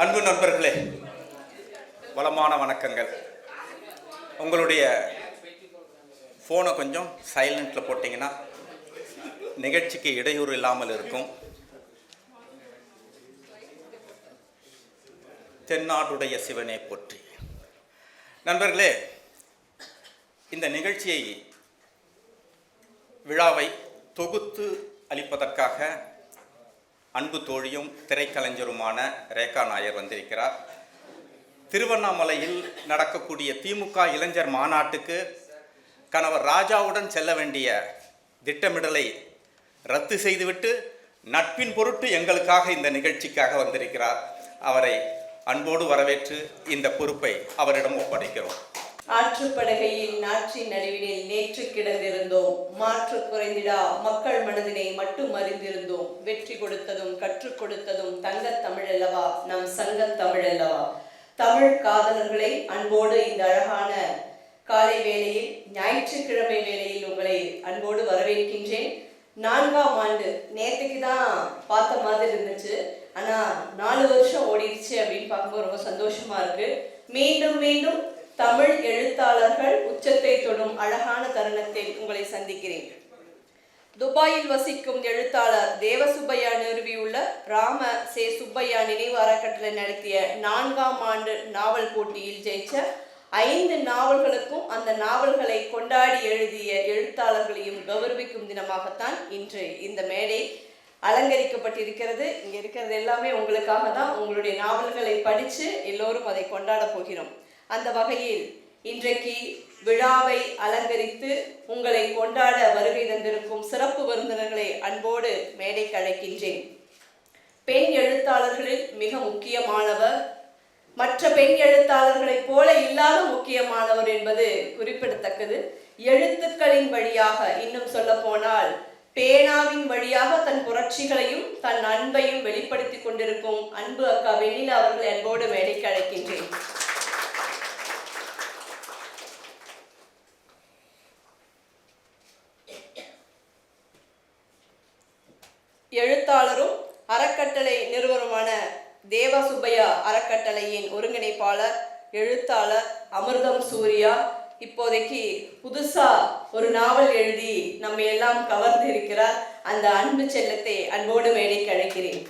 அன்பு நண்பர்களே, வளமான வணக்கங்கள். உங்களுடைய ஃபோனை கொஞ்சம் சைலண்டில் போட்டிங்கன்னா நிகழ்ச்சிக்கு இடையூறு இல்லாமல் இருக்கும். தென்னாடுடைய சிவனே போற்றி. நண்பர்களே, இந்த நிகழ்ச்சியை விழாவை தொகுத்து அளிப்பதற்காக அன்பு தோழியும் திரைக்கலைஞருமான ரேகா நாயர் வந்திருக்கிறார். திருவண்ணாமலையில் நடக்கக்கூடிய திமுக இளைஞர் மாநாட்டுக்கு கணவர் ராஜாவுடன் செல்ல வேண்டிய திட்டமிடலை ரத்து செய்துவிட்டு நட்பின் பொருட்டு எங்களுக்காக இந்த நிகழ்ச்சிக்காக வந்திருக்கிறார். அவரை அன்போடு வரவேற்று இந்த பொறுப்பை அவரிடம் ஒப்படைக்கிறோம். ஆற்றுப்படுகையில் நாற்றின் நடுவினில் நேற்று கிடந்திருந்தோம். மாற்று குறைந்திடா மக்கள் மனதினை மட்டும் அறிந்திருந்தோம். வெற்றி கொடுத்ததும் கற்றுக் கொடுத்ததும் தங்கத் தமிழல்லவா, நம் சங்கத் தமிழல்லவா. தமிழ் காதலர்களை அன்போடு இந்த அழகான காலை வேளையில், ஞாயிற்றுக்கிழமை வேளையில் உங்களை அன்போடு வரவேற்கின்றேன். 4ஆம் ஆண்டு நேற்றுக்கு தான் பார்த்த மாதிரி இருந்துச்சு, ஆனா 4 வருஷம் ஓடிடுச்சு அப்படின்னு பார்க்கும்போது ரொம்ப சந்தோஷமா இருக்கு. மீண்டும் மீண்டும் தமிழ் எழுத்தாளர்கள் உச்சத்தை தொடும் அழகான தருணத்தில் உங்களை சந்திக்கிறேன். துபாயில் வசிக்கும் எழுத்தாளர் தேவசுப்பையா நிறுவியுள்ள ராம சே சுப்பையா நினைவு அறக்கட்டளை நடத்திய 4ஆம் ஆண்டு நாவல் போட்டியில் ஜெயிச்ச 5 நாவல்களுக்கும் அந்த நாவல்களை கொண்டாடி எழுதிய எழுத்தாளர்களையும் கௌரவிக்கும் தினமாகத்தான் இன்று இந்த மேடை அலங்கரிக்கப்பட்டிருக்கிறது. இங்கே இருக்கிறது எல்லாமே உங்களுக்காக தான். உங்களுடைய நாவல்களை படித்து எல்லோரும் அதை கொண்டாட போகிறோம். அந்த வகையில் இன்றைக்கு விழாவை அலங்கரித்து உங்களை கொண்டாட வருகை தந்திருக்கும் சிறப்பு விருந்தினர்களை அன்போடு மேடைக்கு அழைக்கின்றேன். பெண் எழுத்தாளர்களில் மிக முக்கியமானவர், மற்ற பெண் எழுத்தாளர்களைப் போல இல்லாத முக்கியமானவர் என்பது குறிப்பிடத்தக்கது. எழுத்துக்களின் வழியாக, இன்னும் சொல்ல போனால் பேனாவின் வழியாக தன் புரட்சிகளையும் தன் அன்பையும் வெளிப்படுத்தி கொண்டிருக்கும் அன்பு அக்கா வெண்ணிலா அவர்களை அன்போடு மேடைக்கு அழைக்கின்றேன். எழுத்தாளரும் அறக்கட்டளை நிறுவனமான தேவசுப்பையா அறக்கட்டளையின் ஒருங்கிணைப்பாளர் எழுத்தாளர் அமிர்தம் சூர்யா இப்போதைக்கு புதுசா ஒரு நாவல் எழுதி நம்ம எல்லாம் கவர்ந்து இருக்கிறார். அந்த அன்பு செல்லத்தை அன்போடு மேடைக்கு அழைக்கிறேன்.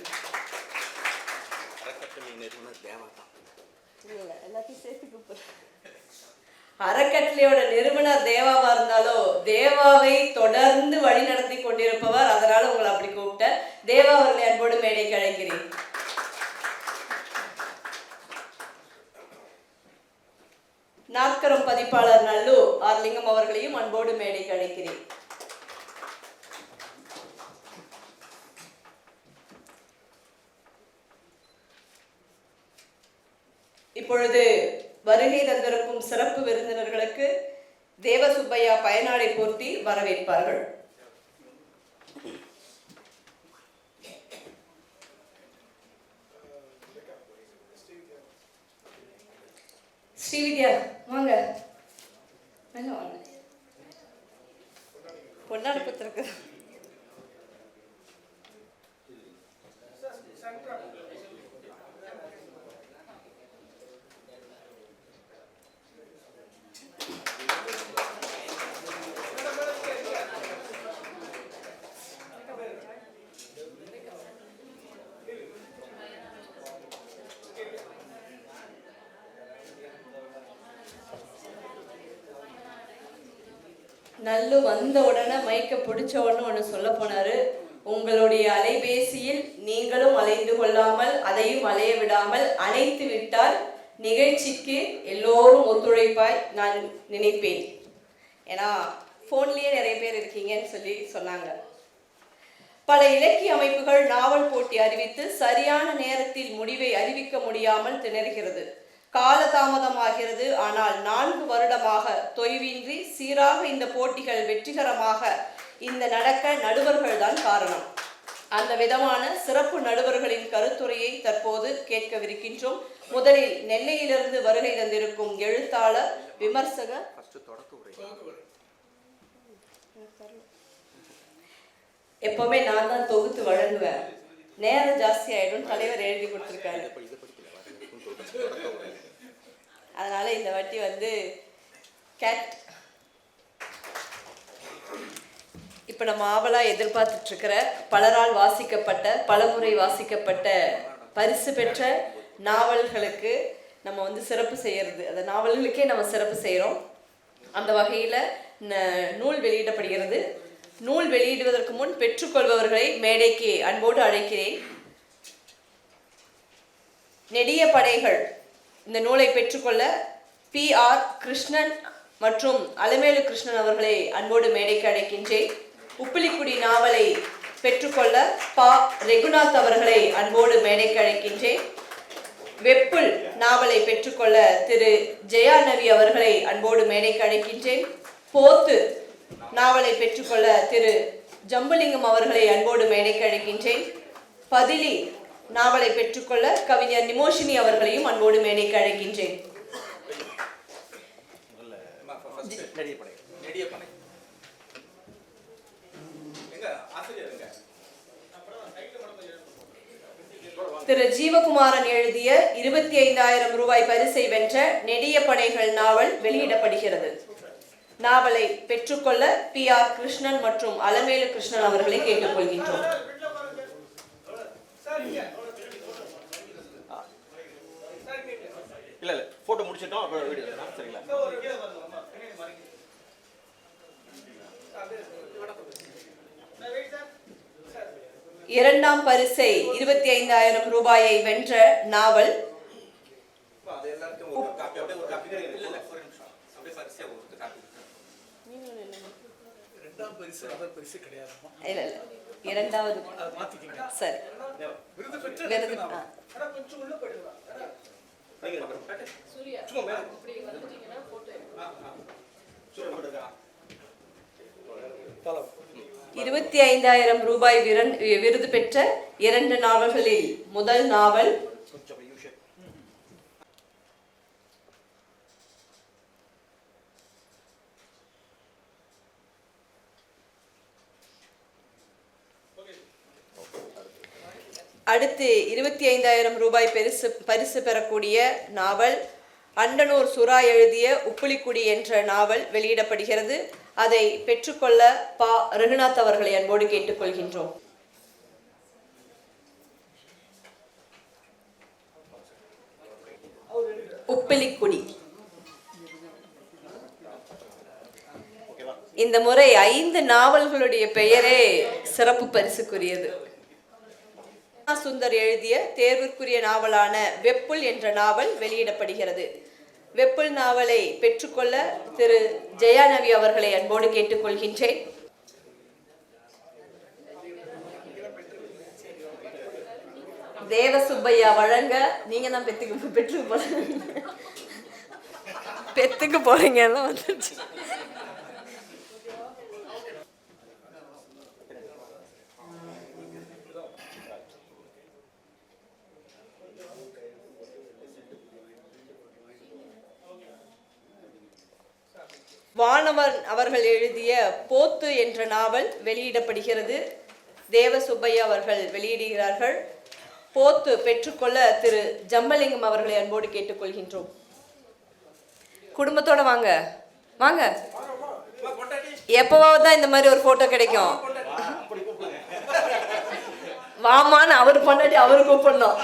அறக்கட்டளையோட நிறுவனர் தேவாவா இருந்தாலும் தேவாவை தொடர்ந்து வழி நடத்தி கொண்டிருப்பவர். அதனால உங்களை அப்படி கூப்பிட்ட தேவா அவர்களை அன்போடு மேடைக்கு அழைக்கிறேன். நாற்கரம் பதிப்பாளர் நல்லூர் ஆர்லிங்கம் அவர்களையும் அன்போடு மேடைக்கு அழைக்கிறேன். இப்பொழுது வருகை தந்திருக்கும் சிறப்பு விருந்தினர்களுக்கு தேவசுப்பையா பயனாடை போர்த்தி வரவேற்பார்கள். ஸ்ரீவித்யா வாங்க, வாங்க. பொன்னாடு பத்திருக்கு. நல்லு வந்த உடனே மைக்க பிடிச்ச உடனே ஒன்று சொல்ல போனாரு. உங்களுடைய அலைபேசியில் நீங்களும் அலைந்து கொள்ளாமல் அதையும் அலைய விடாமல் அணைத்து விட்டால் நிகழ்ச்சிக்கு எல்லோரும் ஒத்துழைப்பாய் நான் நினைப்பேன். ஏன்னா ஃபோன்லேயே நிறைய பேர் இருக்கீங்கன்னு சொன்னாங்க. பல இலக்கிய அமைப்புகள் நாவல் போட்டி அறிவித்து சரியான நேரத்தில் முடிவை அறிவிக்க முடியாமல் திணறுகிறது. காலதாமதமாகிறது. ஆனால் 4 வருடமாக தொய்வின்றி சீராக இந்த போட்டிகள் வெற்றிகரமாக இந்த நடக்க நடுவர்கள் தான் காரணம். அந்த விதமான சிறப்பு நடுவர்களின் கருத்துரையை தற்போது கேட்கவிருக்கின்றோம். முதலில் நெல்லையிலிருந்து வருகை தந்திருக்கும் எழுத்தாளர் விமர்சகர் எப்பவுமே நான் தான் தொகுத்து வழங்குவேன். நேரம் ஜாஸ்தி ஆயிடும், தலைவர் எழுதி கொடுத்துருக்காரு. அதனால இந்த வாட்டி வந்து கேட் இப்போ நம்ம ஆவலாக எதிர்பார்த்துட்டு இருக்கிற பலரால் வாசிக்கப்பட்ட பலமுறை வாசிக்கப்பட்ட பரிசு பெற்ற நாவல்களுக்கு நம்ம வந்து சிறப்பு செய்யறது, அந்த நாவல்களுக்கே நம்ம சிறப்பு செய்கிறோம். அந்த வகையில் நூல் வெளியிடப்படுகிறது. நூல் வெளியிடுவதற்கு முன் பெற்றுக்கொள்பவர்களை மேடைக்கு அன்போடு அழைக்கிறேன். நெடிய படைகள் இந்த நூலை பெற்றுக்கொள்ள PR கிருஷ்ணன் மற்றும் அலமேலு கிருஷ்ணன் அவர்களை அன்போடு மேடைக்கு அழைக்கின்றேன். உப்பிலிக்குடி நாவலை பெற்றுக்கொள்ள ரெகுநாத் அவர்களை அன்போடு மேடைக்கு அழைக்கின்றேன். வெப்புல் நாவலை பெற்றுக்கொள்ள திரு ஜெயாநவி அவர்களை அன்போடு மேடைக்கு அழைக்கின்றேன். போத்து நாவலை பெற்றுக்கொள்ள திரு ஜம்புலிங்கம் அவர்களை அன்போடு மேடைக்கு அழைக்கின்றேன். பதிலி நாவலை பெற்றுக்கொள்ள கவிஞர் நிமோஷினி அவர்களையும் அன்போடு மேடைக்கு அழைக்கின்றேன். திரு ஜீவகுமாரன் எழுதிய 25,000 ரூபாய் பரிசை வென்ற நெடிய படைகள் நாவல் வெளியிடப்படுகிறது. நாவலை பெற்றுக்கொள்ள PR கிருஷ்ணன் மற்றும் அலமேலு கிருஷ்ணன் அவர்களை கேட்டுக்கொள்கின்றோம். இல்ல போட்டோ முடிச்சிட்டோம், அப்புறம் வீடியோ சரிங்களா? இரண்டாம் பரிசை 25,000 ரூபாயை வென்ற நாவல் இரண்டாவது சரி விருது ரூபாய் விருது பெற்ற 2 நாவல்களில் முதல் நாவல் அடுத்து 25,000 ரூபாய் பரிசு பெறக்கூடிய நாவல் அண்டனூர் சுரா எழுதிய உப்புலிக்குடி என்ற நாவல் வெளியிடப்படுகிறது. அதை பெற்றுக்கொள்ள ரகுநாத் அவர்களை அன்போடு கேட்டுக்கொள்கின்றோம். உப்பிலிக்குடி இந்த முறை 5 நாவல்களுடைய பெயரே சிறப்பு பரிசுக்குரியது. சுந்தர் எழுதிய தேர்விற்குரிய நாவலான வெப்புல் என்ற நாவல் வெளியிடப்படுகிறது. வெப்புல் நாவலை பெற்றுக்கொள்ள திரு ஜெயாநவி அவர்களை அன்போடு கேட்டுக்கொள்கின்றேன். தேவசுப்பையா வழங்க நீங்க தான் பெத்துக்கு போறீங்க எல்லாம் வந்துருச்சு. வானவன் அவர்கள் எழுதிய போத்து என்ற நாவல் வெளியிடப்படுகிறது. தேவசுப்பையா அவர்கள் வெளியிடுகிறார்கள். போத்து பெற்றுக்கொள்ள திரு ஜம்பலிங்கம் அவர்களை அன்போடு கேட்டுக்கொள்கின்றோம். குடும்பத்தோட வாங்க வாங்க, எப்பவாவது தான் இந்த மாதிரி ஒரு போட்டோ கிடைக்கும். வாமான்னு அவர் பொண்டாட்டி அவரு கூப்பிடணும்.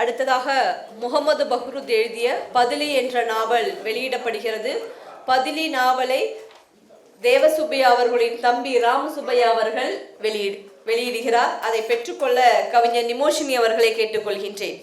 அடுத்ததாக முகமது பஹ்ருத் எழுதிய பதிலி என்ற நாவல் வெளியிடப்படுகிறது. பதிலி நாவலை தேவசுப்பையா அவர்களின் தம்பி ராமசுப்பையா அவர்கள் வெளியிடுகிறார். அதை பெற்றுக்கொள்ள கவிஞர் நிமோஷினி அவர்களை கேட்டுக்கொள்கின்றேன்.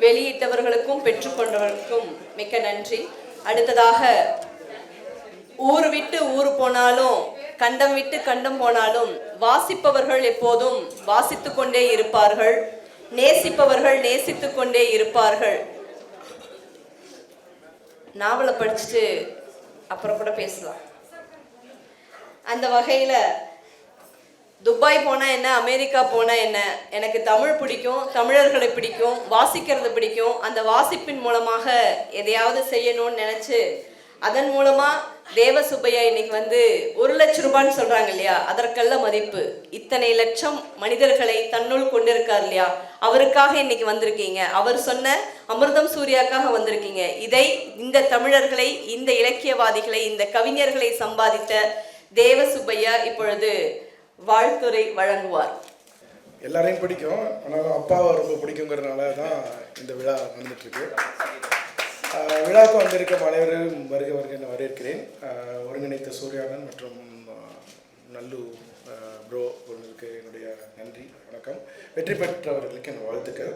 வெளியிட்டவர்களுக்கும் பெற்றுக்கொண்டவர்களுக்கும் மிக்க நன்றி. அடுத்ததாக, ஊர் விட்டு ஊர் போனாலும் கண்டம் விட்டு கண்டம் போனாலும் வாசிப்பவர்கள் எப்போதும் வாசித்து கொண்டே இருப்பார்கள், நேசிப்பவர்கள் நேசித்து கொண்டே இருப்பார்கள். நாவலை படிச்சுட்டு அப்புறம் கூட பேசலாம். அந்த வகையில் துபாய் போனால் என்ன, அமெரிக்கா போனால் என்ன, எனக்கு தமிழ் பிடிக்கும், தமிழர்களை பிடிக்கும், வாசிக்கிறது பிடிக்கும். அந்த வாசிப்பின் மூலமாக எதையாவது செய்யணும்னு நினச்சி அதன் மூலமாக தேவசுப்பையா இன்னைக்கு 1 லட்சம் ரூபான்னு சொல்கிறாங்க இல்லையா, அதற்கல்ல மதிப்பு. இத்தனை லட்சம் மனிதர்களை தன்னுள் கொண்டிருக்கார் இல்லையா, அவருக்காக இன்னைக்கு வந்திருக்கீங்க. அவர் சொன்ன அமிர்தம் சூர்யாக்காக வந்திருக்கீங்க. இதை, இந்த தமிழர்களை, இந்த இலக்கியவாதிகளை, இந்த கவிஞர்களை சம்பாதித்த தேவசுப்பையா இப்பொழுது வாழ்த்துரை வழங்குவார். எல்லாரையும் பிடிக்கும், ஆனால் அப்பாவை ரொம்ப பிடிக்குங்கிறதுனால தான் இந்த விழா வந்துட்டுருக்கு. விழாவுக்கு வந்திருக்கும் அனைவரும் வருக வருக என வரவேற்கிறேன். ஒருங்கிணைத்த சூர்யானன் மற்றும் நல்லு ப்ரோ அவர்களுக்கு என்னுடைய நன்றி, வணக்கம். வெற்றி பெற்றவர்களுக்கு என் வாழ்த்துக்கள்.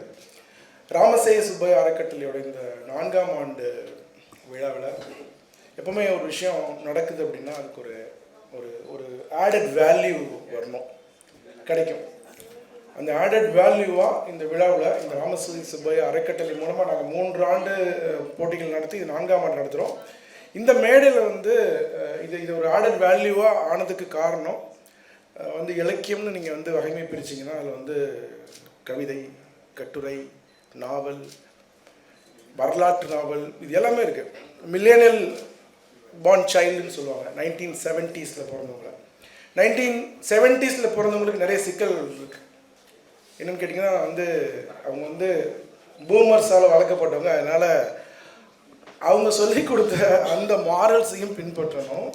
ராமசேய சுப்பையா அறக்கட்டளையோட இந்த 4ஆம் ஆண்டு விழாவில் எப்பவுமே ஒரு விஷயம் நடக்குது அப்படின்னா அதுக்கு ஒரு ஒரு ஆடட் வேல்யூ வரணும், கிடைக்கும். அந்த ஆடட் வேல்யூவாக இந்த விழாவில் இந்த ராமசேய சுப்பையா அறக்கட்டளை மூலமாக நாங்கள் 3 ஆண்டு போட்டிகள் நடத்தி இது 4ஆம் ஆண்டு நடத்துகிறோம். இந்த மேடையில் இது ஒரு ஆடட் வேல்யூவாக ஆனதுக்கு காரணம் இலக்கியம்னு நீங்கள் வகைமை பிரிச்சிங்கன்னா அதில் கவிதை, கட்டுரை, நாவல், வரலாற்று நாவல், இது எல்லாமே இருக்குது. மில்லேனியல் பார்ன் சைல்டுன்னு சொல்லுவாங்க. 1970s பிறந்தவங்க. 1970s பிறந்தவங்களுக்கு நிறைய சிக்கல் இருக்குது. என்னென்னு கேட்டிங்கன்னா அவங்க பூமர்ஸால் வளர்க்கப்பட்டவங்க. அதனால் அவங்க சொல்லி கொடுத்த அந்த மாரல்ஸையும் பின்பற்றணும்,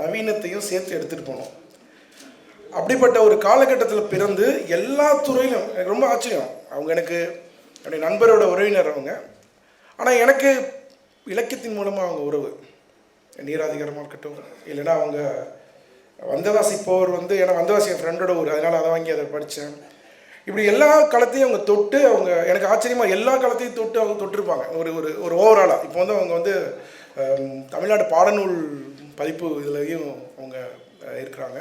நவீனத்தையும் சேர்த்து எடுத்துகிட்டு போகணும். அப்படிப்பட்ட ஒரு காலகட்டத்தில் பிறந்து எல்லா துறையிலும் எனக்கு ரொம்ப ஆச்சரியம். அவங்க எனக்கு என்னுடைய நண்பரோட உறவினர் அவங்க. ஆனால் எனக்கு இலக்கியத்தின் மூலமாக அவங்க உறவு, நீராதிகாரமாக இருக்கட்டும், இல்லைன்னா அவங்க வந்தவாசி போர் ஏன்னா வந்தவாசி என் ஃப்ரெண்டோட ஊர், அதனால் அதை வாங்கி அதை படித்தேன். இப்படி எல்லா காலத்தையும் அவங்க தொட்டு, அவங்க எனக்கு ஆச்சரியமாக எல்லா காலத்தையும் தொட்டு அவங்க தொட்டிருப்பாங்க ஒரு ஒரு ஒரு ஓவராலாக. இப்போ அவங்க தமிழ்நாடு பாடநூல் பதிப்பு இதுலேயும் அவங்க இருக்கிறாங்க.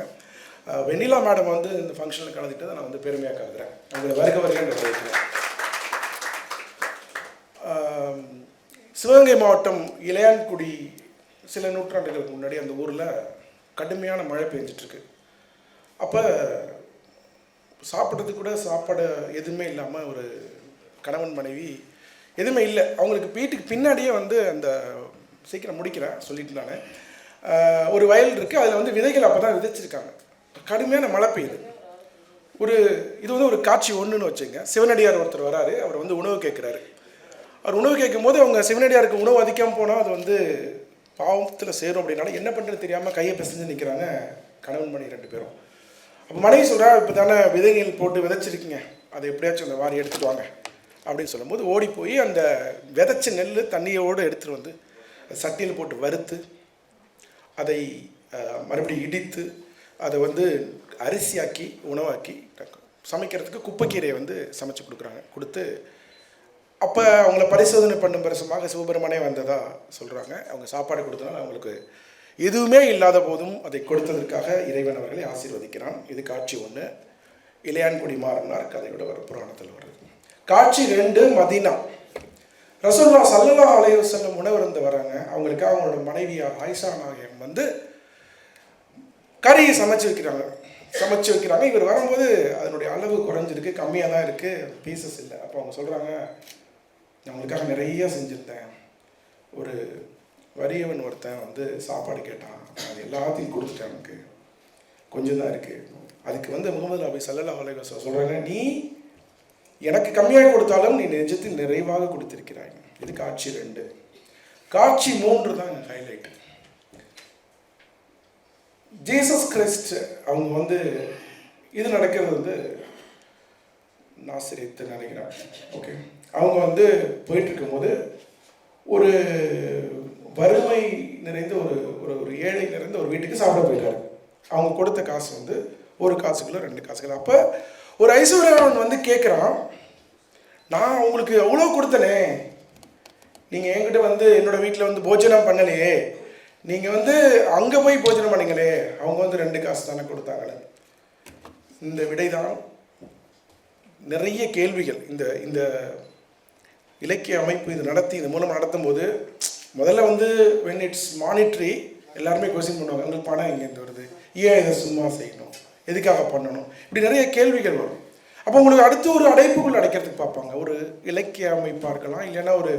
வெண்ணிலா மேடம் இந்த ஃபங்க்ஷனில் கலந்துட்டு நான் பெருமையாக கருதுகிறேன். அவங்களை வருக வருகின்ற இருக்கிறேன். சிவகங்கை மாவட்டம் இளையான்குடி சில நூற்றாண்டுகளுக்கு முன்னாடி அந்த ஊரில் கடுமையான மழை பெஞ்சிட்ருக்கு. அப்போ சாப்பிட்றதுக்கு கூட சாப்பாடு எதுவுமே இல்லாமல் ஒரு கணவன் மனைவி எதுவுமே இல்லை. அவங்களுக்கு வீட்டுக்கு பின்னாடியே அந்த சீக்கிரம் முடிக்கிறேன் சொல்லிட்டு நான் ஒரு வயல் இருக்குது. அதில் விதைகள் அப்போ தான் விதைச்சிருக்காங்க. கடுமையான மழை பெய்யுது. இது ஒரு காட்சி ஒன்றுன்னு வச்சுங்க. சிவனடியார் ஒருத்தர் வராரு. அவர் உணவு கேட்குறாரு. அவர் உணவு கேட்கும்போது அவங்க சிவனடியாருக்கு உணவு அதிகம் போனால் அது பாவத்தில் சேரும் அப்படின்னால என்ன பண்ணுறது தெரியாமல் கையை பிசைஞ்சு நிற்கிறாங்க கணவன் மனைவி 2 பேரும். அப்போ மனைவி சொல்கிறா, இப்போ தானே விதைகள் போட்டு விதைச்சிருக்கீங்க, அதை எப்படியாச்சும் அந்த வாரி எடுத்துகிட்டு வாங்க அப்படின்னு சொல்லும்போது ஓடி போய் அந்த விதைச்ச நெல் தண்ணியோடு எடுத்துகிட்டு சட்டியில் போட்டு வறுத்து அதை மறுபடியும் இடித்து அதை அரிசியாக்கி உணவாக்கி சமைக்கிறதுக்கு குப்பைக்கீரையை சமைச்சு கொடுத்து அப்போ அவங்கள பரிசோதனை பண்ணும் பிரசமாக சிவபெருமானே வந்ததாக சொல்கிறாங்க. அவங்க சாப்பாடு கொடுத்தனால அவங்களுக்கு எதுவுமே இல்லாத போதும் அதை கொடுத்ததற்காக இறைவன் அவர்களை ஆசீர்வதிக்கிறான். இது காட்சி 1. இளையான்குடி மாறனார் கதையோட ஒரு புராணத்தில் வருது. காட்சி 2 மதீனா. ரசூலுல்லாஹ் ஸல்லல்லாஹு அலைஹி வஸல்லம் உணவருந்து வராங்க. அவங்களுக்கு அவங்களோட மனைவியார் ஆயிஷா நாயகம் கறியை சமைச்சு வைக்கிறாங்க. இவர் வரும்போது அதனுடைய அளவு குறைஞ்சிருக்கு, கம்மியாக தான் இருக்குது, பீசஸ் இல்லை. அப்போ அவங்க சொல்கிறாங்க, நான் உங்களுக்காக நிறைய செஞ்சுருந்தேன். ஒரு வறியவன் ஒருத்தன் சாப்பாடு கேட்டான், அது எல்லாத்தையும் கொடுத்துட்டேன், எனக்கு கொஞ்சம் தான் இருக்குது. அதுக்கு முகமது நபி ஸல்லல்லாஹு அலைஹி வஸல்லம் சொல்கிறாங்க, நீ எனக்கு கம்மியாக கொடுத்தாலும் நீ நிஜத்தில் நிறைவாக கொடுத்திருக்கிறாய். இது காட்சி 2. காட்சி 3 தான் ஹைலைட். ஜீசஸ் கிறிஸ்ட் அவங்க இது நடக்கிறது நாசரேத்து நினைக்கிறேன். ஓகே, அவங்க போயிட்டு இருக்கும்போது ஒரு வறுமை நிறைந்த ஒரு ஏழை நிறைந்த ஒரு வீட்டுக்கு சாப்பிட போயிட்டாரு. அவங்க கொடுத்த காசு 1 காசுக்குள்ள 2 காசுக்குள்ள. அப்போ ஒரு ஐஸ்வர்யவன் கேட்குறான், நான் உங்களுக்கு எவ்வளோ கொடுத்தனே, நீங்கள் என்கிட்ட வந்து என்னோடய வீட்டில் வந்து போஜனம் பண்ணலையே, நீங்கள் வந்து அங்கே போய் போஜனம் பண்ணீங்களே, அவங்க வந்து 2 காசு தானே கொடுத்தாங்களே. இந்த விடை தான் நிறைய கேள்விகள். இந்த இந்த இலக்கிய அமைப்பு இது நடத்தி இது மூலமாக நடத்தும் போது முதல்ல வந்து when it's monetary எல்லாருமே கொஸ்டின் பண்ணுவாங்க, உங்களுக்கு பணம் எங்கேருந்து வருது, ஏன் இதை சும்மா செய்யணும், எதுக்காக பண்ணணும், இப்படி நிறைய கேள்விகள் வரும். அப்போ உங்களுக்கு அடுத்து ஒரு அடைப்புக்குள் அடைக்கிறதுக்கு பார்ப்பாங்க. ஒரு இலக்கிய அமைப்பாக இருக்கலாம், இல்லைன்னா ஒரு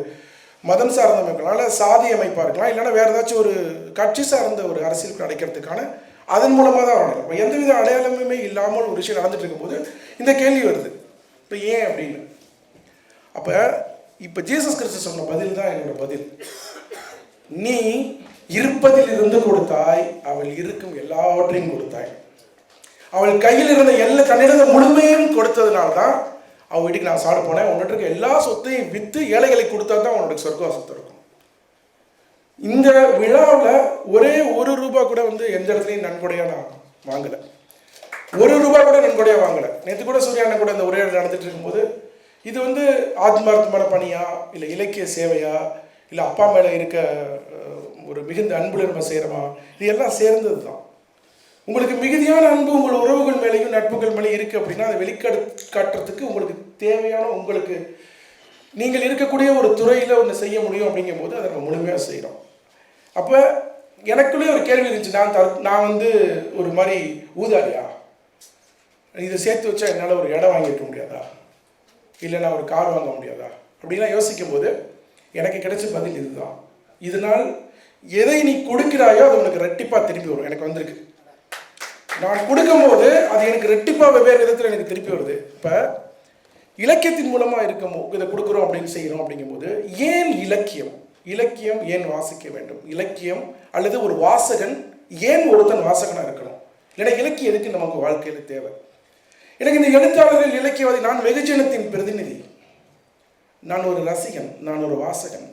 மதம் சார்ந்த அமைக்கலாம், இல்லை சாதி அமைப்பாக இருக்கலாம், இல்லைன்னா வேறு ஏதாச்சும் ஒரு கட்சி சார்ந்த ஒரு அரசியலுக்கு அடைக்கிறதுக்கான அதன் மூலமாக தான் வரணும். இப்போ எந்தவித அடையாளமுமே இல்லாமல் ஒரு விஷயம் நடந்துட்டு இருக்கும்போது இந்த கேள்வி வருது, இப்போ ஏன் அப்படின்னு. அப்போ இப்போ ஜீசஸ் கிறிஸ்து சொன்ன பதில் தான் என்னோட பதில். நீ இருப்பதில் இருந்து கொடுத்தாய், அவள் இருக்கும் எல்லாவற்றையும் கொடுத்தாய். அவள் கையில் இருந்த தன்னிடம் முழுமையும் கொடுத்ததுனால தான் அவள் வீட்டுக்கு நான் சாப்பிட போனேன். உன்கிட்ட இருக்க எல்லா சொத்தையும் விற்று ஏழைகளை கொடுத்தா தான் உன்னோட சொர்க்கவாசத்தை இருக்கும். இந்த விழாவில் ஒரே ₹1 கூட வந்து எந்த இடத்துலையும் நன்கொடையாக நான் வாங்கலை. ₹1 கூட நன்கொடையாக வாங்கலை. நேற்று கூட சூர்யாண்ணன் கூட இந்த உரையாடல் நடந்துட்டு இருக்கும்போது இது வந்து ஆத்மார்த்தமான பணியா, இல்லை இலக்கிய சேவையா, இல்லை அப்பா மேலே இருக்க ஒரு மிகுந்த அன்புல நம்ம செய்கிறோமா, இது எல்லாம் சேர்ந்தது தான். உங்களுக்கு மிகுதியான அன்பு உங்கள் உறவுகள் மேலேயும் நட்புகள் மேலேயும் இருக்குது அப்படின்னா அதை வெளிக்காட்டுறதுக்கு உங்களுக்கு தேவையான உங்களுக்கு நீங்கள் இருக்கக்கூடிய ஒரு துறையில் ஒன்று செய்ய முடியும் அப்படிங்கும்போது அதை நம்ம முழுமையாக செய்கிறோம். அப்போ எனக்குள்ளே ஒரு கேள்வி இருந்துச்சு, நான் வந்து ஒரு மாதிரி ஊதாரியா, இதை சேர்த்து வச்சா என்னால் ஒரு இடம் வாங்கி வைக்க முடியாதா, இல்லை நான் ஒரு கார் வாங்க முடியாதா அப்படின்லாம் யோசிக்கும் போது எனக்கு கிடைச்ச பதில் இதுதான். இதனால் எதை நீ கொடுக்கிறாயோ அது உனக்கு ரெட்டிப்பாக திருப்பி வரும். எனக்கு வந்திருக்கு, நான் கொடுக்கும்போது அது எனக்கு ரெட்டிப்பாக வெவ்வேறு விதத்தில் எனக்கு திருப்பி வருது. இப்போ இலக்கியத்தின் மூலமாக இதை கொடுக்குறோம் அப்படின்னு செய்கிறோம் அப்படிங்கும்போது ஏன் இலக்கியம் ஏன் வாசிக்க வேண்டும், இலக்கியம் அல்லது ஒரு வாசகன் ஏன் ஒருத்தன் வாசகனாக இருக்கணும், இல்லைன்னா இலக்கியம் எதுக்கு நமக்கு வாழ்க்கையில் தேவை. எனக்கு இந்த எழுத்தாளர்கள் இலக்கியவாதி, நான் வெகுஜனத்தின் பிரதிநிதி, நான் ஒரு ரசிகன், நான் ஒரு வாசகன்.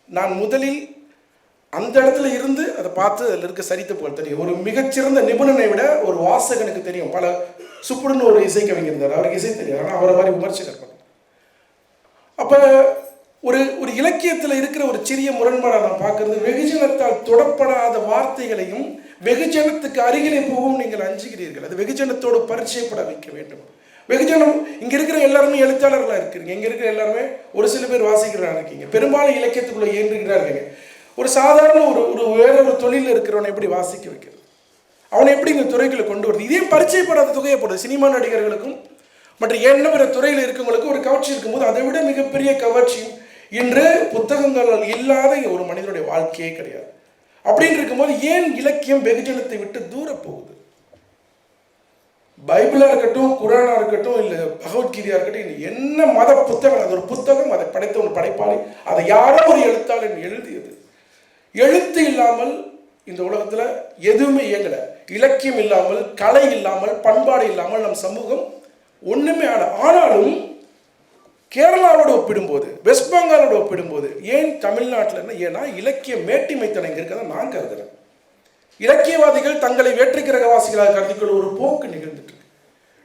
நான் முதலில் அந்த இடத்துல இருந்து அதை பார்த்து அதில் இருக்க சரித்த புகழ் தெரியும். ஒரு மிகச்சிறந்த நிபுணனை விட ஒரு வாசகனுக்கு தெரியும். பல சுப்புடுன்னு ஒரு இசைக்கவிஞர் இருந்தார், அவருக்கு இசை தெரியும், ஆனால் அவரை மாதிரி விமர்சகர் பண்ண. அப்போ ஒரு இலக்கியத்தில் இருக்கிற ஒரு சிறிய முரண்பாடை நான் பார்க்கறது, வெகுஜனத்தால் தொடப்படாத வார்த்தைகளையும் வெகுஜனத்துக்கு அருகிலே போகவும் நீங்கள் அஞ்சுகிறீர்கள். அது வெகுஜனத்தோடு பரிச்சயப்பட வைக்க வேண்டும். வெகுஜனம் இங்கே இருக்கிற எல்லாருமே எழுத்தாளர்களாக இருக்கிறீங்க, இங்கே இருக்கிற எல்லாருமே ஒரு சில பேர் வாசிக்கிறவராக இருக்கீங்க, பெரும்பாலும் இலக்கியத்துக்குள்ளே இயங்குகிறா இருக்கீங்க. ஒரு சாதாரண ஒரு வேற ஒரு தொழிலில் இருக்கிறவனை எப்படி வாசிக்க வைக்கிறது, அவனை எப்படி இந்த துறைக்குள்ளே கொண்டு வருது, இதே பரிச்சயப்படாத தொகையை போடுது. சினிமா நடிகர்களுக்கும் மற்ற என்ன பிற துறையில் இருக்கவங்களுக்கும் ஒரு கவர்ச்சி இருக்கும்போது அதை விட மிகப்பெரிய கவர்ச்சி இன்று புத்தகங்கள் இல்லாத ஒரு மனிதனுடைய வாழ்க்கையே கிடையாது. அப்படின்னு இருக்கும்போது ஏன் இலக்கியம் வெகுஜனத்தை விட்டு தூர போகுது? பைபிளாக இருக்கட்டும், குரானா இருக்கட்டும், இல்லை பகவத்கீதையாக இருக்கட்டும், என்ன மத புத்தகம், அது ஒரு புத்தகம், அதை படைத்த ஒரு படைப்பாளி, அதை யாரோ ஒரு எழுத்தாளர் எழுதியது. எழுத்து இல்லாமல் இந்த உலகத்தில் எதுவுமே இயங்கலை. இலக்கியம் இல்லாமல், கலை இல்லாமல், பண்பாடு இல்லாமல் நம் சமூகம் ஒன்றுமே ஆனாலும் கேரளாவோடு ஒப்பிடும்போது, வெஸ்ட் பெங்காலோடு ஒப்பிடும்போது, ஏன் தமிழ்நாட்டில், ஏன்னா இலக்கிய மேட்டிமைத்தனம் இங்கே இருக்கிறத நான் கருதுகிறேன். இலக்கியவாதிகள் தங்களை வேற்றுக்கிரகவாசிகளாக கருதிக்கொள்ள ஒரு போக்கு நிகழ்ந்துட்டு இருக்கு.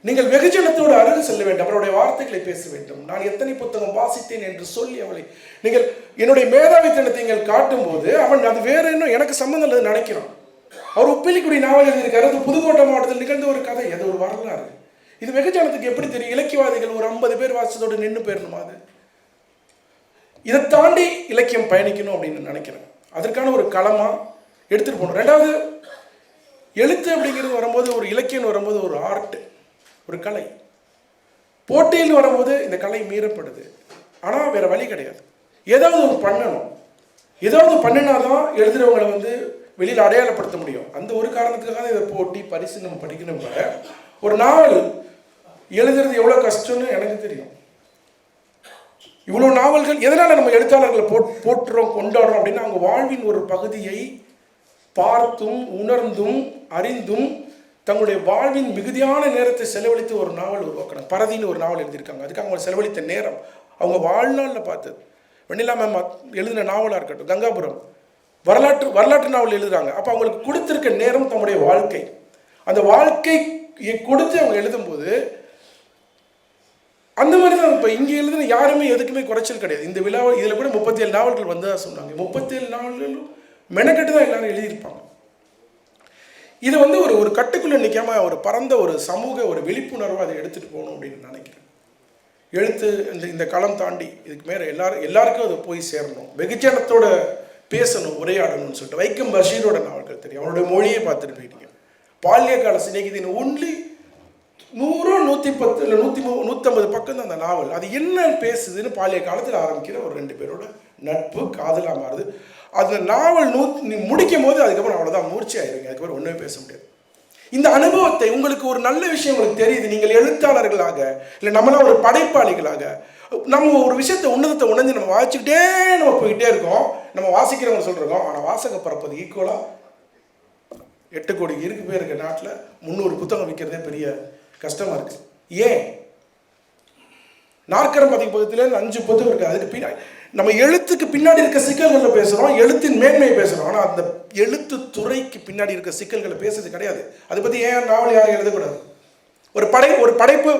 நீங்கள் வெகுஜனத்தோடு அருகு செல்ல வேண்டும், அவருடைய வார்த்தைகளை பேச வேண்டும். நான் எத்தனை புத்தகம் வாசித்தேன் என்று சொல்லி அவளை நீங்கள் என்னுடைய மேதாவித்தனத்தை நீங்கள் காட்டும் போது அவன் அது வேற இன்னும் எனக்கு சம்பந்தம் இல்லது நினைக்கிறான். அவர் உப்பிலிக்குடி நாவல் எழுதியிருக்காரு, அது புதுக்கோட்டை மாவட்டத்தில் நிகழ்ந்த ஒரு கதை, அது ஒரு வரலாறு. இது வெகுஜனத்துக்கு எப்படி தெரியும்? இலக்கியவாதிகள் ஒரு 50 பேர் வாசித்தோடு நின்று போயிடணுமா? அது இதை தாண்டி இலக்கியம் பயணிக்கணும் அப்படின்னு நினைக்கிறேன். அதற்கான ஒரு களமாக எடுத்துகிட்டு போகணும். ரெண்டாவது, எழுத்து அப்படிங்கிறது வரும்போது, ஒரு இலக்கியம் வரும்போது ஒரு ஆர்ட், ஒரு கலை. போட்டியில் வரும்போது இந்த கலை மீறப்படுது. ஆனால் வேறு வழி கிடையாது, ஏதாவது ஒரு பண்ணணும். ஏதாவது பண்ணினாதான் எழுதுகிறவங்களை வந்து வெளியில் அடையாளப்படுத்த முடியும். அந்த ஒரு காரணத்துக்காக இதை போட்டி பரிசு நம்ம படிக்கணும். ஒரு நாவல் எழுதுறது எவ்வளோ கஷ்டம்னு எனக்கு தெரியும். இவ்வளோ நாவல்கள் எதனால் நம்ம எழுத்தாளர்களை போட்டுறோம் கொண்டாடுறோம் அப்படின்னா, அவங்க வாழ்வின் ஒரு பகுதியை பார்த்தும் உணர்ந்தும் அறிந்தும் தங்களுடைய வாழ்வின் மிகுதியான நேரத்தை செலவழித்து ஒரு நாவல் உருவாக்கணும். பரதின்னு ஒரு நாவல் எழுதியிருக்காங்க, அதுக்காக அவங்க செலவழித்த நேரம் அவங்க வாழ்நாளில் பார்த்தது. வெண்ணிலா மேம் எழுதின நாவலாக இருக்கட்டும், கங்காபுரம் வரலாற்று நாவல் எழுதுறாங்க. அப்போ அவங்களுக்கு கொடுத்துருக்க நேரம் தம்முடைய வாழ்க்கை. அந்த வாழ்க்கையை கொடுத்து அவங்க எழுதும்போது அந்த மாதிரி தான் இப்போ இங்கே எழுதுன யாருமே எதுக்குமே குறைச்சல் கிடையாது. இந்த விழாவை இதில் கூட 37 நாவல்கள் வந்ததாக சொன்னாங்க. 37 நாவல்களும் மெனக்கெட்டு தான் எல்லாரும் எழுதியிருப்பாங்க. இதை வந்து ஒரு கட்டுக்குள்ளே நிற்காம ஒரு பரந்த ஒரு சமூக ஒரு விழிப்புணர்வை அதை எடுத்துகிட்டு போகணும் அப்படின்னு நினைக்கிறேன். எழுத்து இந்த களம் தாண்டி இதுக்கு மேலே எல்லாருக்கும் அது போய் சேரணும், வெகுஜனத்தோட பேசணும், உரையாடணும்னு சொல்லிட்டு வைக்கம் பஷீரோட நாவல்கள் தெரியும். அவருடைய மொழியை பார்த்துட்டு போயிட்டீங்க. பால்யகால சிநேகிதின் ஒன்லி 100 110 இல்லை 150 பக்கம் தான் அந்த நாவல். அது என்ன பேசுதுன்னு பாலிய காலத்தில் ஆரம்பிக்கிற ஒரு 2 பேரோட நட்பு காதலாக மாறுது. அந்த நாவல் முடிக்கும் போது அதுக்கப்புறம் அவ்வளோதான், மூர்ச்சி ஆயிடுவீங்க. அதுக்கப்புறம் ஒன்றுமே பேச முடியாது. இந்த அனுபவத்தை உங்களுக்கு ஒரு நல்ல விஷயம் உங்களுக்கு தெரியுது, நீங்கள் எழுத்தாளர்களாக இல்லை நம்மளாம் ஒரு படைப்பாளிகளாக நம்ம ஒரு விஷயத்தை உன்னதத்தை உணர்ந்து நம்ம வாசிச்சுக்கிட்டே நம்ம போய்கிட்டே இருக்கோம். நம்ம வாசிக்கிறவங்க சொல்கிறோம், ஆனால் வாசக பரப்பது ஈக்குவலாக 8 கோடி பேர் இருக்க நாட்டில் 300 புத்தகம் விற்கிறதே பெரிய கஷ்டமாக இருக்குது. ஏன்? நாற்கரம் பதிப்பகத்திலேருந்து 5 புத்தகம் இருக்குது. அதுக்கு பின்னாடி நம்ம எழுத்துக்கு பின்னாடி இருக்க சிக்கல்களை பேசுகிறோம், எழுத்தின் மேன்மையை பேசுகிறோம். ஆனால் அந்த எழுத்து துறைக்கு பின்னாடி இருக்க சிக்கல்களை பேசுறது கிடையாது. அதை பற்றி ஏன் நாவல் யாரும் எழுதக்கூடாது? ஒரு படைப்பு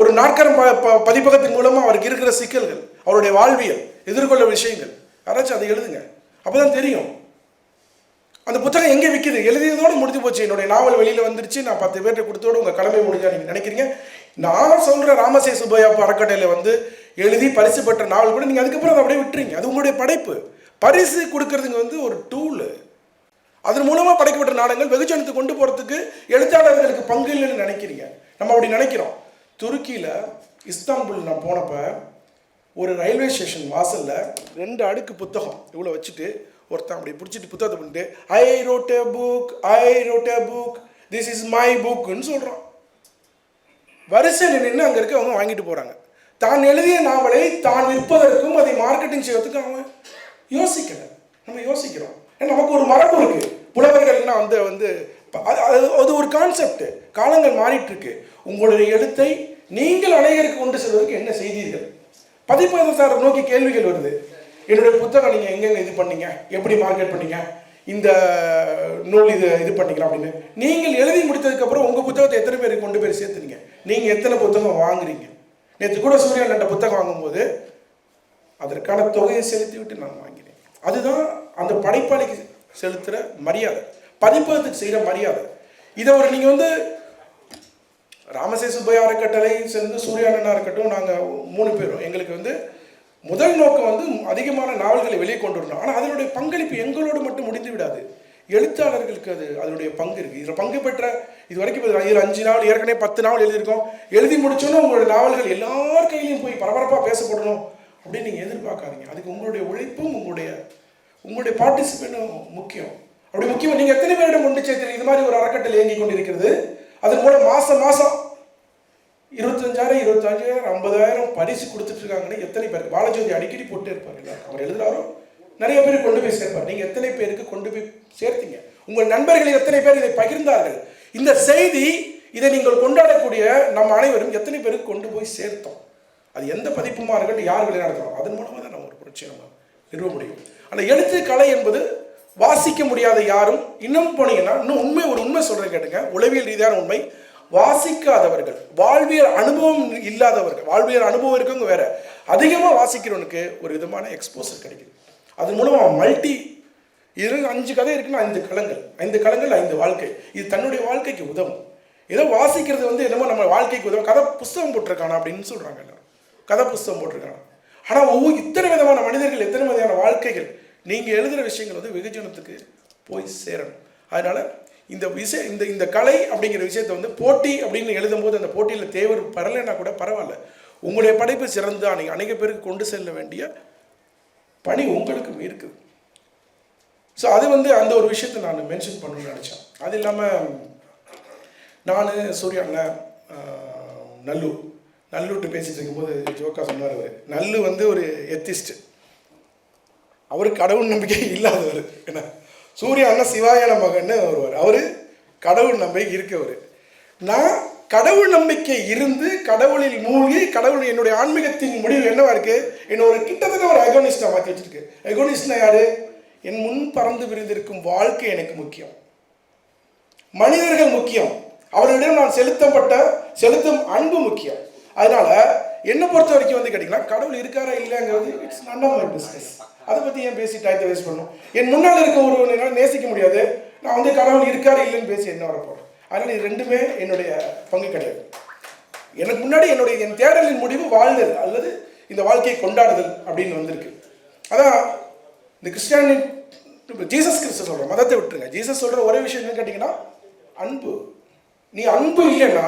ஒரு நாற்கரம் பதிப்பகத்தின் மூலமாக அவருக்கு இருக்கிற சிக்கல்கள், அவருடைய வாழ்வியல், எதிர்கொள்ள விஷயங்கள் யாராச்சும் அதை எழுதுங்க. அப்போ தான் தெரியும் அந்த புத்தகம் எங்கே விற்கிது. எழுதியதோடு முடிஞ்சு போச்சு, என்னுடைய நாவல் வெளியில் வந்துருச்சு, நான் 10 பேர்கிட்ட கொடுத்தோடு உங்கள் கடமை முடிஞ்சா நீங்கள் நினைக்கிறீங்க. நான் சொல்கிற ராமசே சுப்பையா அறக்கட்டளையில் வந்து எழுதி பரிசு பெற்ற நாவல் கூட நீங்கள் அதுக்கப்புறம் அதை அப்படியே விட்டுறீங்க. அது உங்களுடைய படைப்பு. பரிசு கொடுக்கறதுங்க வந்து ஒரு டூலு. அதன் மூலமாக படைக்கப்பட்ட நாடகங்கள் வெகுஜனத்துக்கு கொண்டு போகிறதுக்கு எழுத்தாளர்களுக்கு பங்கு இல்லைன்னு நினைக்கிறீங்க. நம்ம அப்படி நினைக்கிறோம். துருக்கியில் இஸ்தான்புல் நான் போனப்போ ஒரு ரயில்வே ஸ்டேஷன் வாசலில் 2 அடுக்கு புத்தகம் இவ்வளோ வச்சுட்டு ஒருத்தன் அப்படி பிடிச்சிட்டு புத்தகத்தை பண்ணிட்டு I wrote a book this is my புக்னு சொல்கிறான். வரிசையில் நின்று அங்கே இருக்க அவங்க வாங்கிட்டு போகிறாங்க. தான் எழுதிய நாவலை தான் விற்பதற்கும் அதை மார்க்கெட்டிங் செய்வதற்கும் அவன் யோசிக்கலை. நம்ம யோசிக்கிறோம். நமக்கு ஒரு மரபு இருக்குது. புலவர்கள்லாம் வந்து அது ஒரு கான்செப்ட். காலங்கள் மாறிட்டு இருக்கு. உங்களுடைய எழுத்தை நீங்கள் அநேகருக்கு கொண்டு செல்வதற்கு என்ன செய்தீர்கள்? பதிப்பகத்தாரை நோக்கி கேள்விகள் வருது. என்னுடைய புத்தகம் நீங்கள் எங்கெங்கே இது பண்ணீங்க, எப்படி மார்க்கெட் பண்ணீங்க, இந்த நூல் இது பண்ணீங்களா அப்படின்னு. நீங்கள் எழுதி முடித்ததுக்கப்புறம் உங்கள் புத்தகத்தை எத்தனை பேருக்கு கொண்டு போய் சேர்த்துனீங்க? நீங்கள் எத்தனை புத்தகம் வாங்குறீங்க? நேற்று கூட சூர்யா 2 புத்தகம் வாங்கும்போது அதற்கான தொகையை செலுத்தி விட்டு நான் வாங்கினேன். அதுதான் அந்த படைப்பாளிக்கு செலுத்துகிற மரியாதை, பதிப்பகத்துக்கு செய்கிற மரியாதை. இதை நீங்கள் வந்து ராமசே சுப்பையா அறக்கட்டளை சேர்ந்து சூர்யா அண்ணனா இருக்கட்டும், நாங்கள் 3 பேரும் எங்களுக்கு வந்து முதல் நோக்கம் வந்து அதிகமான நாவல்களை வெளியே கொண்டு வரணும். ஆனால் அதனுடைய பங்களிப்பு எங்களோடு மட்டும் முடிந்து விடாது. எழுத்தாளர்களுக்கு அதனுடைய பங்கு இருக்குது. இதில் பங்கு பெற்ற இது வரைக்கும் இதில் 5 நாவல், ஏற்கனவே 10 நாவல் எழுதியிருக்கோம். எழுதி முடிச்சோன்னா உங்களுடைய நாவல்கள் எல்லார் கையிலையும் போய் பரபரப்பாக பேசப்படணும் அப்படின்னு நீங்கள் எதிர்பார்க்காதீங்க. அதுக்கு உங்களுடைய உழைப்பும் உங்களுடைய பார்ட்டிசிபேட்டும் முக்கியம். அப்படி முக்கியம். நீங்கள் எத்தனை பேரிடம் கொண்டு சேர்த்து இது மாதிரி ஒரு அறக்கட்டளை இயங்கி கொண்டு இருக்கிறது. அதன் மூலம் மாதம் 25,000 25,000 50,000 பரிசு கொடுத்துட்டு இருக்காங்கன்னு எத்தனை பேர்? பாலஜோதி அடிக்கடி போட்டே இருப்பார். இல்லை அவர் எழுதுறாரோ நிறைய பேர் கொண்டு போய் சேர்ப்பார். நீங்கள் எத்தனை பேருக்கு கொண்டு போய் சேர்த்தீங்க? உங்கள் நண்பர்கள் எத்தனை பேர் இதை பகிர்ந்தார்கள்? இந்த செய்தி இதை நீங்கள் கொண்டாடக்கூடிய நம்ம அனைவரும் எத்தனை பேருக்கு கொண்டு போய் சேர்த்தோம்? அது எந்த பதிப்புமா இருக்கட்டும், யார் நடத்துகிறோம், அதன் மூலமாக தான் நம்ம ஒரு புரட்சியை நம்ம நிறுவ முடியும். ஆனால் எழுத்து கலை என்பது வாசிக்க முடியாத யாரும் இன்னும் போனீங்கன்னா இன்னும் ஒரு உண்மை சொல்கிறேன் கேட்டுங்க. உளவியல் ரீதியான உண்மை. வாசிக்காதவர்கள், வாழ்வியல் அனுபவம் இல்லாதவர்கள், வாழ்வியல் அனுபவம் இருக்கவங்க வேற, அதிகமாக வாசிக்கிறவனுக்கு ஒரு விதமான எக்ஸ்போசர் கிடைக்குது. அதன் மூலமாக மல்டி 5 கதை இருக்குன்னா 5 களங்கள் 5 வாழ்க்கை. இது தன்னுடைய வாழ்க்கைக்கு உதவும். ஏதோ வாசிக்கிறது வந்து என்னமோ நம்ம வாழ்க்கைக்கு உதவும். கதை புஸ்தகம் போட்டிருக்கானா அப்படின்னு சொல்கிறாங்க எல்லாரும். கதை புஸ்தகம் போட்டிருக்காங்க. ஆனால் இத்தனை விதமான மனிதர்கள், எத்தனை விதமான வாழ்க்கைகள், நீங்கள் எழுதுகிற விஷயங்கள் வந்து வெகுஜனத்துக்கு போய் சேரணும். அதனால் இந்த கலை அப்படிங்கிற விஷயத்தை வந்து போட்டி அப்படின்னு எழுதும்போது அந்த போட்டியில் தேவர் பரலைன்னா கூட பரவாயில்ல. உங்களுடைய படைப்பு சிறந்தா நீங்கள் அநேக பேருக்கு கொண்டு செல்ல வேண்டிய பணி உங்களுக்கும் இருக்குது. ஸோ அது வந்து அந்த ஒரு விஷயத்தை நான் மென்ஷன் பண்ணணும்னு நினச்சேன். அது இல்லாமல் நான் சூர்யா அண்ணன் நல்லூர்ட்டு பேசிட்டு இருக்கும்போது ஜோக்கா சொன்னார். அவர் நல்லு வந்து ஒரு எத்திஸ்ட், அவர் கடவுள் நம்பிக்கை இல்லாதவர். என்ன சூர்யா அண்ணன் சிவாயான மகன்னு வருவார். அவர் கடவுள் நம்பிக்கை இருக்கவர். நான் கடவுள் நம்பிக்கை இருந்து கடவுளில் மூழ்கி கடவுள் என்னுடைய ஆன்மீகத்தின் முடிவு என்னவா இருக்கு, என்ன ஒரு கிட்டத்தட்ட ஒரு எகோனிஸ்டா மாற்றி வச்சிருக்கு. எகோனிஸ்ட்னா யாரு? என் முன் பறந்து விரிந்திருக்கும் வாழ்க்கை எனக்கு முக்கியம், மனிதர்கள் முக்கியம், அவர்களிடம் நான் செலுத்தும் அன்பு முக்கியம். அதனால என்னை பொறுத்த வரைக்கும் வந்து கேட்டிங்கன்னா கடவுள் இருக்காரா இல்லைங்கிறது it's none of my business. அதை பற்றி ஏன் பேசி டயத்தை வேஸ்ட் பண்ணணும்? என் முன்னால் இருக்க ஒருவனை நேசிக்க முடியாது, நான் வந்து கடவுள் இருக்காரா இல்லைன்னு பேசி என்ன வரப்போகிறேன்? அதனால் இது ரெண்டுமே என்னுடைய பங்கு கிடையாது. எனக்கு முன்னாடி என் தேடலின் முடிவு வாழ்தல் அல்லது இந்த வாழ்க்கையை கொண்டாடுதல் அப்படின்னு வந்திருக்கு. அதான் இந்த கிறிஸ்டியானி ஜீசஸ் கிறிஸ்து சொல்கிற மதத்தை விட்டுருங்க. ஜீசஸ் சொல்கிற ஒரே விஷயம் என்னன்னு கேட்டிங்கன்னா அன்பு. நீ அன்பு இல்லைன்னா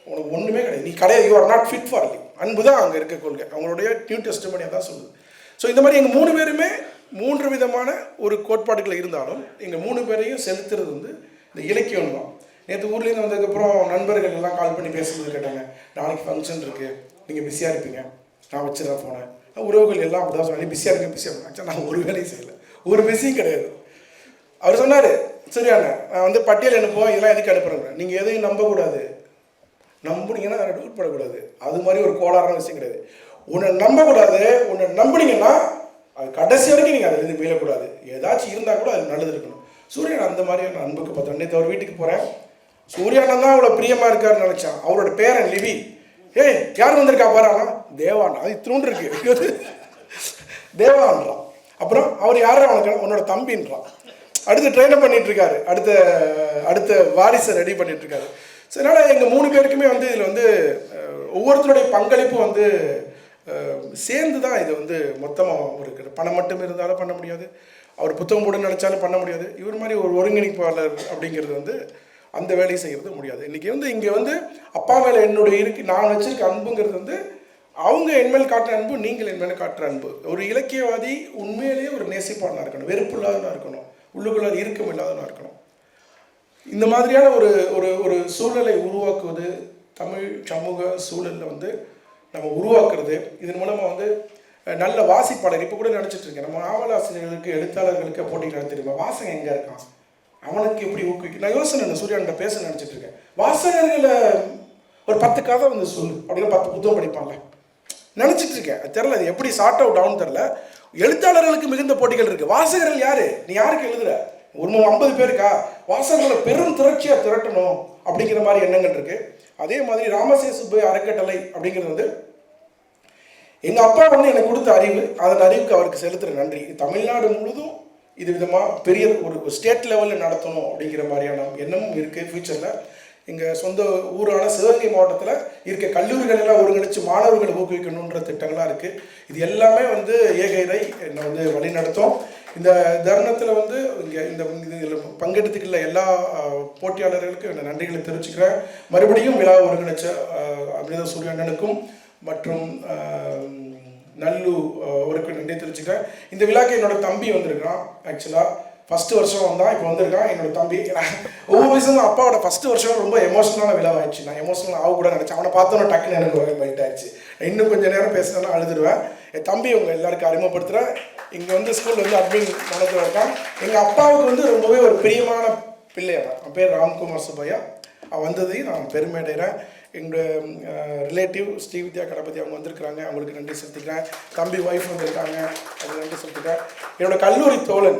உனக்கு ஒன்றுமே கிடையாது, நீ கிடையாது, you are not fit for live. அன்பு தான் அங்கே இருக்க கொள்கை, அவங்களுடைய நியூ டெஸ்டமனியாக தான் சொல்லுது. ஸோ இந்த மாதிரி எங்கள் 3 பேருமே 3 விதமான ஒரு கோட்பாடுகள் இருந்தாலும் எங்கள் 3 பேரையும் செலுத்துறது வந்து இந்த இலக்கியம் தான். நேற்று ஊர்லேருந்து வந்ததுக்கப்புறம் நண்பர்கள் எல்லாம் கால் பண்ணி பேசுறது கேட்டாங்க, நாளைக்கு ஃபங்க்ஷன் இருக்குது, நீங்கள் பிஸியாக இருப்பீங்க, நான் வச்சுதான் போனேன். உறவுகள் எல்லாம் அப்படி தான் சொன்னாங்க, பிஸியாக இருக்கேன் பிஸியாக ஆக்சுவலாக நான் ஒரு வேலையும் செய்யலை, ஒரு பிஸியும் கிடையாது. அவர் சொன்னார், சரியான நான் வந்து பட்டியல் அனுப்புவோம், இதெல்லாம் எதுக்கு அனுப்புகிறேன், நீங்கள் எதையும் நம்பக்கூடாது, நம்புனீங்கன்னா அதில் உட்படக்கூடாது. அது மாதிரி ஒரு கோளாறான விஷயம் கிடையாது. உன்னை நம்பக்கூடாது, உன்னை நம்புனீங்கன்னா அது கடைசி வரைக்கும் நீங்கள் அதில் இருந்து மீளக்கூடாது. ஏதாச்சும் இருந்தால் கூட அது நல்லது இருக்கணும். சூரியன் அந்த மாதிரியான அன்புக்கு பார்த்தோம். நேற்று அவர் வீட்டுக்கு போகிறேன், சூர்யானந்தான் தான் அவ்வளோ பிரியமாக இருக்காருன்னு நினச்சான். அவரோட பேரன் லிவி, ஏய் யார் வந்திருக்கா பாரு, ஆனால் தேவான், அது இத்தினூண்டு இருக்கு தேவான்றான். அப்புறம் அவர் யாரும் அவனுக்கு உன்னோட தம்பின்றான். அடுத்து ட்ரெயினப் பண்ணிட்டு இருக்காரு, அடுத்த வாரிசை ரெடி பண்ணிட்டு இருக்காரு. ஸோ அதனால் எங்கள் 3 பேருக்குமே வந்து இதில் வந்து ஒவ்வொருத்தருடைய பங்களிப்பு வந்து சேர்ந்து தான் இது வந்து மொத்தமாக இருக்குது. பணம் மட்டும் இருந்தாலும் பண்ண முடியாது, அவர் புத்தகம் போட நினச்சாலும் பண்ண முடியாது. இவர் மாதிரி ஒரு ஒருங்கிணைப்பாளர் அப்படிங்கிறது வந்து அந்த வேலையை செய்கிறது முடியாது. இன்றைக்கி வந்து இங்கே வந்து அப்பா மேலே என்னுடைய நான் வச்சிருக்க அன்புங்கிறது வந்து அவங்க என்மேல் காட்டுற அன்பு, நீங்கள் என்மேல் காட்டுற அன்பு. ஒரு இலக்கியவாதி உண்மையிலேயே ஒரு நேசிப்பாளனாக இருக்கணும், வெறுப்பு இல்லாதவனாக இருக்கணும், உள்ளுக்குள்ள இறுக்கம் இல்லாதவனாக இருக்கணும். இந்த மாதிரியான ஒரு சூழலை உருவாக்குவது, தமிழ் சமூக சூழலில் வந்து நம்ம உருவாக்குறது, இதன் மூலமாக வந்து நல்ல வாசிப்பாளர். இப்போ கூட நினச்சிட்டு இருக்கேன், நம்ம நாவலாசிரியர்களுக்கு எழுத்தாளர்களுக்கு போட்டி நடத்திருக்கோம், வாசகம் எங்கே இருக்கான், அவனுக்கு எப்படி ஊக்குவிக்க. நான் யோசனை சூர்யான்கிட்ட பேச நினச்சிட்டு இருக்கேன், வாசகர்களை ஒரு 10 கதை வந்து சொல்லு அப்படின்னு 10 புத்தகம் படிப்பான்ல நினச்சிட்டு இருக்கேன். அது தெரில, அது எப்படி சார்ட் அவுட் ஆகும்னு தெரில. எழுத்தாளர்களுக்கு மிகுந்த போட்டிகள் இருக்குது, வாசகர்கள் யார், நீ யாருக்கு எழுதுற, ஒரு 50 பேருக்கா, வாசகர்களை பெரும் திரட்சியாக திரட்டணும் அப்படிங்கிற மாதிரி எண்ணங்கள் இருக்குது. அதே மாதிரி ராமசே சுப்பையா அறக்கட்டளை அப்படிங்கிறது வந்து எங்கள் அப்பா வந்து எனக்கு கொடுத்த அறிவு, அதன் அறிவுக்கு அவருக்கு செலுத்துகிற நன்றி. தமிழ்நாடு முழுதும் இது விதமாக பெரிய ஒரு ஸ்டேட் லெவலில் நடத்தணும் அப்படிங்கிற மாதிரியான எண்ணமும் இருக்குது. ஃப்யூச்சரில் எங்கள் சொந்த ஊரான சிவகங்கை மாவட்டத்தில் இருக்க கல்லூரிகள் எல்லாம் ஒருங்கிணைச்சு மாணவர்களை ஊக்குவிக்கணுன்ற திட்டங்களாக இருக்குது. இது எல்லாமே வந்து ஏகைரை என்னை வந்து வழி நடத்தும். இந்த தருணத்தில் வந்து இங்கே இதில் பங்கெடுத்துக்கல எல்லா போட்டியாளர்களுக்கும் என்னை நன்றிகளை தெரிவிச்சுக்கிறேன். மறுபடியும் விழா ஒருங்கிணைச்ச அமிர்த சூரியண்ணனுக்கும் மற்றும் நல்லு அவருக்கு நன்றி தெரிவிச்சுக்கிறேன். இந்த விழாக்கு என்னோட தம்பி வந்திருக்கான். ஆக்சுவலாக ஃபஸ்ட்டு வருஷம் வந்தான், இப்போ வந்திருக்கான் என்னோட தம்பி. ஒவ்வொரு வயசும் அப்பாவோட ஃபஸ்ட்டு வருஷம் ரொம்ப எமோஷனலான விழாவாயிடுச்சு. நான் எமோஷனல் ஆகக்கூட நினச்சேன், அவனை பார்த்தோன்னா டக்குன்னு எனக்கு ஒரு மைண்ட் ஆயிடுச்சு. இன்னும் கொஞ்சம் நேரம் பேசினா அழுதுருவேன். என் தம்பி உங்கள் எல்லாருக்கும் அறிமுகப்படுத்துகிறேன். இங்கே வந்து ஸ்கூலில் வந்து அட்மின் நடந்துட்டு இருக்கான். எங்கள் அப்பாவுக்கு வந்து ரொம்பவே ஒரு பிரியமான பிள்ளையா, அவன் பேர் ராம்குமார் சுப்பையா. அவன் வந்ததையும் நான் பெருமை அடைகிறேன். எங்களோட ரிலேட்டிவ் ஸ்ரீவித்யா கணபதி அவங்க வந்திருக்கிறாங்க, அவங்களுக்கு நன்றி செலுத்திக்கிறேன். தம்பி ஒய்ஃப் வந்திருக்காங்க, அவங்களுக்கு நன்றி செலுத்திக்கிறேன். என்னோட கல்லூரி தோழன்,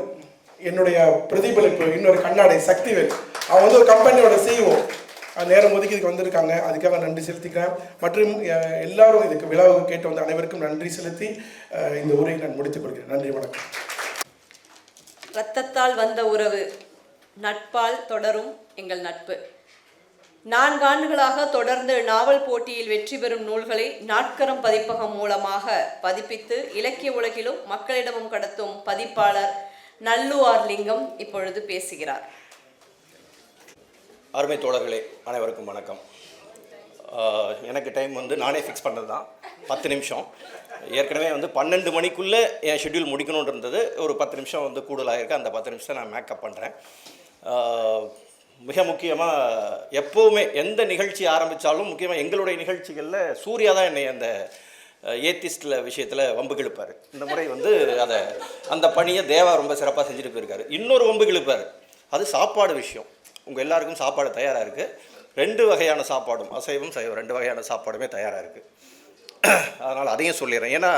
என்னுடைய பிரதிபலிப்பு இன்னொரு கண்ணாடை சக்திவேல், அவன் வந்து ஒரு கம்பெனியோட CEO, நேரம் ஒதுக்கி இதுக்கு வந்திருக்காங்க, அதுக்காக நன்றி செலுத்திக்கிறேன். மற்றும் எல்லாரும் இதுக்கு விழாவுக்கு கேட்டு வந்த அனைவருக்கும் நன்றி செலுத்தி இந்த உரையை நான் முடித்துக் கொள்கிறேன். நன்றி, வணக்கம். இரத்தத்தால் வந்த உறவு, நட்பால் தொடரும் எங்கள் நட்பு. 4 ஆண்டுகளாக தொடர்ந்து நாவல் போட்டியில் வெற்றி பெறும் நூல்களை நாட்கரம் பதிப்பகம் மூலமாக பதிப்பித்து இலக்கிய உலகிலும் மக்களிடமும் கடத்தும் பதிப்பாளர் நல்லு ஆர் லிங்கம் இப்பொழுது பேசுகிறார். அருமை தோழர்களே, அனைவருக்கும் வணக்கம். எனக்கு டைம் வந்து நானே ஃபிக்ஸ் பண்ணது தான், 10 நிமிஷம். ஏற்கனவே வந்து 12 மணிக்குள்ளே என் ஷெட்யூல் முடிக்கணுன்னு இருந்தது. ஒரு 10 நிமிஷம் வந்து கூடுதலாக இருக்குது. அந்த 10 நிமிஷம் நான் மேக்கப் பண்ணுறேன். மிக முக்கியமாக எப்போவுமே எந்த நிகழ்ச்சி ஆரம்பித்தாலும், முக்கியமாக எங்களுடைய நிகழ்ச்சிகளில் சூர்யா தான் என்னை அந்த ஏத்திஸ்டில் விஷயத்தில் வம்பு கிழப்பார். இந்த முறை வந்து அந்த பணியை தேவா ரொம்ப சிறப்பாக செஞ்சுட்டு போயிருக்காரு. இன்னொரு வம்பு கிழப்பார், அது சாப்பாடு விஷயம். உங்கள் எல்லாருக்கும் சாப்பாடு தயாராக இருக்குது. 2 வகையான சாப்பாடும், அசைவம் சைவம் 2 வகையான சாப்பாடுமே தயாராக இருக்குது. அதனால் அதையும் சொல்லிடுறேன். ஏன்னா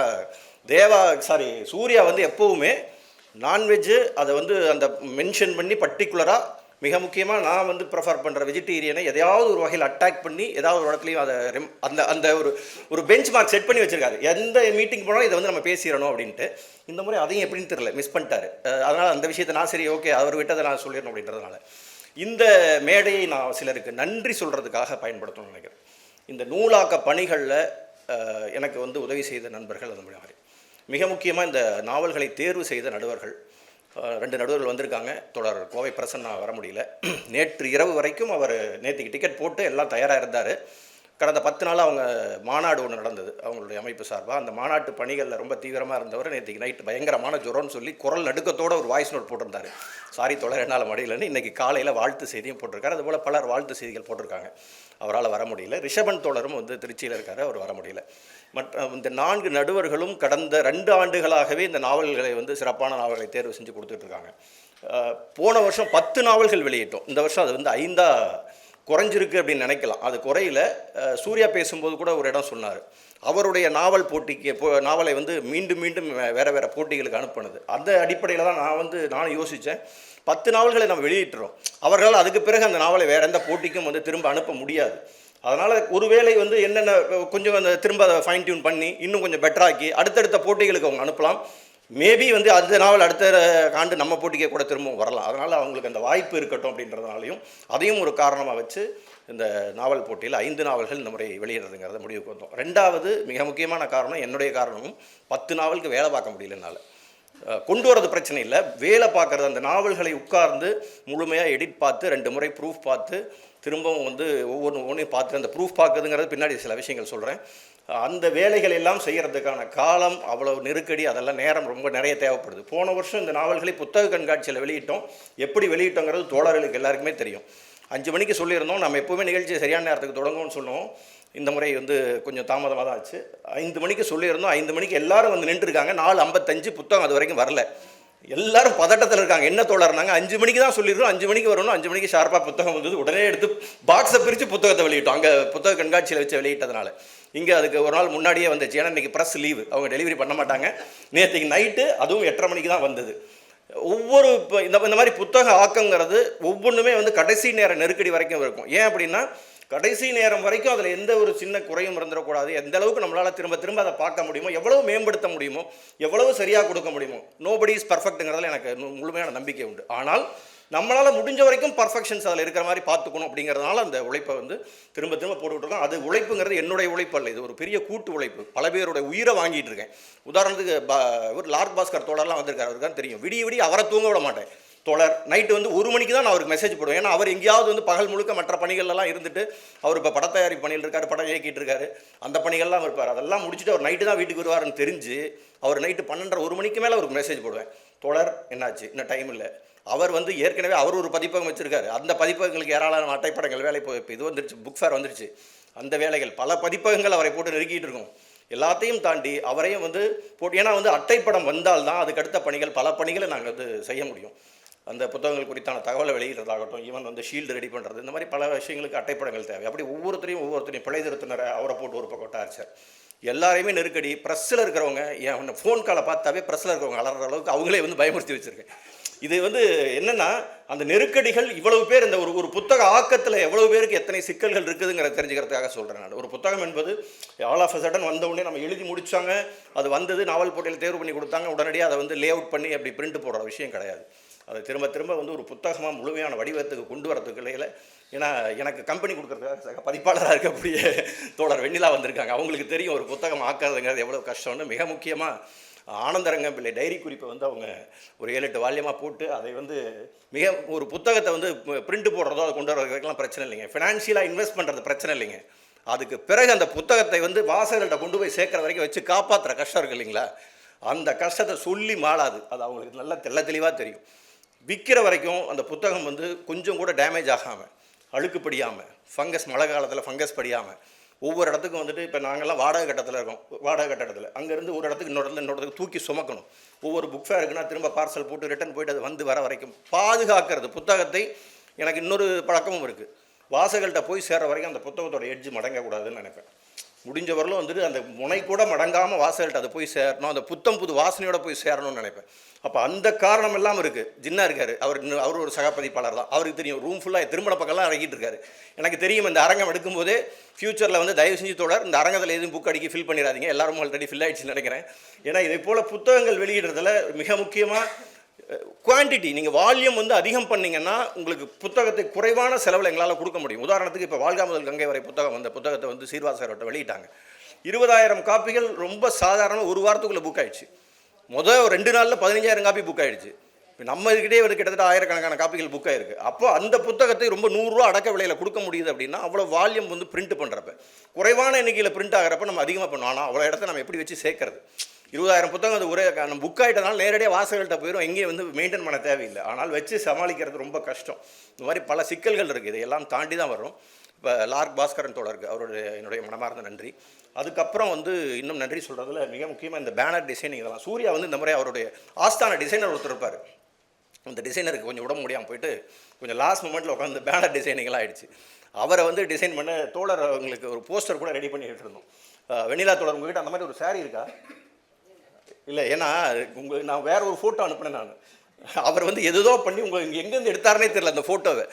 சூர்யா வந்து எப்போவுமே நான்வெஜ்ஜு அதை வந்து அந்த மென்ஷன் பண்ணி பர்டிகுலராக மிக முக்கியமாக நான் வந்து ப்ரிஃபர் பண்ணுற வெஜிடேரியனை எதையாவது ஒரு வகையில் அட்டாக் பண்ணி ஏதாவது ஒரு இடத்துலையும் அதை அந்த அந்த ஒரு பெஞ்ச் மார்க் செட் பண்ணி வச்சுருக்காரு. எந்த மீட்டிங் போனாலும் இதை வந்து நம்ம பேசிடணும் அப்படின்ட்டு. இந்த முறை அதையும் எப்படின்னு தெரியல, மிஸ் பண்ணிட்டாரு. அதனால் அந்த விஷயத்தை நான் சரி ஓகே அவர் விட்டதை நான் சொல்லிடணும் அப்படின்றதுனால இந்த மேடையை நான் சிலருக்கு நன்றி சொல்கிறதுக்காக பயன்படுத்தணும்னு நினைக்கிறேன். இந்த நூலாக்க பணிகளில் எனக்கு வந்து உதவி செய்த நண்பர்கள் அந்த மாதிரி மிக முக்கியமாக இந்த நாவல்களை தேர்வு செய்த நடுவர்கள் 2 நடுவர்கள் வந்திருக்காங்க. தொடர் கோவை பிரசன்னா வர முடியல. நேற்று இரவு வரைக்கும் அவர் நேற்றுக்கு டிக்கெட் போட்டு எல்லாம் தயாராக இருந்தார். கடந்த 10 நாளாக அவங்க மாநாடு ஒன்று நடந்தது அவங்களுடைய அமைப்பு சார்பாக. அந்த மாநாட்டு பணிகளில் ரொம்ப தீவிரமாக இருந்தவர் நேற்றுக்கு நைட்டு பயங்கரமான ஜுரம்னு சொல்லி குரல் நடுக்கத்தோடு ஒரு வாய்ஸ் நோட் போட்டிருந்தார். சாரி தொடர் என்னால் முடியலன்னு. இன்றைக்கி காலையில் வாழ்த்து செய்தியும் போட்டிருக்காரு. அதுபோல் பலர் வாழ்த்து செய்திகள் போட்டிருக்காங்க. அவரால் வர முடியல. ரிஷபன் தோழரும் வந்து திருச்சியில் இருக்கார், அவர் வர முடியல. மற்ற இந்த 4 நடுவர்களும் கடந்த 2 ஆண்டுகளாகவே இந்த நாவல்களை வந்து சிறப்பான நாவல்களை தேர்வு செஞ்சு கொடுத்துட்ருக்காங்க. போன வருஷம் 10 நாவல்கள் வெளியிட்டோம். இந்த வருஷம் அது வந்து 5ஆ குறைஞ்சிருக்கு அப்படின்னு நினைக்கலாம். அது குறையில. சூர்யா பேசும்போது கூட ஒரு இடம் சொன்னார், அவருடைய நாவல் போட்டிக்கு நாவலை வந்து மீண்டும் மீண்டும் வேறு வேறு போட்டிகளுக்கு அனுப்புனது. அந்த அடிப்படையில் தான் நான் யோசித்தேன், 10 நாவல்களை நம்ம வெளியிட்டுறோம், அவர்களால் அதுக்கு பிறகு அந்த நாவலை வேறு எந்த போட்டிக்கும் வந்து திரும்ப அனுப்ப முடியாது. அதனால் ஒருவேளை வந்து என்னென்ன கொஞ்சம் அந்த திரும்ப அதை ஃபைன் டியூன் பண்ணி இன்னும் கொஞ்சம் பெட்டராக்கி அடுத்தடுத்த போட்டிகளுக்கு அவங்க அனுப்பலாம். மேபி வந்து அந்த நாவல் அடுத்த ஆண்டு நம்ம போட்டிக்கே கூட திரும்பவும் வரலாம். அதனால் அவங்களுக்கு அந்த வாய்ப்பு இருக்கட்டும் அப்படின்றதுனாலையும் அதையும் ஒரு காரணமாக வச்சு இந்த நாவல் போட்டியில் 5 நாவல்கள் இந்த முறை வெளியிடுறதுங்கிறத முடிவுக்கு வந்தோம். 2வது மிக முக்கியமான காரணம், என்னுடைய காரணமும் 10 நாவலுக்கு வேலை பார்க்க முடியலனால. கொண்டு வரது பிரச்சனை இல்லை, வேலை பார்க்குறது, அந்த நாவல்களை உட்கார்ந்து முழுமையாக எடிட் பார்த்து 2 முறை ப்ரூஃப் பார்த்து திரும்பவும் வந்து ஒவ்வொன்றையும் பார்த்து அந்த ப்ரூஃப் பார்க்குறதுங்கிறது பின்னாடி சில விஷயங்கள் சொல்கிறேன். அந்த வேலைகள் எல்லாம் செய்கிறதுக்கான காலம் அவ்வளோ நெருக்கடி, அதெல்லாம் நேரம் ரொம்ப நிறைய தேவைப்படுது. போன வருஷம் இந்த நாவல்களை புத்தக கண்காட்சியில் வெளியிட்டோம். எப்படி வெளியிட்டோங்கிறது தோழர்களுக்கு எல்லாருக்குமே தெரியும். 5 மணிக்கு சொல்லியிருந்தோம், நம்ம எப்போவுமே நிகழ்ச்சியை சரியான நேரத்துக்கு தொடங்கும்னு சொன்னோம். இந்த முறை வந்து கொஞ்சம் தாமதமாக தான் ஆச்சு. 5 மணிக்கு சொல்லியிருந்தோம், 5 மணிக்கு எல்லோரும் வந்து நின்றுருக்காங்க. 4:55 புத்தகம் அது வரைக்கும் வரல. எல்லாரும் பதட்டத்தில் இருக்காங்க. என்ன தோழர்னாங்க, 5 மணிக்கு தான் சொல்லிடுறோம், 5 மணிக்கு வரணும். 5 மணிக்கு ஷார்ப்பாக புத்தகம் வந்தது. உடனே எடுத்து பாக்ஸை பிரித்து புத்தகத்தை வெளியிட்டோம். அங்கே புத்தக கண்காட்சியில் வச்சு வெளியிட்டதுனால இங்கே அதுக்கு ஒரு நாள் முன்னாடியே வந்துச்சு. ஏன்னா இன்றைக்கி ப்ரெஸ் லீவு, அவங்க டெலிவரி பண்ண மாட்டாங்க. நேற்றுக்கு நைட்டு அதுவும் 8:30 மணிக்கு தான் வந்தது. ஒவ்வொரு இந்த மாதிரி புத்தக ஆக்கங்கிறது ஒவ்வொன்றுமே வந்து கடைசி நேர நெருக்கடி வரைக்கும் இருக்கும். ஏன் அப்படின்னா கடைசி நேரம் வரைக்கும் அதில் எந்த ஒரு சின்ன குறையும் இருந்துடக்கூடாது. எந்த அளவுக்கு நம்மளால் திரும்ப திரும்ப அதை பார்க்க முடியுமோ, எவ்வளவு மேம்படுத்த முடியுமோ, எவ்வளவு சரியாக கொடுக்க முடியுமோ. நோபடி இஸ் பர்ஃபெக்ட்டுங்கிறதுல எனக்கு முழுமையான நம்பிக்கை உண்டு. ஆனால் நம்மளால் முடிஞ்ச வரைக்கும் பர்ஃபெக்ஷன்ஸ் அதில் இருக்கிற மாதிரி பார்த்துக்கணும் அப்படிங்கிறதுனால அந்த உழைப்பை வந்து திரும்ப திரும்ப போட்டுக்கிட்டு அது உழைப்புங்கிறது என்னுடைய உழைப்பு அல்ல, இது ஒரு பெரிய கூட்டு உழைப்பு. பல பேருடைய உயிரை வாங்கிட்டு இருக்கேன். உதாரணத்துக்கு ஒரு லார்ட் பாஸ்கர் தோழர்லாம் வந்திருக்காரு, அவருக்கு தான் தெரியும். விடிய அவரை தூங்க விட மாட்டேன். தோழர் நைட்டு வந்து 1 மணிக்கு தான் நான் அவருக்கு மெசேஜ் போடுவேன். ஏன்னா அவர் எங்கேயாவது வந்து பகல் முழுக்க மற்ற பணிகள்லாம் இருந்துட்டு, அவர் இப்போ பட தயாரிப்பு பணியில் இருக்கார், படம் இயக்கிட்டு இருக்காரு, அந்த பணிகள்லாம் இருப்பார். அதெல்லாம் முடிச்சுட்டு அவர் நைட்டு தான் வீட்டுக்கு வருவார்னு தெரிஞ்சு அவர் நைட்டு 12:30 1 மணிக்கு மேலே அவருக்கு மெசேஜ் போடுவேன். தோழர் என்னாச்சு, இன்னும் டைம் இல்லை. அவர் வந்து ஏற்கனவே அவர் ஒரு பதிப்பகம் வச்சுருக்காரு. அந்த பதிப்பகங்களுக்கு ஏராளமான அட்டைப்படங்கள் வேலை இப்போ இது வந்துருச்சு, புக் ஃபேர் வந்துருச்சு. அந்த வேலைகள் பல பதிப்பகங்கள் அவரை போட்டு நெருக்கிட்டு இருக்கும். எல்லாத்தையும் தாண்டி அவரையும் வந்து போட்டு, ஏன்னா வந்து அட்டைப்படம் வந்தால்தான் அதுக்கு அடுத்த பணிகள், பல பணிகளை நாங்கள் வந்து செய்ய முடியும். அந்த புத்தகங்கள் குறித்தான தகவலை வெளியிடுறதாகட்டும், ஈவன் வந்து ஷீல்டு ரெடி பண்ணுறது, இந்த மாதிரி பல விஷயங்களுக்கு அட்டைப்படங்கள் தேவை. அப்படி ஒவ்வொருத்தரையும் பிழை திருத்தினரை அவரை போட்டு ஒரு பக்கம் டார்ச்சர். எல்லாரையுமே நெருக்கடி. ப்ரெஸ்ஸில் இருக்கிறவங்க என் ஃபோன் காலை பார்த்தாவே ப்ரெஸ்ஸில் இருக்கிறவங்க அலற அளவுக்கு அவங்களே வந்து பயமுறுத்தி வச்சுருக்கேன். இது வந்து என்னென்னா அந்த நெருக்கடிகள் இவ்வளவு பேர் இந்த ஒரு புத்தக ஆக்கத்தில் எவ்வளவு பேருக்கு எத்தனை சிக்கல்கள் இருக்குதுங்கிறத தெரிஞ்சுக்கிறதுக்காக சொல்கிறேன் நான். ஒரு புத்தகம் என்பது ஆல் ஆஃப் அ சடன் வந்த உடனே நம்ம எழுதி முடித்தாங்க, அது வந்தது, நாவல் போட்டியில் தேர்வு பண்ணி கொடுத்தாங்க, உடனடியாக அதை வந்து லே அவுட் பண்ணி அப்படி பிரிண்ட் போடுற விஷயம் கிடையாது. அதை திரும்ப திரும்ப வந்து ஒரு புத்தகமாக முழுமையான வடிவத்துக்கு கொண்டு வரதுக்கு இல்லையில. ஏன்னா எனக்கு கம்பெனி கொடுக்குறதுக்காக பதிப்பாளராக இருக்கக்கூடிய தோழர் வெண்ணிலா வந்திருக்காங்க. அவங்களுக்கு தெரியும் ஒரு புத்தகம் ஆக்கிறதுங்கிறது எவ்வளோ கஷ்டம்னு. மிக முக்கியமாக ஆனந்தரங்கம் பிள்ளை டைரி குறிப்பை வந்து அவங்க ஒரு 7-8 வால்யமாக போட்டு அதை வந்து ஒரு புத்தகத்தை வந்து பிரிண்ட் போடுறதோ அதை கொண்டு வரதுக்கெல்லாம் பிரச்சனை இல்லைங்க. ஃபினான்ஷியலாக இன்வெஸ்ட் பண்ணுறது பிரச்சனை இல்லைங்க. அதுக்கு பிறகு அந்த புத்தகத்தை வந்து வாசகர்கள்ட்ட கொண்டு போய் சேர்க்குற வரைக்கும் வச்சு காப்பாற்றுற கஷ்டம் இருக்குது இல்லைங்களா, அந்த கஷ்டத்தை சொல்லி மாளாது. அது அவங்களுக்கு நல்லா தெளிவாக தெரியும். விற்கிற வரைக்கும் அந்த புத்தகம் வந்து கொஞ்சம் கூட டேமேஜ் ஆகாமல், அழுக்கு படியாமல், ஃபங்கஸ், மழை காலத்தில் ஃபங்கஸ் படியாமல், ஒவ்வொரு இடத்துக்கும் வந்துட்டு இப்போ நாங்கள்லாம் வாடகை கட்டத்தில் இருக்கோம். வாடகை கட்டடத்தில் அங்கேருந்து ஒரு இடத்துக்கு இன்னொரு தூக்கி சுமக்கணும். ஒவ்வொரு புக் ஃபேருக்குன்னா திரும்ப பார்சல் போட்டு ரிட்டன் போய்ட்டு அது வந்து வர வரைக்கும் பாதுகாக்கிறது புத்தகத்தை. எனக்கு இன்னொரு பழக்கமும் இருக்குது, வாசகர்கள்ட்ட போய் சேர்ற வரைக்கும் அந்த புத்தகத்தோட எட்ஜ் மடங்கக்கூடாதுன்னு நினைப்பேன். முடிஞ்சவரையிலும் வந்துட்டு அந்த முனை கூட மடங்காமல் வாசகர்கிட்ட அதை போய் சேரணும், அந்த புத்தம் புது வாசனையோட போய் சேரணும்னு நினைப்பேன். அப்போ அந்த காரணம் எல்லாம் இருக்குது. ஜின்னா இருக்கார், அவர் ஒரு சகப்பதிப்பாளர் தான், அவருக்கு தெரியும். ரூம் ஃபுல்லாக திருமண பக்கம்லாம் இறக்கிட்டு இருக்காரு. எனக்கு தெரியும் இந்த அரங்கம் எடுக்கும்போதே ஃப்யூச்சரில் வந்து தயவு செஞ்சு தொடர் இந்த அரங்கத்தில் எதுவும் புக் அடிக்கி ஃபில் பண்ணிடாதீங்க, எல்லாரும் ஆல்ரெடி ஃபில் ஆகிடுச்சுன்னு நினைக்கிறேன். ஏன்னா இதே போல் புத்தகங்கள் வெளியிடுறதுல மிக முக்கியமாக குவான்டிட்டி, நீங்கள் வால்யூம் வந்து அதிகம் பண்ணிங்கன்னா உங்களுக்கு புத்தகத்தை குறைவான செலவில் எங்களால் கொடுக்க முடியும். உதாரணத்துக்கு இப்போ வாழ்கா முதல் கங்கை வரை புத்தகம், அந்த புத்தகத்தை வந்து சீர்வாசகர்கிட்ட வெளியிட்டாங்க. 20,000 காப்பிகள் ரொம்ப சாதாரண, ஒரு வாரத்துக்குள்ளே புக் ஆகிடுச்சு. ஒரு 2 நாளில் 15,000 காப்பி புக் ஆகிடுச்சு. இப்போ நம்ம இதுக்கிட்டே வந்து கிட்டத்தட்ட 1000கணக்கான காப்பிகள் புக் ஆகிருக்கு. அப்போ அந்த புத்தகத்தை ரொம்ப 100 ரூபா அடக்க விலையில் கொடுக்க முடியுது அப்படின்னா அவ்வளோ வால்யூம் வந்து பிரிண்ட் பண்ணுறப்ப, குறைவான எண்ணிக்கையில் பிரிண்ட் ஆகிறப்ப நம்ம அதிகமாக பண்ணுவோம். ஆனால் அவ்வளோ இடத்த நம்ம எப்படி வச்சு சேர்க்கறது? 20,000 புத்தகம் அது ஒரே நம்ம புக் ஆகிட்டனால நேரடியாக வாசகர்கள்ட்ட போயிடும், எங்கேயும் வந்து மெயின்டைன் பண்ண தேவையில்லை. ஆனால் வச்சு சமாளிக்கிறது ரொம்ப கஷ்டம். இந்த மாதிரி பல சிக்கல்கள் இருக்குது, இதையெல்லாம் தாண்டி தான் வரும். இப்போ லார்க் பாஸ்கரன் தோழருக்கு அவருடைய என்னுடைய மனமார்ந்த நன்றி. அதுக்கப்புறம் வந்து இன்னும் நன்றி சொல்கிறதுல மிக முக்கியமாக இந்த பேனர் டிசைனிங் இதெல்லாம். சூர்யா வந்து இந்த முறை அவருடைய ஆஸ்தான டிசைனர் ஒருத்தர் இருப்பார். அந்த டிசைனருக்கு கொஞ்சம் உடம்பு முடியாமல் போயிட்டு கொஞ்சம் லாஸ்ட் மூமெண்ட்டில் உட்காந்து பேனர் டிசைனிங்லாம் ஆகிடுச்சு. அவரை வந்து டிசைன் பண்ண தோழர் அவங்களுக்கு ஒரு போஸ்டர் கூட ரெடி பண்ணிட்டு இருந்தோம். வெண்ணிலா தோழர் உங்ககிட்ட அந்த மாதிரி ஒரு சாரீ இருக்கா? இல்லை, ஏன்னா நான் வேற ஒரு ஃபோட்டோ அனுப்பினேன் நான். அவர் வந்து எதுதோ பண்ணி எங்கேருந்து எடுத்தாருனே தெரியல அந்த ஃபோட்டோவை.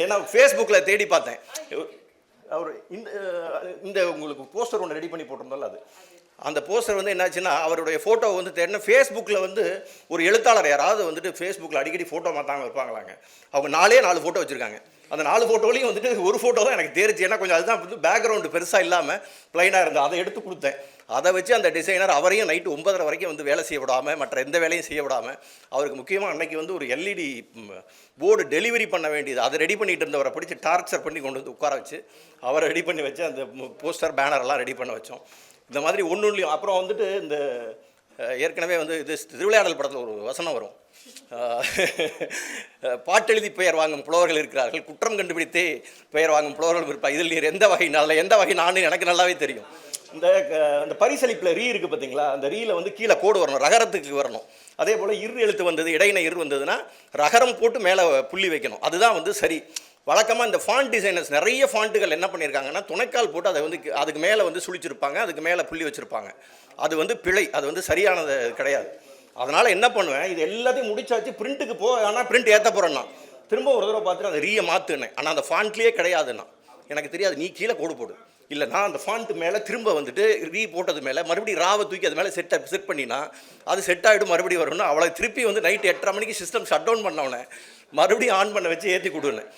ஏன்னா ஃபேஸ்புக்கில் தேடி பார்த்தேன். அவர் இந்த உங்களுக்கு போஸ்டர் ஒன்று ரெடி பண்ணி போட்டிருந்தாலும் அது அந்த போஸ்டர் வந்து என்னாச்சுன்னா அவருடைய ஃபோட்டோ வந்து தேடினா ஃபேஸ்புக்கில் வந்து ஒரு எழுத்தாளர் யாராவது வந்துட்டு ஃபேஸ்புக்கில் அடிக்கடி ஃபோட்டோ மாற்றாங்க வைப்பாங்களாங்க. அவங்க 4 ஃபோட்டோ வச்சுருக்காங்க. அந்த 4 ஃபோட்டோலையும் வந்துட்டு ஒரு ஃபோட்டோ தான் எனக்கு தெரிஞ்சு. ஏன்னா கொஞ்சம் அதுதான் வந்து பேக்ரவுண்டு பெருசாக இல்லாமல் ப்ளைனாக இருந்தது. அதை எடுத்து கொடுத்தேன். அதை வச்சு அந்த டிசைனர் அவரையும் நைட்டு 9:30 வரைக்கும் வந்து வேலை செய்ய விடாமல், மற்ற எந்த வேலையும் செய்ய விடாமல், அவருக்கு முக்கியமாக அன்னைக்கு வந்து ஒரு எல்இடி போர்டு டெலிவரி பண்ண வேண்டியது, அதை ரெடி பண்ணிட்டு இருந்தவரை பிடிச்சி டார்ச்சர் பண்ணி கொண்டு வந்து உட்கார வச்சு அவரை ரெடி பண்ணி வச்சு அந்த போஸ்டர் பேனரெல்லாம் ரெடி பண்ண வச்சோம். இந்த மாதிரி ஒன்றுலையும் அப்புறம் வந்துட்டு இந்த ஏற்கனவே வந்து இது திருவிளையாடல் படத்தில் ஒரு வசனம் வரும், பாட்டெழுதி பெயர் வாங்கும் புலவர்கள் இருக்கிறார்கள், குற்றம் கண்டுபிடித்தே பெயர் வாங்கும் புலவர்களும் இருப்பார், இதில் நீர் எந்த வகை நல்ல எந்த வகை நான் எனக்கு நல்லாவே தெரியும். அந்த பரிசளிப்பில் ரீ இருக்குது பார்த்தீங்களா, அந்த ரீல வந்து கீழே கோடு வரணும், ரகரத்துக்கு வரணும். அதே போல் எழுத்து வந்தது, இடையின வந்ததுன்னா ரகரம் போட்டு மேலே புள்ளி வைக்கணும், அதுதான் வந்து சரி. வழக்கமாக இந்த ஃபாண்ட் டிசைனர்ஸ் நிறைய ஃபாண்ட்டுகள் என்ன பண்ணியிருக்காங்கன்னா துணைக்கால் போட்டு அதை வந்து அதுக்கு மேலே வந்து சுழிச்சிருப்பாங்க, அதுக்கு மேலே புள்ளி வச்சுருப்பாங்க. அது வந்து பிழை, அது வந்து சரியானது கிடையாது. அதனால் என்ன பண்ணுவேன், இது எல்லாத்தையும் முடிச்சாச்சு, பிரிண்ட்டுக்கு ஆனால் பிரிண்ட் ஏற்ற போகிறேன்னா திரும்ப ஒரு தடவை பார்த்துட்டு அந்த ரீயை மாற்றுனேன். ஆனால் அந்த ஃபாண்ட்லேயே கிடையாதுண்ணா, எனக்கு தெரியாது, நீ கீழே கோடு போடு. இல்லை, நான் அந்த ஃபாண்ட்டு மேலே திரும்ப வந்துட்டு ரீ போட்டது மேலே மறுபடியும் ராவை தூக்கி அது மேலே செட் பண்ணினா அது செட் ஆகிடும், மறுபடியும் வரும்னா அவளை திருப்பி வந்து நைட்டு 8:30 மணிக்கு சிஸ்டம் ஷட் டவுன் பண்ணவனே மறுபடியும் ஆன் பண்ண வச்சு ஏற்றி கொடுனேன்.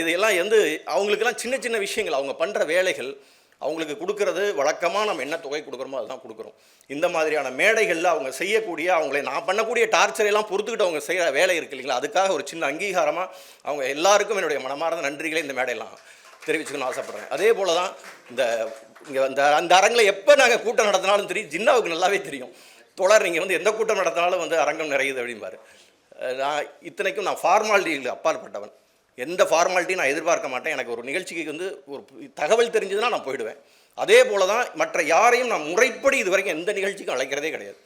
இதையெல்லாம் வந்து அவங்களுக்கெல்லாம் சின்ன சின்ன விஷயங்கள், அவங்க பண்ணுற வேலைகள், அவங்களுக்கு கொடுக்கறது வழக்கமாக நம்ம என்ன தொகை கொடுக்குறோமோ அதுதான் கொடுக்குறோம். இந்த மாதிரியான மேடைகளில் அவங்க செய்யக்கூடிய, அவங்களை நான் பண்ணக்கூடிய டார்ச்சரையெல்லாம் பொறுத்துக்கிட்டு அவங்க செய்கிற வேலை இருக்கு இல்லைங்களா, அதுக்காக ஒரு சின்ன அங்கீகாரமாக அவங்க எல்லாருக்கும் என்னுடைய மனமார்ந்த நன்றிகளை இந்த மேடையெல்லாம் தெரிவிச்சுக்கணும்னு ஆசைப்பட்றேன். அதே போல் தான் இங்கே அந்த அரங்கில் எப்போ நாங்கள் கூட்டம் நடத்தினாலும் தெரியும், ஜின்னாவுக்கு நல்லாவே தெரியும், தொடர் நீங்கள் வந்து எந்த கூட்டம் நடத்தினாலும் வந்து அரங்கம் நிறையுது அப்படிம்பாரு. நான் இத்தனைக்கும் நான் ஃபார்மாலிட்டியில் அப்பாற்பட்டவன், எந்த ஃபார்மாலிட்டியும் நான் எதிர்பார்க்க மாட்டேன். எனக்கு ஒரு நிகழ்ச்சிக்கு வந்து ஒரு தகவல் தெரிஞ்சதுன்னா நான் போயிடுவேன். அதே போல் தான் மற்ற யாரையும் நான் முறைப்படி இது வரைக்கும் எந்த நிகழ்ச்சிக்கும் அழைக்கிறதே கிடையாது.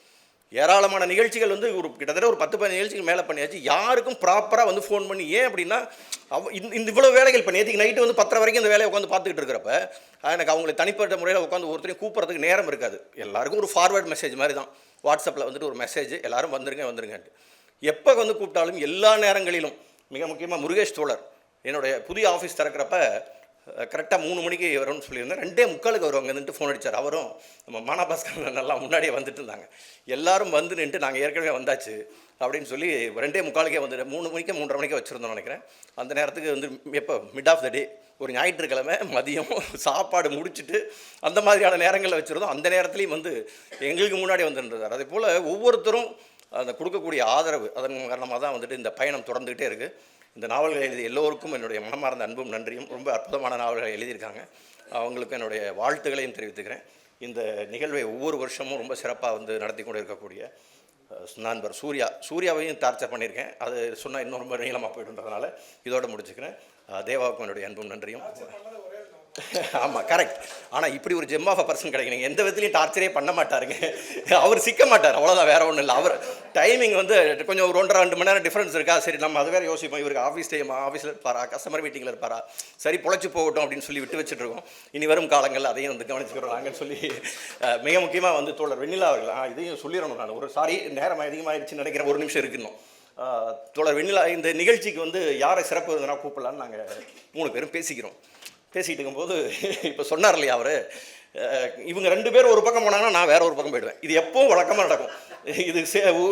ஏராளமான நிகழ்ச்சிகள் வந்து கிட்டத்தட்ட ஒரு 10-15 நிகழ்ச்சிகள் மேலே பண்ணியாச்சு. யாருக்கும் ப்ராப்பராக வந்து ஃபோன் பண்ணி, ஏன் அப்படின்னா இந்த இவ்வளோ வேலைகள் இப்போ நேற்றுக்கு நைட்டு வந்து 10:30 வரைக்கும் இந்த வேலையை உட்காந்து பார்த்துக்கிட்டு இருக்கிறப்ப எனக்கு அவங்களை தனிப்பட்ட முறையில் உட்காந்து ஒருத்தரையும் கூப்பிட்றதுக்கு நேரம் இருக்காது. எல்லாருக்கும் ஒரு ஃபார்வேர்ட் மெசேஜ் மாதிரி தான், வாட்ஸ்அப்பில் வந்துட்டு ஒரு மெசேஜ், எல்லாரும் வந்துருங்கன்ட்டு. எப்போ வந்து கூப்பிட்டாலும் எல்லா நேரங்களிலும், மிக முக்கியமாக முருகேஷ் தோழர் என்னுடைய புதிய ஆஃபீஸ் திறக்கிறப்ப கரெக்டாக 3 மணிக்கு வரும்னு சொல்லியிருந்தேன். 2:45 வருவாங்க வந்துட்டு ஃபோன் அடித்தார். அவரும் நம்ம மானாபாஸ்கர் நல்லா முன்னாடியே வந்துட்டு இருந்தாங்க. எல்லாரும் வந்து நின்று நாங்கள் ஏற்கனவே வந்தாச்சு அப்படின்னு சொல்லி 2:45 வந்துட்டு 3 மணிக்கு 3:30 மணிக்கு வச்சுருந்தோம் நினைக்கிறேன். அந்த நேரத்துக்கு வந்து எப்போ மிட் ஆஃப் த டே ஒரு ஞாயிற்றுக்கிழமை மதியம் சாப்பாடு முடிச்சுட்டு அந்த மாதிரியான நேரங்களில் வச்சுருந்தோம். அந்த நேரத்துலையும் வந்து எங்களுக்கு முன்னாடி வந்துருந்தார். அதே போல் ஒவ்வொருத்தரும் அந்த கொடுக்கக்கூடிய ஆதரவு, அதன் காரணமாக தான் வந்துட்டு இந்த பயணம் தொடர்ந்துக்கிட்டே இருக்குது. இந்த நாவல்களை எழுதிய எல்லோருக்கும் என்னுடைய மனமார்ந்த அன்பும் நன்றியும். ரொம்ப அற்புதமான நாவல்களை எழுதியிருக்காங்க, அவங்களுக்கு என்னுடைய வாழ்த்துக்களையும் தெரிவித்துக்கிறேன். இந்த நிகழ்வை ஒவ்வொரு வருஷமும் ரொம்ப சிறப்பாக வந்து நடத்தி கொண்டு இருக்கக்கூடிய நண்பர் சூர்யாவையும் டார்ச்சர் பண்ணியிருக்கேன், அது சொன்னால் இன்னும் ரொம்ப நீளமாக போய்ட்டுன்றதுனால இதோடு முடிச்சுக்கிறேன். தேவாவுக்கும் என்னுடைய அன்பும் நன்றியும். ஆமாம், கரெக்ட். ஆனால் இப்படி ஒரு ஜெம் ஆஃப் அ பர்சன் கிடைக்கும், நீங்கள் எந்த விதத்துலையும் டார்ச்சரே பண்ண மாட்டாருங்க, அவர் சிக்க மாட்டார், அவ்வளோதான், வேறு ஒன்றும் இல்லை. அவர் டைமிங் வந்து கொஞ்சம் ஒரு 1.5-2 மணி நேரம் டிஃப்ரென்ஸ் இருக்கா, சரி நம்ம அது வேறு யோசிப்போம், இவருக்கு ஆஃபீஸ் டைம், ஆஃபீஸில் இருப்பாரா, கஸ்டமர் மீட்டிங்கில் இருப்பாரா, சரி பொழைச்சி போகட்டும் அப்படின்னு சொல்லி விட்டு வச்சுட்ருக்கோம். இனி வரும் காலங்கள் அதையும் வந்து கவனிச்சுக்கிறோம் நாங்கன்னு சொல்லி மிக முக்கியமாக வந்து தோழர் வெண்ணிலா அவர்கள் இதையும் சொல்லிடணும். நான் ஒரு சாரி நேரம் அதிகமாகிடுச்சுன்னு நினைக்கிறேன், ஒரு நிமிஷம் இருக்குன்னு. தோழர் வெண்ணிலா இந்த நிகழ்ச்சிக்கு வந்து யாரை சிறப்பு இருந்தனா கூப்பிடலான்னு நாங்கள் 3 பேரும் பேசிகிட்டு இருக்கும்போது இப்போ சொன்னார் இல்லையா அவர், இவங்க 2 பேர் ஒரு பக்கம் போனாங்கன்னா நான் வேற ஒரு பக்கம் போயிடுவேன். இது எப்பவும் வழக்கமாக நடக்கும். இது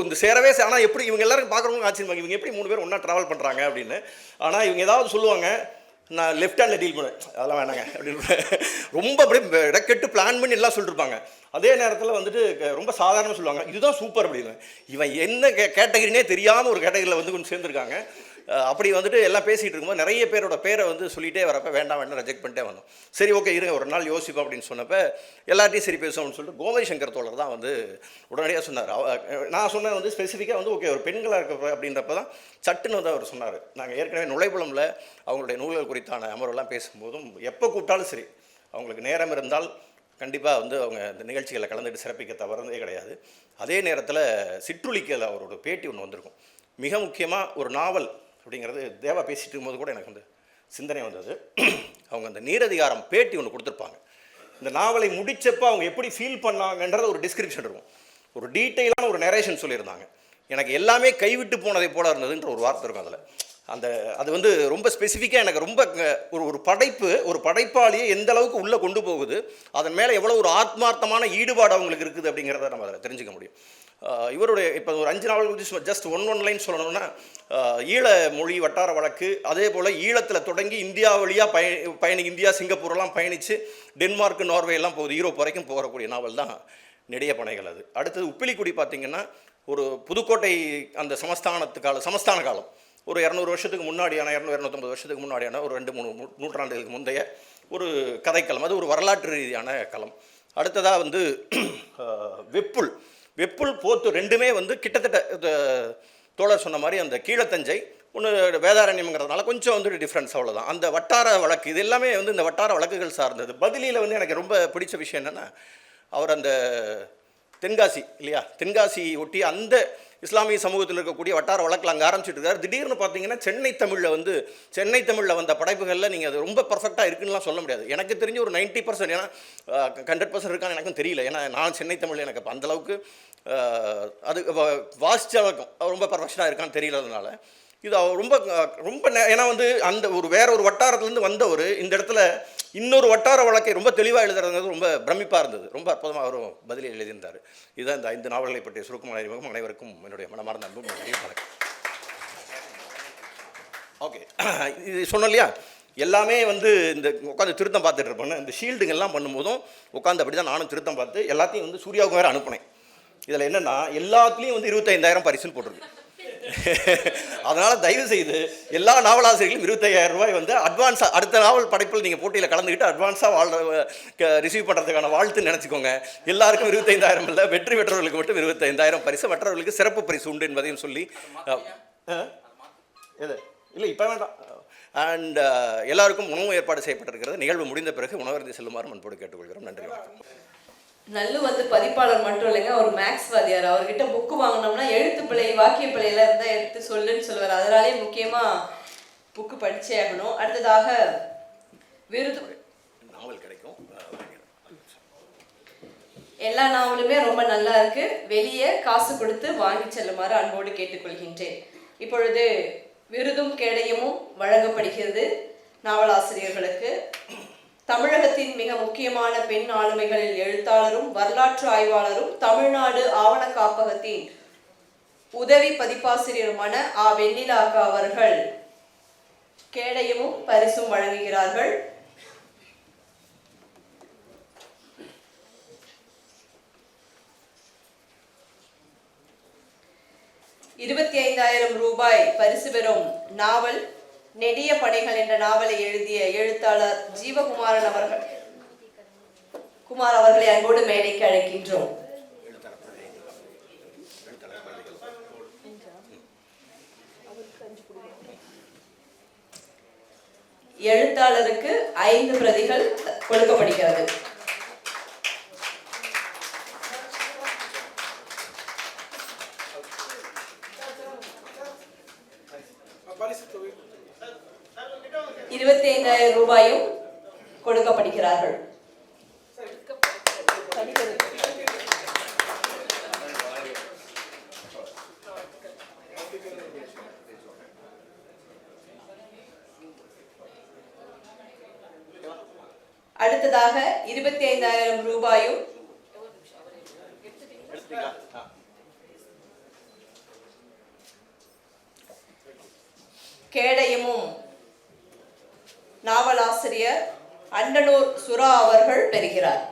இந்த சேரவே ஆனால் எப்படி இவங்க எல்லாரும் பார்க்குறவங்க ஆச்சரியமாக இவங்க எப்படி 3 பேர் ஒன்றா ட்ராவல் பண்ணுறாங்க அப்படின்னு. ஆனால் இவங்க ஏதாவது சொல்லுவாங்க, நான் லெஃப்ட் ஹேண்டில் டீல் பண்ணுவேன், அதெல்லாம் வேணாங்க அப்படின்னு ரொம்ப அப்படியே இடக்கெட்டு பிளான் பண்ணி எல்லாம் சொல்லிட்டுருப்பாங்க. அதே நேரத்தில் வந்துட்டு ரொம்ப சாதாரணமாக சொல்லுவாங்க, இதுதான் சூப்பர் அப்படின்னு. இவன் என்ன கேட்டகரினே தெரியாமல் ஒரு கேட்டகரியில் வந்து கொஞ்சம் சேர்ந்துருக்காங்க. அப்படி வந்துட்டு எல்லாம் பேசிகிட்டு இருக்கும்போது நிறைய பேரோட பேரை வந்து சொல்லிகிட்டே வரப்போ வேண்டாம் ரிஜெக்ட் பண்ணிட்டே வந்தோம். சரி ஓகே இருங்க ஒரு நாள் யோசிப்போம் அப்படின்னு சொன்னப்போ எல்லாத்தையும் சரி பேசுவோம்னு சொல்லிட்டு கோவை சங்கர் தோழர் தான் வந்து உடனடியாக சொன்னார். நான் சொன்னேன் வந்து ஸ்பெசிஃபிக்காக வந்து ஓகே ஒரு பெண்களாக இருக்க அப்படின்றப்ப தான் சட்டுன்னு வந்து அவர் சொன்னார். நாங்கள் ஏற்கனவே நுழைப்புலமில் அவங்களுடைய நூல்கள் குறித்தான அமர்வெல்லாம் பேசும்போதும் எப்போ கூப்பிட்டாலும் சரி அவங்களுக்கு நேரம் இருந்தால் கண்டிப்பாக வந்து அவங்க இந்த நிகழ்ச்சிகளை கலந்துட்டு சிறப்பிக்க தவறதே கிடையாது. அதே நேரத்தில் சிற்றுளிக்கையில் அவரோட பேட்டி ஒன்று வந்திருக்கும். மிக முக்கியமாக ஒரு நாவல் அப்படிங்கிறது தேவா பேசிட்டு இருக்கும்போது கூட எனக்கு வந்து சிந்தனை வந்தது. அவங்க அந்த நீரதிகாரம் பேட்டி ஒன்று கொடுத்துருப்பாங்க. இந்த நாவலை முடித்தப்போ அவங்க எப்படி ஃபீல் பண்ணாங்கன்றது ஒரு டிஸ்கிரிப்ஷன் இருக்கும், ஒரு டீட்டெயிலான ஒரு நரேஷன் சொல்லியிருந்தாங்க. எனக்கு எல்லாமே கைவிட்டு போனதை போல இருந்ததுன்ற ஒரு வார்த்தை இருக்கும் அதில். அது வந்து ரொம்ப ஸ்பெசிஃபிக்காக எனக்கு ரொம்ப ஒரு படைப்பாளியை எந்த அளவுக்கு உள்ளே கொண்டு போகுது, அதன் மேலே எவ்வளோ ஒரு ஆத்மார்த்தமான ஈடுபாடு அவங்களுக்கு இருக்குது அப்படிங்கிறத நம்ம அதில் தெரிஞ்சுக்க முடியும். இவருடைய இப்போ ஒரு 5 நாவல் குறித்து ஜஸ்ட் ஒன் லைன் சொல்லணும்னா, ஈழ மொழி வட்டார வழக்கு, அதே போல் ஈழத்தில் தொடங்கி இந்தியா வழியாக இந்தியா சிங்கப்பூரெல்லாம் பயணித்து டென்மார்க் நார்வே எல்லாம் போகுது, யூரோப் வரைக்கும் போகக்கூடிய நாவல் தான் நெடிய பனைகள். அது அடுத்தது உப்பிலிக்குடி பார்த்திங்கன்னா ஒரு புதுக்கோட்டை அந்த சமஸ்தான காலம் ஒரு 200 வருஷத்துக்கு முன்னாடியான 200-250 வருஷத்துக்கு முன்னாடியான ஒரு 2-3 நூற்றாண்டுகளுக்கு முந்தைய ஒரு கதைக்களம். அது ஒரு வரலாற்று ரீதியான களம். அடுத்ததாக வந்து வெப்புள் போத்து ரெண்டுமே வந்து கிட்டத்தட்ட தோழர் சொன்ன மாதிரி அந்த கீழத்தஞ்சை ஒன்று வேதாரண்யம்ங்கிறதுனால கொஞ்சம் வந்து டிஃப்ரென்ஸ், அவ்வளோதான். அந்த வட்டார வழக்கு இது எல்லாமே வந்து இந்த வட்டார வழக்குகள் சார்ந்தது. பதிலியில் வந்து எனக்கு ரொம்ப பிடிச்ச விஷயம் என்னென்னா, அவர் அந்த தென்காசி இல்லையா, தென்காசி ஒட்டி அந்த இஸ்லாமிய சமூகத்தில் இருக்கக்கூடிய வட்டார வழக்கில் அங்கே ஆரம்பிச்சுட்டு இருக்காரு. திடீர்னு பார்த்தீங்கன்னா சென்னை தமிழில் வந்த படைப்புகளில் நீங்கள் அது ரொம்ப பர்ஃபெக்டாக இருக்குன்னுலாம் சொல்ல முடியாது. எனக்கு தெரிஞ்சு ஒரு 90%, ஏன்னா 100% இருக்கான்னு எனக்கும் தெரியல. ஏன்னா நான் சென்னை தமிழ் எனக்கு அந்தளவுக்கு அது வாசித்த ரொம்ப பர்ஃபெக்டாக இருக்கான்னு தெரியலதுனால இது ரொம்ப ரொம்ப ஏன்னா வந்து அந்த வேற ஒரு வட்டாரத்துலேருந்து வந்தவர் இந்த இடத்துல இன்னொரு வட்டார வழக்கை ரொம்ப தெளிவாக எழுதுறது ரொம்ப பிரமிப்பாக இருந்தது. ரொம்ப அற்புதமாக அவரும் பதிலை எழுதியிருந்தார். இதுதான் இந்த 5 நாவல்களை பற்றிய சுருக்கமான அறிமுகம். அனைவருக்கும் என்னுடைய மனமார்ந்த அன்பும் நன்றியும் வணக்கம். ஓகே, இது சொன்னோம் இல்லையா, எல்லாமே வந்து இந்த உட்காந்து திருத்தம் பார்த்துட்டு இருப்பேன். இந்த ஷீல்டுங்கெல்லாம் பண்ணும்போதும் உட்காந்து அப்படி தான் நானும் திருத்தம் பார்த்து எல்லாத்தையும் வந்து சூர்யாவுக்கு வேறு அனுப்புனேன். இதில் என்னென்னா எல்லாத்துலேயும் வந்து 25,000 பரிசுன்னு போட்டிருக்கு. அதனால் தயவு செய்து எல்லா நாவலாசிரியர்களும் 25,000 ரூபாய் வந்து அட்வான்ஸாக அடுத்த நாவல் படைப்பில் நீங்கள் போட்டியில் கலந்துக்கிட்டு அட்வான்ஸாக ரிசீவ் பண்ணுறதுக்கான வாழ்த்து நினச்சிக்கோங்க. எல்லாருக்கும் 25,000 இல்லை, வெற்றி பெற்றவர்களுக்கு மட்டும் 25,000 பரிசு, மற்றவர்களுக்கு சிறப்பு பரிசு உண்டு என்பதையும் சொல்லி எது இல்லை இப்போ வேண்டாம். அண்ட் எல்லாருக்கும் உணவு ஏற்பாடு செய்யப்பட்டிருக்கிறது. நிகழ்வு முடிந்த பிறகு உணவருந்தி செல்லுமாறு அன்போடு கேட்டுக்கொள்கிறோம். நன்றி, வணக்கம். நல்லு வந்து பதிப்பாளர் மட்டும் இல்லைங்க, ஒரு மேக்ஸ் வாத்தியார். அவர்கிட்ட புக்கு வாங்கினோம்னா எழுத்து பிழை வாக்கிய பிழையெல்லாம் இருந்தால் எடுத்து சொல்லுன்னு சொல்லுவார். அதனாலே முக்கியமாக புக்கு படிச்சே ஆகணும். அடுத்ததாக விருது நாவல் கிடைக்கும். எல்லா நாவலுமே ரொம்ப நல்லா இருக்கு. வெளியே காசு கொடுத்து வாங்கி செல்லுமாறு அன்போடு கேட்டுக்கொள்கின்றேன். இப்பொழுது விருதும் கேடயமும் வழங்கப்படுகிறது நாவலாசிரியர்களுக்கு. தமிழகத்தின் மிக முக்கியமான பெண் ஆளுமைகளில் எழுத்தாளரும் வரலாற்று ஆய்வாளரும் தமிழ்நாடு ஆவண காப்பகத்தின் உதவி பதிப்பாசிரியருமான வெண்ணிலா அக்கா அவர்கள் கேடயமும் பரிசும் வழங்குகிறார்கள். ₹25,000 பரிசு பெறும் நாவல் நெடிய பனைகள் என்ற நாவலை எழுதிய எழுத்தாளர் ஜீவகுமார் அவர்களை அன்போடு மேடைக்கு அழைக்கின்றோம். எழுத்தாளருக்கு 5 பிரதிகள் கொடுக்கப்படுகிறது. 25,000 ரூபாயும் கொடுக்கப்படுகிறார்கள். அடுத்ததாக 25,000 ரூபாயும் கேடயமும் நாவலாசிரியர் அண்டனூர் சுரா அவர்கள் பெறுகிறார்.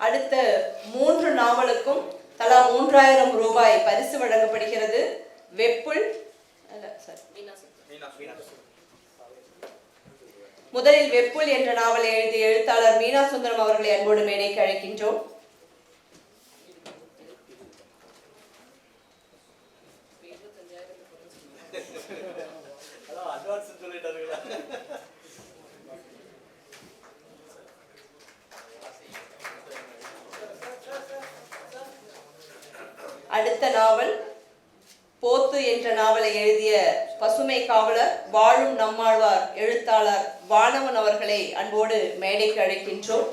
அடுத்த 3 நாவலுக்கும் தலா 3,000 ரூபாய் பரிசு வழங்கப்படுகிறது. வெப்புல் முதலில் வெப்புல் என்ற நாவலை எழுதிய எழுத்தாளர் மீனா சுந்தரம் அவர்களை அன்போடு மேடைக்கு அழைக்கின்றோம். அடுத்த நாவல் போத்து என்ற நாவலை எழுதிய பசுமை காவலர் வாழும் நம்மாழ்வார் எழுத்தாளர் வானவன் அவர்களை அன்போடு மேடைக்கு அழைக்கின்றோம்.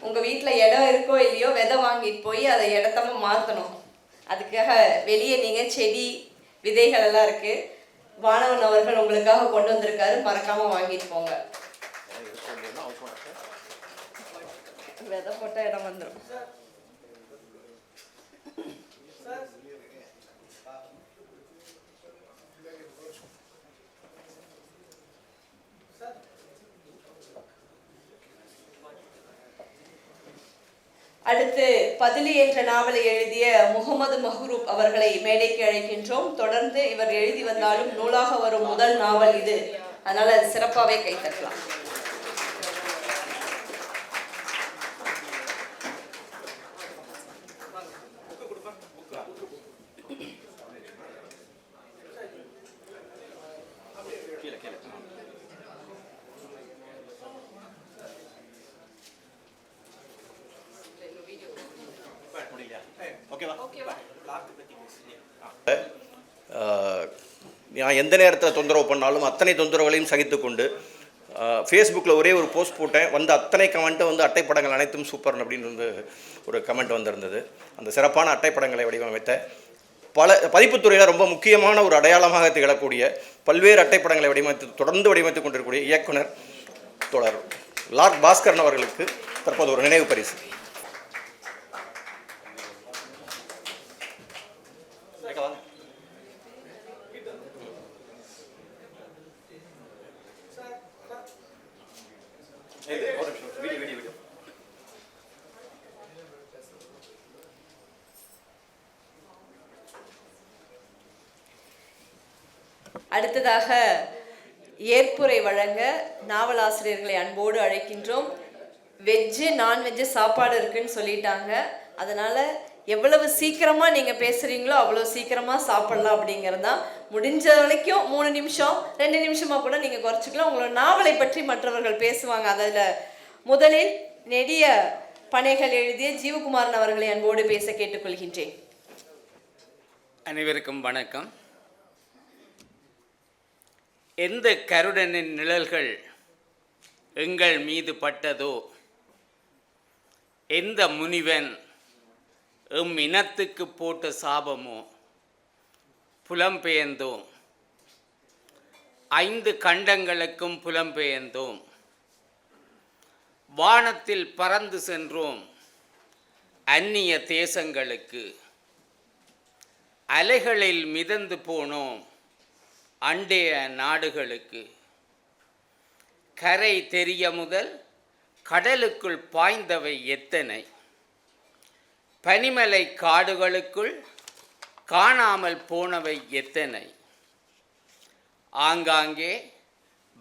உங்க வீட்டுல இடம் இருக்கோ இல்லையோ விதை வாங்கிட்டு போய் அதை இடத்தமா மாத்தணும். அதுக்காக வெளியே நீங்க செடி விதைகள் எல்லாம் இருக்கு. வானவன் அவர்கள் உங்களுக்காக கொண்டு வந்திருக்காரு, மறக்காம வாங்கிட்டு போங்க. விதை போட்ட இடம் வந்துடும். அடுத்து பதிலி என்ற நாவலை எழுதிய முகமது மஹ்ரூப் அவர்களை மேடைக்கு அழைக்கின்றோம். தொடர்ந்து இவர் எழுதி வந்தாலும் நூலாக வரும் முதல் நாவல் இது, அதனால சிறப்பாகவே கைத்தட்டலாம். நான் எந்த நேரத்தில் தொந்தரவு பண்ணாலும் அத்தனை தொந்தரவுகளையும் சகித்துக்கொண்டு ஃபேஸ்புக்கில் ஒரே ஒரு போஸ்ட் போட்டேன். வந்து அத்தனை கமெண்ட்டும் வந்து அட்டைப்படங்கள் அனைத்தும் சூப்பர் அப்படின்னு வந்து ஒரு கமெண்ட் வந்திருந்தது. அந்த சிறப்பான அட்டைப்படங்களை வடிவமைத்த பல பதிப்புத்துறையில் ரொம்ப முக்கியமான ஒரு அடையாளமாக திகழக்கூடிய பல்வேறு அட்டைப்படங்களை தொடர்ந்து வடிவமைத்து கொண்டிருக்கக்கூடிய இயக்குனர் தொடர் லார்ட் பாஸ்கரன் அவர்களுக்கு தற்போது ஒரு நினைவு பரிசு. அடுத்ததாக ஏற்புரை வழங்க நாவலாசிரியர்களை அன்போடு அழைக்கின்றோம். வெஜ்ஜு நான்வெஜ்ஜு சாப்பாடு இருக்குன்னு சொல்லிட்டாங்க. அதனால் எவ்வளவு சீக்கிரமாக நீங்கள் பேசுகிறீங்களோ அவ்வளோ சீக்கிரமாக சாப்பிட்லாம் அப்படிங்கிறது தான். முடிஞ்ச வரைக்கும் 3 நிமிஷம் 2 நிமிஷமாக கூட நீங்கள் குறைச்சிக்கலாம். உங்களோட நாவலை பற்றி மற்றவர்கள் பேசுவாங்க. அதில் முதலில் நெடிய பனைகள் எழுதிய ஜீவகுமாரன் அவர்களை அன்போடு பேச கேட்டுக்கொள்கின்றேன். அனைவருக்கும் வணக்கம். எந்த கருடனின் நிழல்கள் எங்கள் மீது பட்டதோ, எந்த முனிவன் எம் இனத்துக்கு போட்ட சாபமோ, புலம்பெயர்ந்தோம். 5 கண்டங்களுக்கும் புலம்பெயர்ந்தோம். வானத்தில் பறந்து சென்றோம் அந்நிய தேசங்களுக்கு. அலைகளில் மிதந்து போனோம் அண்டைய நாடுகளுக்கு. கரை தெரிய முதல் கடலுக்குள் பாய்ந்தவை எத்தனை. பனிமலை காடுகளுக்குள் காணாமல் போனவை எத்தனை? ஆங்காங்கே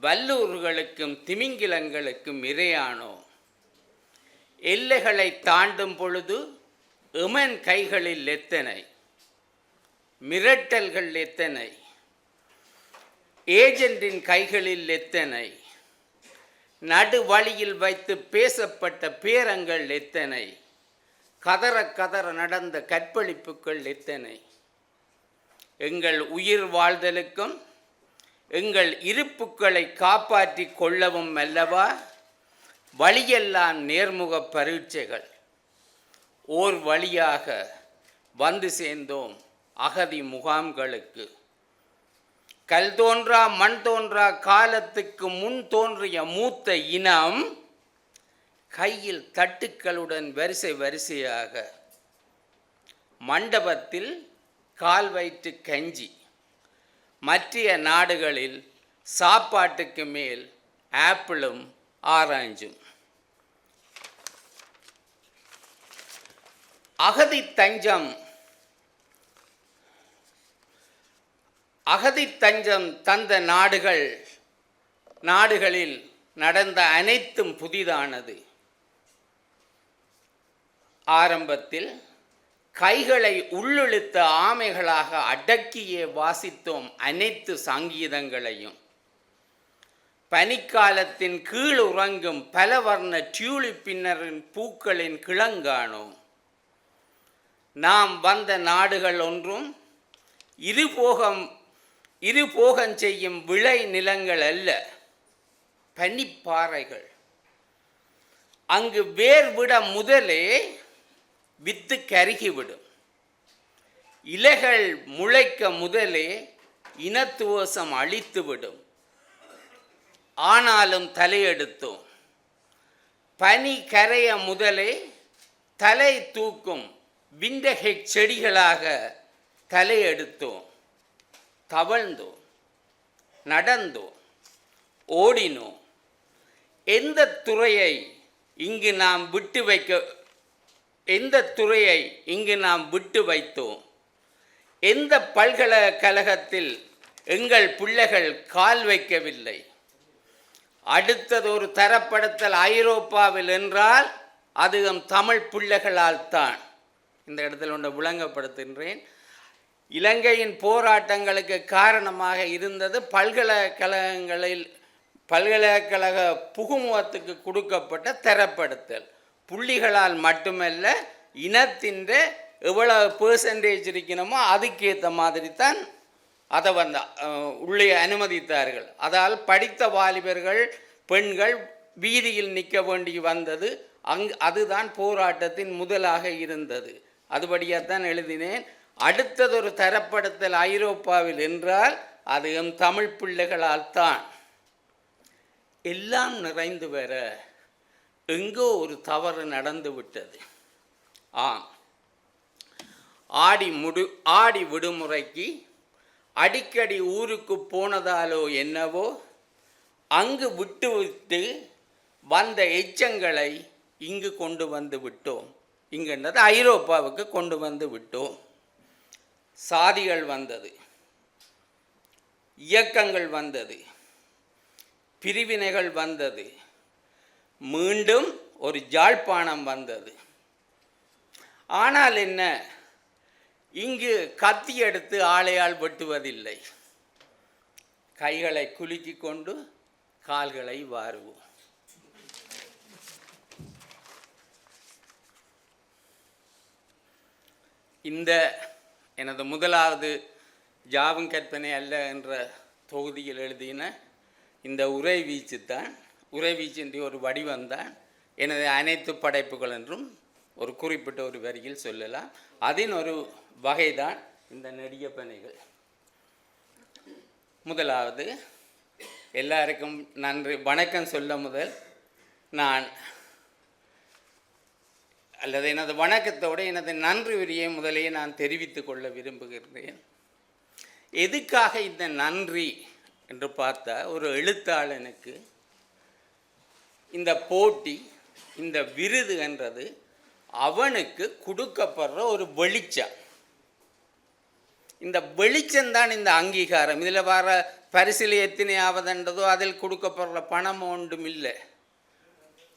வல்லூர்களுக்கும் திமிங்கிலங்களுக்கும் இரையானோம். எல்லைகளை தாண்டும் பொழுது எமன் கைகளில் எத்தனை? மிரட்டல்கள் எத்தனை? ஏஜென்டின் கைகளில் எத்தனை? நடு வழியில் வைத்து பேசப்பட்ட பேரங்கள் எத்தனை? கதற கதற நடந்த கற்பழிப்புகள் எத்தனை? எங்கள் உயிர் வாழ்தலுக்கும் எங்கள் இருப்புக்களை காப்பாற்றி கொள்ளவும் அல்லவா வழியெல்லாம் நேர்முக பரீட்சைகள். ஓர் வழியாக வந்து சேர்ந்தோம் அகதி முகாம்களுக்கு. கல் தோன்றா மண் தோன்றா காலத்துக்கு முன் தோன்றிய மூத்த இனம் கையில் தட்டுக்களுடன் வரிசை வரிசையாக மண்டபத்தில் கால் வயிற்று கஞ்சி. மற்ற நாடுகளில் சாப்பாட்டுக்கு மேல் ஆப்பிளும் ஆரஞ்சும். அகதி தஞ்சம் தந்த நாடுகளில் நடந்த அனைத்தும் புதிதானது. ஆரம்பத்தில் கைகளை உள்ளிழுத்த ஆமைகளாக அடக்கியே வாசித்தோம் அனைத்து சங்கீதங்களையும். பனிக்காலத்தின் கீழ் உறங்கும் பலவர்ண டியூலிப்பின்னரின் பூக்களின் கிளங்கானோம். நாம் வந்த நாடுகள் ஒன்றும் இருபோகம் செய்யும் விளை நிலங்கள் அல்ல, பனிப்பாறைகள். அங்கு வேர் விட முதலே வித்து கருகிவிடும். இலைகள் முளைக்க முதலே இனத்துவசம் அழித்துவிடும். ஆனாலும் தலையெடுத்தோம். பனி கரைய முதலே தலை தூக்கும் விண்டகை செடிகளாக தலையெடுத்தோம். தவழ்ந்தோம், நடந்தோம், ஓடினோம். எந்த துறையை இங்கு நாம் விட்டு வைத்தோம்? எந்த பல்கலைக்கழகத்தில் எங்கள் பிள்ளைகள் கால் வைக்கவில்லை? அடுத்தது ஒரு தரப்படுத்தல் ஐரோப்பாவில் என்றால் அது தமிழ் பிள்ளைகளால் தான். இந்த இடத்தில் ஒன்று விளங்கப்படுத்துகின்றேன். இலங்கையின் போராட்டங்களுக்கு காரணமாக இருந்தது பல்கலைக்கழக புகுமுகத்துக்கு கொடுக்கப்பட்ட தரப்படுத்தல். புள்ளிகளால் மட்டுமல்ல, இனத்தின் எவ்வளவு பெர்சன்டேஜ் இருக்கணுமோ அதுக்கேற்ற மாதிரி தான் அதை உள்ளே அனுமதித்தார்கள். அதால் படித்த வாலிபர்கள் பெண்கள் வீதியில் நிற்க வேண்டி வந்தது. அதுதான் போராட்டத்தின் முதலாக இருந்தது. அதுபடியாகத்தான் எழுதினேன். அடுத்ததொரு தரப்படுத்தல் ஐரோப்பாவில் என்றால் அது தமிழ் பிள்ளைகளால் தான். எல்லாம் நிறைந்து வர எங்கோ ஒரு தவறு நடந்து விட்டது. ஆடி விடுமுறைக்கு அடிக்கடி ஊருக்கு போனதாலோ என்னவோ அங்கு விட்டு வந்த எச்சங்களை இங்கு கொண்டு வந்து விட்டோம். இங்குன்றது ஐரோப்பாவுக்கு கொண்டு வந்து விட்டோம். சாதிகள் வந்தது, இயக்கங்கள் வந்தது, பிரிவினைகள் வந்தது, மீண்டும் ஒரு யாழ்ப்பாணம் வந்தது. ஆனால் என்ன, இங்கு கத்தி எடுத்து ஆளையால் வெட்டுவதில்லை. கைகளை குலுக்கி கொண்டு கால்களை வாருவோம். இந்த எனது முதலாவது ஜாவும் கற்பனை அல்ல என்ற தொகுதியில் எழுதின இந்த உரைவீச்சின் ஒரு வடிவம்தான் எனது அனைத்து படைப்புகள் என்றும் ஒரு குறிப்பிட்ட ஒரு வரியில் சொல்லலாம். அதன் ஒரு வகைதான் இந்த நெடிய பனைகள். முதலாவது எல்லாருக்கும் நன்றி வணக்கம் சொல்ல முதல் நான் அல்லது எனது வணக்கத்தோடு எனது நன்றி உரையை முதலே நான் தெரிவித்து கொள்ள விரும்புகின்றேன். எதுக்காக இந்த நன்றி என்று பார்த்தா, ஒரு எழுத்தாளனுக்கு இந்த போட்டி, இந்த விருது என்றது அவனுக்கு கொடுக்கப்படுற ஒரு வெளிச்சம். இந்த வெளிச்சம்தான் இந்த அங்கீகாரம். இதில் வர பரிசில் எத்தனையாவதுன்றதோ அதில் கொடுக்கப்படுற பணம் ஒன்றும் இல்லை.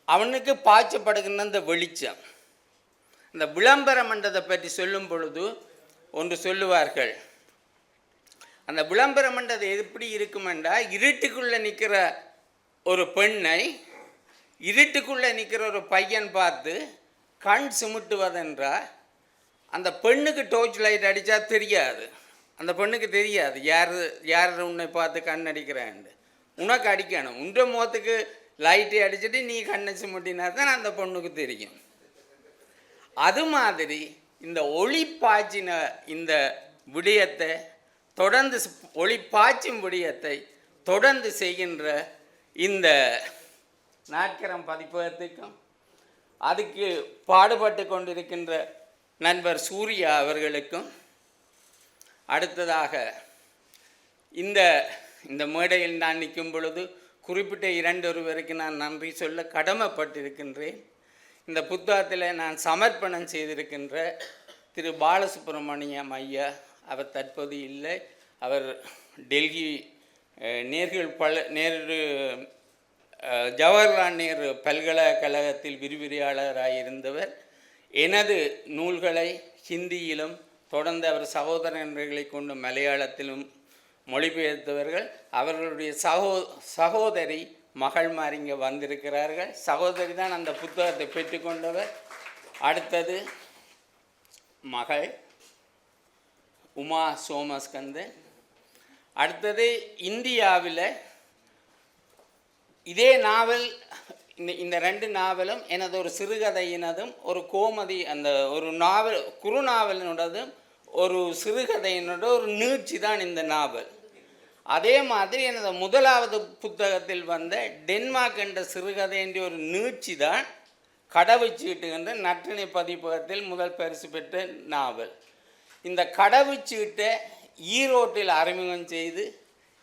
அவனுக்கு பாய்ச்சப்படுகின்ற இந்த வெளிச்சம். இந்த விளம்பரம் என்றதை பற்றி சொல்லும் பொழுது ஒன்று சொல்லுவார்கள். அந்த விளம்பரம் என்றது எப்படி இருக்குமெண்டா, இருட்டுக்குள்ளே நிற்கிற ஒரு பெண்ணை இருட்டுக்குள்ளே நிற்கிற ஒரு பையன் பார்த்து கண் சிமிட்டுவதென்றால் அந்த பெண்ணுக்கு டோர்ச் லைட் அடித்தா தெரியாது. அந்த பெண்ணுக்கு தெரியாது யார் உன்னை பார்த்து கண் அடிக்கிறான்னு. உனக்கு அடிக்கணும். உன்ற முகத்துக்கு லைட்டை அடிச்சுட்டு நீ கண்ணை சிமிட்டினா தான் அந்த பொண்ணுக்கு தெரியும். அது மாதிரி இந்த ஒளி பாய்ச்சின இந்த விடயத்தை தொடர்ந்து, ஒளி பாய்ச்சும் விடயத்தை தொடர்ந்து செய்கின்ற இந்த நாட்கரம் பதிப்பகத்துக்கும் அதுக்கு பாடுபட்டு கொண்டிருக்கின்ற நண்பர் சூர்யா அவர்களுக்கும், அடுத்ததாக இந்த மேடையில் நான் நிற்கும் பொழுது குறிப்பிட்ட இரண்டொருவருக்கு நான் நன்றி சொல்ல கடமைப்பட்டிருக்கின்றேன். இந்த புத்தகத்தில் நான் சமர்ப்பணம் செய்திருக்கின்ற திரு பாலசுப்ரமணியம் ஐயா, அவர் தற்போது இல்லை. அவர் டெல்லி ஜவஹர்லால் நேரு பல்கலைக்கழகத்தில் விரிவுரையாளராக இருந்தவர். எனது நூல்களை ஹிந்தியிலும் தொடர்ந்து அவர் சகோதரர்களை கொண்டு மலையாளத்திலும் மொழிபெயர்த்தவர்கள். அவர்களுடைய சகோதரி மகள்மார் இங்கே வந்திருக்கிறார்கள். சகோதரி தான் அந்த புத்தகத்தை பெற்றுக்கொண்டவர். அடுத்தது மகள் உமா சோமஸ்கந்தன். அடுத்தது இந்தியாவில் இதே நாவல், இந்த ரெண்டு நாவலும் எனது ஒரு சிறுகதையினதும் ஒரு கோமதி, அந்த ஒரு நாவல் குறுநாவலினோடதும் ஒரு சிறுகதையினோட ஒரு நீட்சி தான் இந்த நாவல். அதே மாதிரி எனது முதலாவது புத்தகத்தில் வந்த டென்மார்க் என்ற சிறுகதை என்ற ஒரு நீட்சி தான் கடவுச்சீட்டு என்ற நற்றிணை பதிப்பகத்தில் முதல் பரிசு பெற்ற நாவல். இந்த கடவுச்சீட்டை ஈரோட்டில் அறிமுகம் செய்து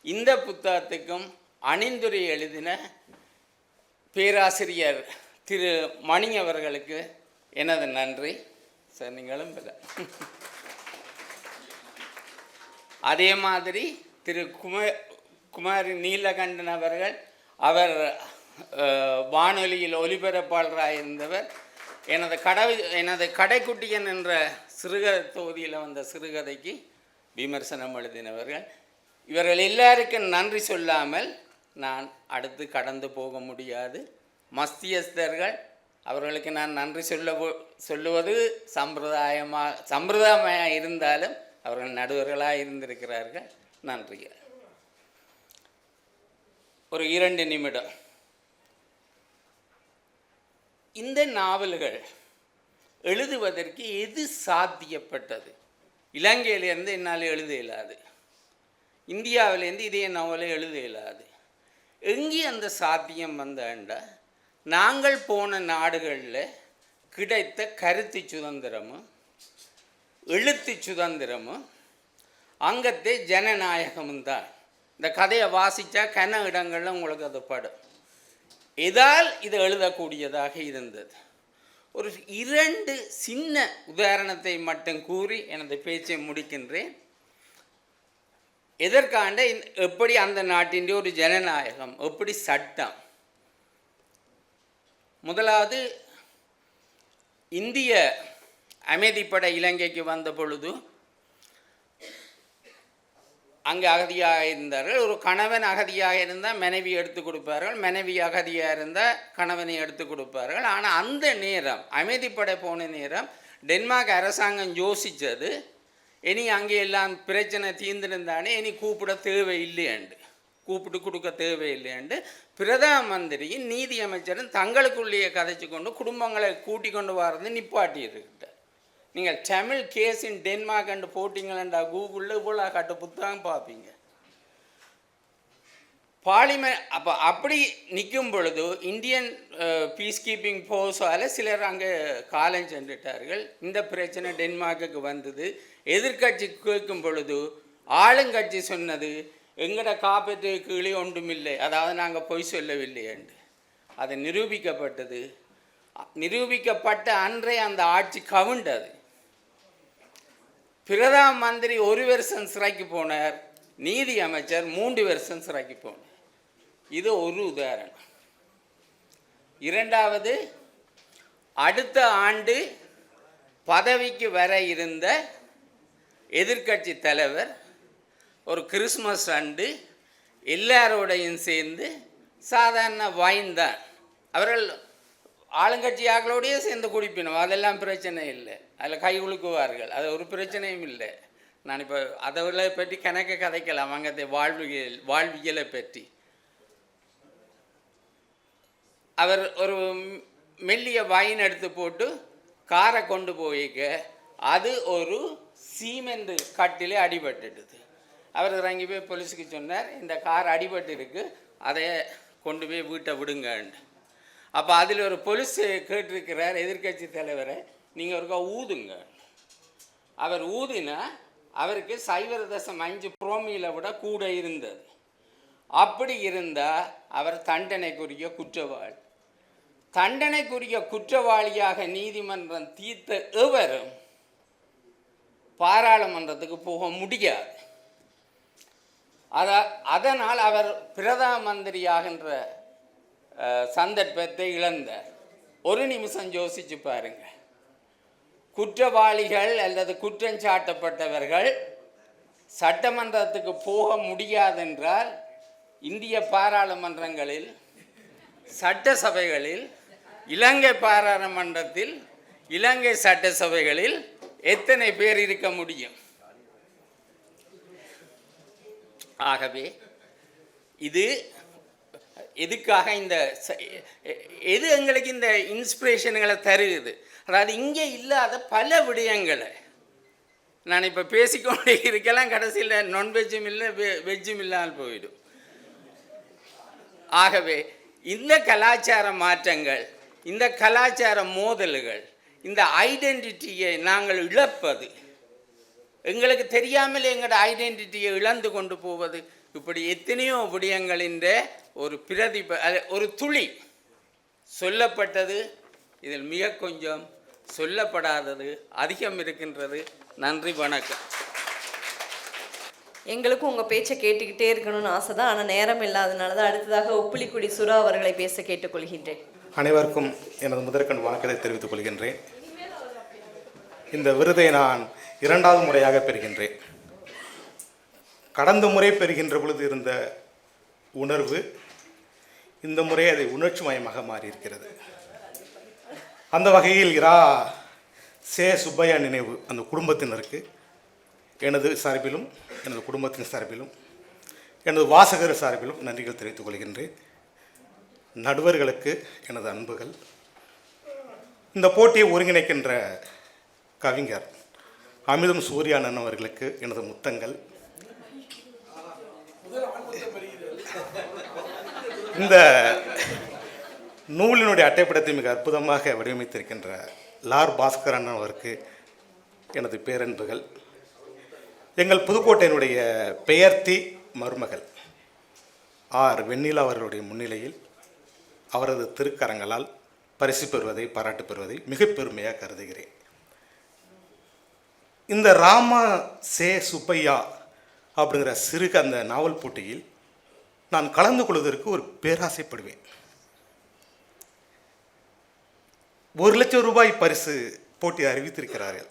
இந்த புத்தகத்துக்கும் அணிந்துரை எழுதின பேராசிரியர் திரு மணி அவர்களுக்கு எனது நன்றி. சார் நீங்களும் இல்லை. அதே மாதிரி திரு குமாரி நீலகண்டன் அவர்கள், அவர் வானொலியில் ஒலிபரப்பாளராக இருந்தவர். எனது கடைக்குட்டியன் என்ற சிறுகதை தொகுதியில் வந்த சிறுகதைக்கு விமர்சனம் எழுதினவர்கள். இவர்கள் எல்லாருக்கும் நன்றி சொல்லாமல் நான் அடுத்து கடந்து போக முடியாது. மஸ்தியஸ்தர்கள், அவர்களுக்கு நான் நன்றி சொல்லுவது சம்பிரதாயமாக இருந்தாலும் அவர்கள் நடுவர்களாக இருந்திருக்கிறார்கள். நன்றி. ஒரு 2 நிமிடம். இந்த நாவல்கள் எழுதுவதற்கு எது சாத்தியப்பட்டது? இலங்கையிலேருந்து என்னால் எழுத இயலாது, இந்தியாவிலேருந்து இதே நாவலை எழுத இயலாது. எங்கே அந்த சாத்தியம் வந்தாண்டா, நாங்கள் போன நாடுகளில் கிடைத்த கருத்து சுதந்திரமும் எழுத்து சுதந்திரமும் அங்கத்தே ஜனநாயகமும் தான். இந்த கதையை வாசித்தா கன இடங்களில் உங்களுக்கு அது படும். இதால் இது எழுதக்கூடியதாக இருந்தது. ஒரு 2 சின்ன உதாரணத்தை மட்டும் கூறி எனது பேச்சை முடிக்கின்றேன். எதற்காண்ட எப்படி அந்த நாட்டின் ஒரு ஜனநாயகம், எப்படி சட்டம். முதலாவது, இந்திய அமைதிப்படை இலங்கைக்கு வந்த பொழுது அங்கே அகதியாக இருந்தார்கள். ஒரு கணவன் அகதியாக இருந்தால் மனைவி எடுத்து கொடுப்பார்கள், மனைவி அகதியாக இருந்தால் கணவனை எடுத்து கொடுப்பார்கள். ஆனால் அந்த நேரம் அமைதிப்படை போன நேரம் டென்மார்க் அரசாங்கம் யோசித்தது, இனி அங்கே எல்லாம் பிரச்சனை தீர்ந்திருந்தானே, இனி கூப்பிட தேவையில்லையாண்டு, கூப்பிட்டு கொடுக்க தேவையில்லையாண்டு பிரதம மந்திரியும் நீதி அமைச்சரும் தங்களுக்குள்ளேயே கதைச்சு கொண்டு குடும்பங்களை கூட்டி கொண்டு வரது நிப்பாட்டியிருக்கிட்டார். நீங்கள் Tamil case in Denmark and போட்டிங்களா கூகுளில் இவ்வளோ கட்டு புத்தகம் பார்ப்பீங்க. அப்போ அப்படி நிற்கும் பொழுது இந்தியன் பீஸ் கீப்பிங் ஃபோர்ஸால் சிலர் அங்கே காலம் சென்றுட்டார்கள். இந்த பிரச்சனை டென்மார்க்குக்கு வந்தது. எதிர்கட்சி கேட்கும் பொழுது ஆளுங்கட்சி சொன்னது, எங்கட காப்பீட்டு கீழே ஒன்றுமில்லை, அதாவது நாங்கள் பொய் சொல்லவில்லை என்று. அது நிரூபிக்கப்பட்டது. நிரூபிக்கப்பட்ட அன்றே அந்த ஆட்சி கவிண்டது. பிரதம மந்திரி 1 வருஷம் சிறைக்கு போனார், நீதி அமைச்சர் 3 வருஷம் சிறைக்கு போனார். இது ஒரு உதாரணம். இரண்டாவது, அடுத்த ஆண்டு பதவிக்கு வர இருந்த எதிர்க்கட்சி தலைவர் ஒரு கிறிஸ்மஸ் அன்று எல்லாரோடையும் சேர்ந்து சாதாரண வைன் தான், அவர்கள் ஆளுங்கட்சியாக்களோடையே சேர்ந்து குடிப்பினோம், அதெல்லாம் பிரச்சனை இல்லை, அதில் கை குலுக்குவார்கள், அது ஒரு பிரச்சனையும் இல்லை. நான் இப்போ அதை பற்றி கணக்கு கதைக்கலாம், அங்கே வாழ்வியலை பற்றி. அவர் ஒரு மெல்லிய வைன் எடுத்து போட்டு காரை கொண்டு போய்க்க, அது ஒரு சீமெண்ட் கட்டிலே அடிபட்டுடுது. அவர் இறங்கி போய் போலீஸுக்கு சொன்னார், இந்த கார் அடிபட்டு இருக்கு, அதை கொண்டு போய் வீட்டை விடுங்கன்னு. அப்போ அதில் ஒரு போலீஸ் கேட்டிருக்கிறார் எதிர்க்கட்சி தலைவரை, நீங்கள் ஒருக்கா ஊதுங்க. அவர் ஊதினா அவருக்கு 0.5 புரோமியில் விட கூட இருந்தது. அப்படி இருந்தால் அவர் தண்டனைக்குரிய குற்றவாளி. தண்டனைக்குரிய குற்றவாளியாக நீதிமன்றம் தீர்த்த எவரும் பாராளுமன்றத்துக்கு போக முடியாது. அதனால் அவர் பிரதம மந்திரியாகின்ற சந்தர்ப்பத்தை இழந்தார். ஒரு நிமிஷம் யோசிச்சு பாருங்க, குற்றவாளிகள் அல்லது குற்றம் சாட்டப்பட்டவர்கள் சட்டமன்றத்துக்கு போக முடியாதென்றால் இந்திய பாராளுமன்றங்களில், சட்டசபைகளில், இலங்கை பாராளுமன்றத்தில், இலங்கை சட்டசபைகளில் எத்தனை பேர் இருக்க முடியும்? ஆகவே இது எதுக்காக எது எங்களுக்கு இந்த இன்ஸ்பிரேஷன்களை தருகுது? அதாவது இங்கே இல்லாத பல விடயங்களை நான் இப்போ பேசிக்கொண்டே இருக்கலாம், கடைசியில் நான்வெஜ்ஜும் இல்லை வெஜ்ஜும் இல்லாமல் போயிடும். ஆகவே இந்த கலாச்சார மாற்றங்கள், இந்த கலாச்சார மோதல்கள், இந்த ஐடென்டிட்டியை நாங்கள் இழப்பது, எங்களுக்கு தெரியாமல் எங்களோட ஐடென்டிட்டியை இழந்து கொண்டு போவது, இப்படி எத்தனையோ விடயங்களின் ஒரு ஒரு துளி சொல்லப்பட்டது, இதில் மிக கொஞ்சம் சொல்லப்படாதது அதிகம் இருக்கின்றது. நன்றி, வணக்கம். எங்களுக்கும் உங்கள் பேச்சை கேட்டுக்கிட்டே இருக்கணும்னு ஆசை தான், ஆனால் நேரம் இல்லாதனால தான் அடுத்ததாக உப்புளிக்குடி சுரா அவர்களை பேச கேட்டுக்கொள்கின்றேன். அனைவருக்கும் எனது முதற்கண் வணக்கத்தை தெரிவித்துக் கொள்கின்றேன். இந்த விருதை நான் 2வது முறையாக பெறுகின்றேன். கடந்த முறை பெறுகின்ற பொழுது இருந்த உணர்வு இந்த முறை அதை உணர்ச்சி மயமாக மாறியிருக்கிறது. அந்த வகையில் சே சுப்பையா நினைவு அந்த குடும்பத்தினருக்கு எனது சார்பிலும், எனது குடும்பத்தின் சார்பிலும், எனது வாசகர் சார்பிலும் நன்றிகள் தெரிவித்துக் கொள்கின்றேன். நடுவர்களுக்கு எனது அன்புகள். இந்த போட்டியை ஒருங்கிணைக்கின்ற கவிஞர் அமிர்தம் சூர்யானன் அவர்களுக்கு எனது முத்தங்கள். இந்த நூலினுடைய அட்டைப்படத்தை மிக அற்புதமாக வடிவமைத்திருக்கின்ற லார் பாஸ்கரன் அவருக்கு எனது பேரன்புகள். எங்கள் புதுக்கோட்டையினுடைய பெயர்த்தி மருமகள் ஆர் வெண்ணிலா அவர்களுடைய முன்னிலையில் அவரது திருக்கரங்களால் பரிசு பெறுவதை, பாராட்டு பெறுவதை மிக பெருமையாக கருதுகிறேன். இந்த ராமா சே சுப்பையா அப்படிங்கிற சிறுக அந்த நாவல் போட்டியில் நான் கலந்து கொள்வதற்கு ஒரு பேராசைப்படுவேன். 1 லட்சம் ரூபாய் பரிசு போட்டி அறிவித்திருக்கிறார்கள்.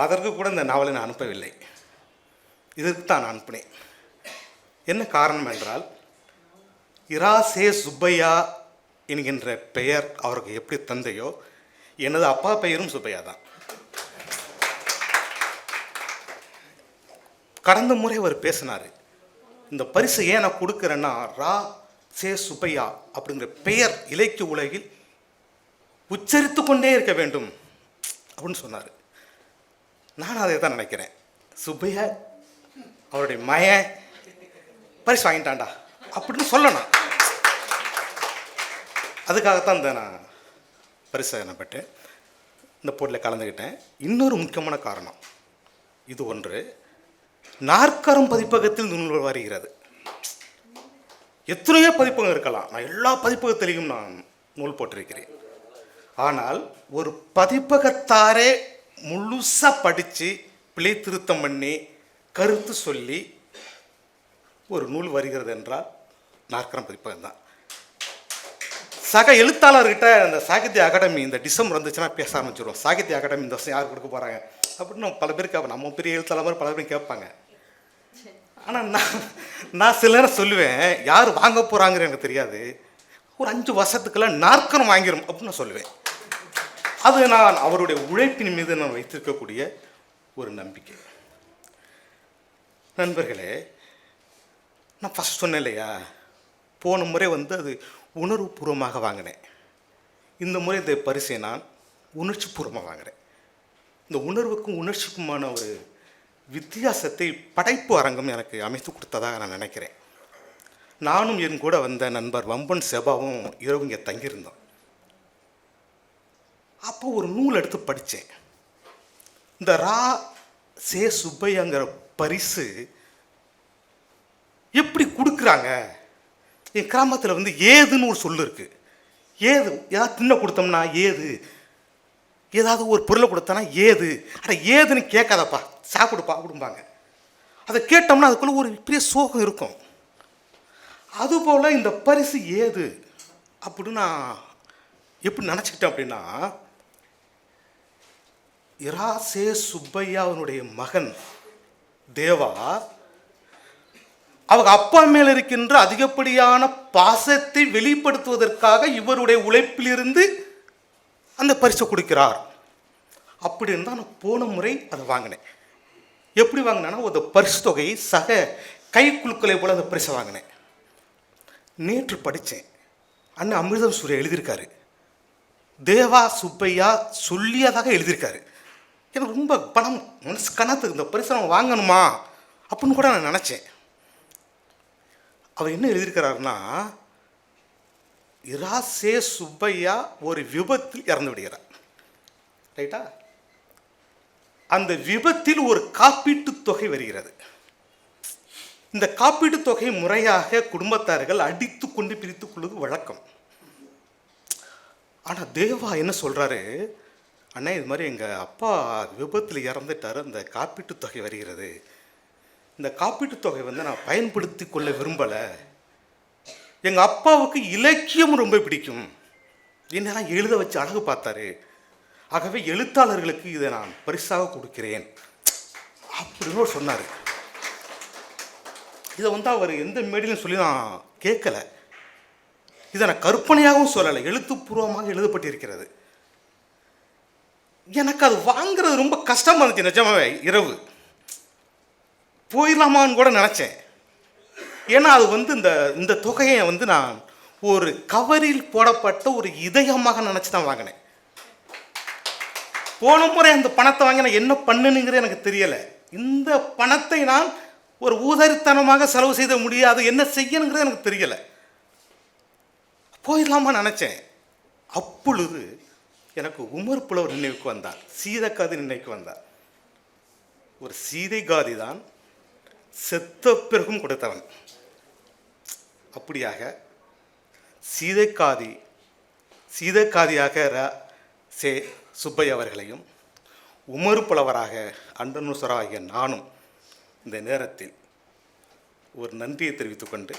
அதற்கு கூட இந்த நாவலை நான் அனுப்பவில்லை. இதற்கு தான் நான் அனுப்பினேன். என்ன காரணம் என்றால், சே சுப்பையா என்கின்ற பெயர் அவருக்கு எப்படி தந்தையோ, எனது அப்பா பெயரும் சுப்பையா தான். கடந்த முறை அவர் பேசினார், இந்த பரிசு ஏன் நான் கொடுக்குறேன்னா, சே சுப்பையா அப்படிங்கிற பெயர் இலக்கிய உலகில் உச்சரித்து கொண்டே இருக்க வேண்டும் அப்படின்னு சொன்னார். நான் அதை தான் நினைக்கிறேன். சுப்பையா அவருடைய மயன் பரிசு வாங்கிட்டான்டா அப்படின்னு சொல்லணும். அதுக்காகத்தான் இந்த நான் பரிசை நான் பெற்றேன், இந்த போட்டியில் கலந்துக்கிட்டேன். இன்னொரு முக்கியமான காரணம் இது ஒன்று, நாற்கரம் பதிப்பகத்தில் நூல் வருகிறது. எத்தனையோ பதிப்பகம் இருக்கலாம், நான் எல்லா பதிப்பகத்திலையும் நான் நூல் போட்டிருக்கிறேன். ஆனால் ஒரு பதிப்பகத்தாரே முழுசாக படித்து பிழை திருத்தம் பண்ணி கருத்து சொல்லி ஒரு நூல் வருகிறது என்றால் நாற்கரம் பதிப்பகம் தான். சக எழுத்தாளர்கிட்ட இந்த சாகித்ய அகாடமி இந்த டிசம்பர் வந்துச்சுன்னா பேச ஆரம்பிச்சிடுவோம். சாகித்ய அகாடமி இந்த வருஷம் யார் கொடுக்க போகிறாங்க அப்படின்னு பல பேர் கேட்போம். நம்ம பெரிய எழுத்தாளர் மாதிரி பல பேரும் கேட்பாங்க. ஆனால் நான் சில நேரம் சொல்லுவேன், யார் வாங்க போகிறாங்கிற எனக்கு தெரியாது, ஒரு 5 வருஷத்துக்கெல்லாம் நாற்கரம் வாங்கிடும் அப்படின்னு நான் சொல்லுவேன். அது நான் அவருடைய உழைப்பின் மீது நான் வைத்திருக்கக்கூடிய ஒரு நம்பிக்கை. நண்பர்களே, நான் ஃபஸ்ட் சொன்னேன் இல்லையா, போன முறை அது உணர்வுபூர்வமாக வாங்கினேன். இந்த முறை இந்த பரிசை நான் உணர்ச்சிபூர்வமாக வாங்குகிறேன். இந்த உணர்வுக்கும் உணர்ச்சிக்குமான ஒரு வித்தியாசத்தை படைப்பு அரங்கம் எனக்கு அமைத்து கொடுத்ததாக நான் நினைக்கிறேன். நானும் என் கூட வந்த நண்பர் வம்பன் செபாவும் இரவு இங்கே தங்கியிருந்தோம். அப்போ ஒரு நூல் எடுத்து படித்தேன். இந்த ரா சே சுப்பையாங்கிற பரிசு எப்படி கொடுக்குறாங்க. என் கிராமத்தில் ஏதுன்னு ஒரு சொல்லு இருக்குது. ஏது ஏதாவது தின்ன கொடுத்தோம்னா ஏது, ஏதாவது ஒரு பொருளை கொடுத்தோன்னா ஏது, ஆனால் ஏதுன்னு கேட்காதப்பா சாப்பிடுப்பா அப்படிம்பாங்க. அதை கேட்டோம்னா அதுக்குள்ளே ஒரு பெரிய சோகம் இருக்கும். அதுபோல் இந்த பரிசு ஏது அப்படின்னு நான் எப்படி நினச்சிக்கிட்டேன் அப்படின்னா, இராசே சுப்பையாவுடைய மகன் தேவா அவங்க அப்பா மேல் இருக்கின்ற அதிகப்படியான பாசத்தை வெளிப்படுத்துவதற்காக இவருடைய உழைப்பிலிருந்து அந்த பரிசை கொடுக்கிறார் அப்படின்னு தான் நான் போன முறை அதை வாங்கினேன். எப்படி வாங்கினேன்னா, ஒரு பரிசு தொகையை சக கைக்குழுக்களை போல் அந்த பரிசை வாங்கினேன். நேற்று படித்தேன், அண்ணன் அமிர்தம் சூர்யா எழுதியிருக்காரு, தேவா சுப்பையா சொல்லியதாக எழுதியிருக்காரு. எனக்கு ரொம்ப பணம் மனசு கணத்துக்கு இந்த பரிசை நம்ம வாங்கணுமா அப்படின்னு கூட நான் நினச்சேன். அவர் என்ன எழுதியிருக்கிறாருன்னா, இராசே சுப்பையா ஒரு விபத்தில் இறந்து விடுகிறார். ரைட்டா? அந்த விபத்தில் ஒரு காப்பீட்டு தொகை வருகிறது. இந்த காப்பீட்டு தொகை முறையாக குடும்பத்தார்கள் அடித்து கொண்டு பிரித்துக் கொள்வது வழக்கம். ஆனால் தேவா என்ன சொல்கிறாரு, அண்ணா இது மாதிரி எங்கள் அப்பா விபத்தில் இறந்துட்டார், அந்த காப்பீட்டு தொகை வருகிறது, இந்த காப்பீட்டு தொகை நான் பயன்படுத்தி கொள்ள விரும்பலை, எங்கள் அப்பாவுக்கு இலக்கியம் ரொம்ப பிடிக்கும், என்னெல்லாம் எழுத வச்சு அழகு பார்த்தாரு, ஆகவே எழுத்தாளர்களுக்கு இதை நான் பரிசாக கொடுக்கிறேன் அப்படின்னு சொன்னார். இதை அவர் எந்த மேடையிலும் சொல்லி நான் கேட்கல, இதை நான் கற்பனையாகவும் சொல்லலை, எழுத்துப்பூர்வமாக எழுதப்பட்டிருக்கிறது. எனக்கு அது வாங்குறது ரொம்ப கஷ்டமாக இருந்துச்சு. நிஜமாவே இரவு போயிடலாமான்னு கூட நினச்சேன். ஏன்னா அது இந்த தொகையை நான் ஒரு கவரில் போடப்பட்ட ஒரு இதயமாக நினச்சி தான் வாங்கினேன். போன முறை அந்த பணத்தை வாங்கி நான் என்ன பண்ணுனுங்கிறது எனக்கு தெரியலை. இந்த பணத்தை நான் ஒரு ஊதரித்தனமாக செலவு செய்த முடியாது, என்ன செய்யணுங்கிறது எனக்கு தெரியலை. போயிடலாமா நினச்சேன். அப்பொழுது எனக்கு உமர் புலவர் நினைவுக்கு வந்தார், சீதைக்காதி நினைவுக்கு வந்தார். ஒரு சீதைகாதி தான் செத்த பிறகும் கொடுத்தவன். அப்படியாக சீதைக்காதியாக சே சுப்பையா அவர்களையும் உமர் புலவராக அண்டனூசராகிய நானும் இந்த நேரத்தில் ஒரு நன்றியை தெரிவித்துக்கொண்டு,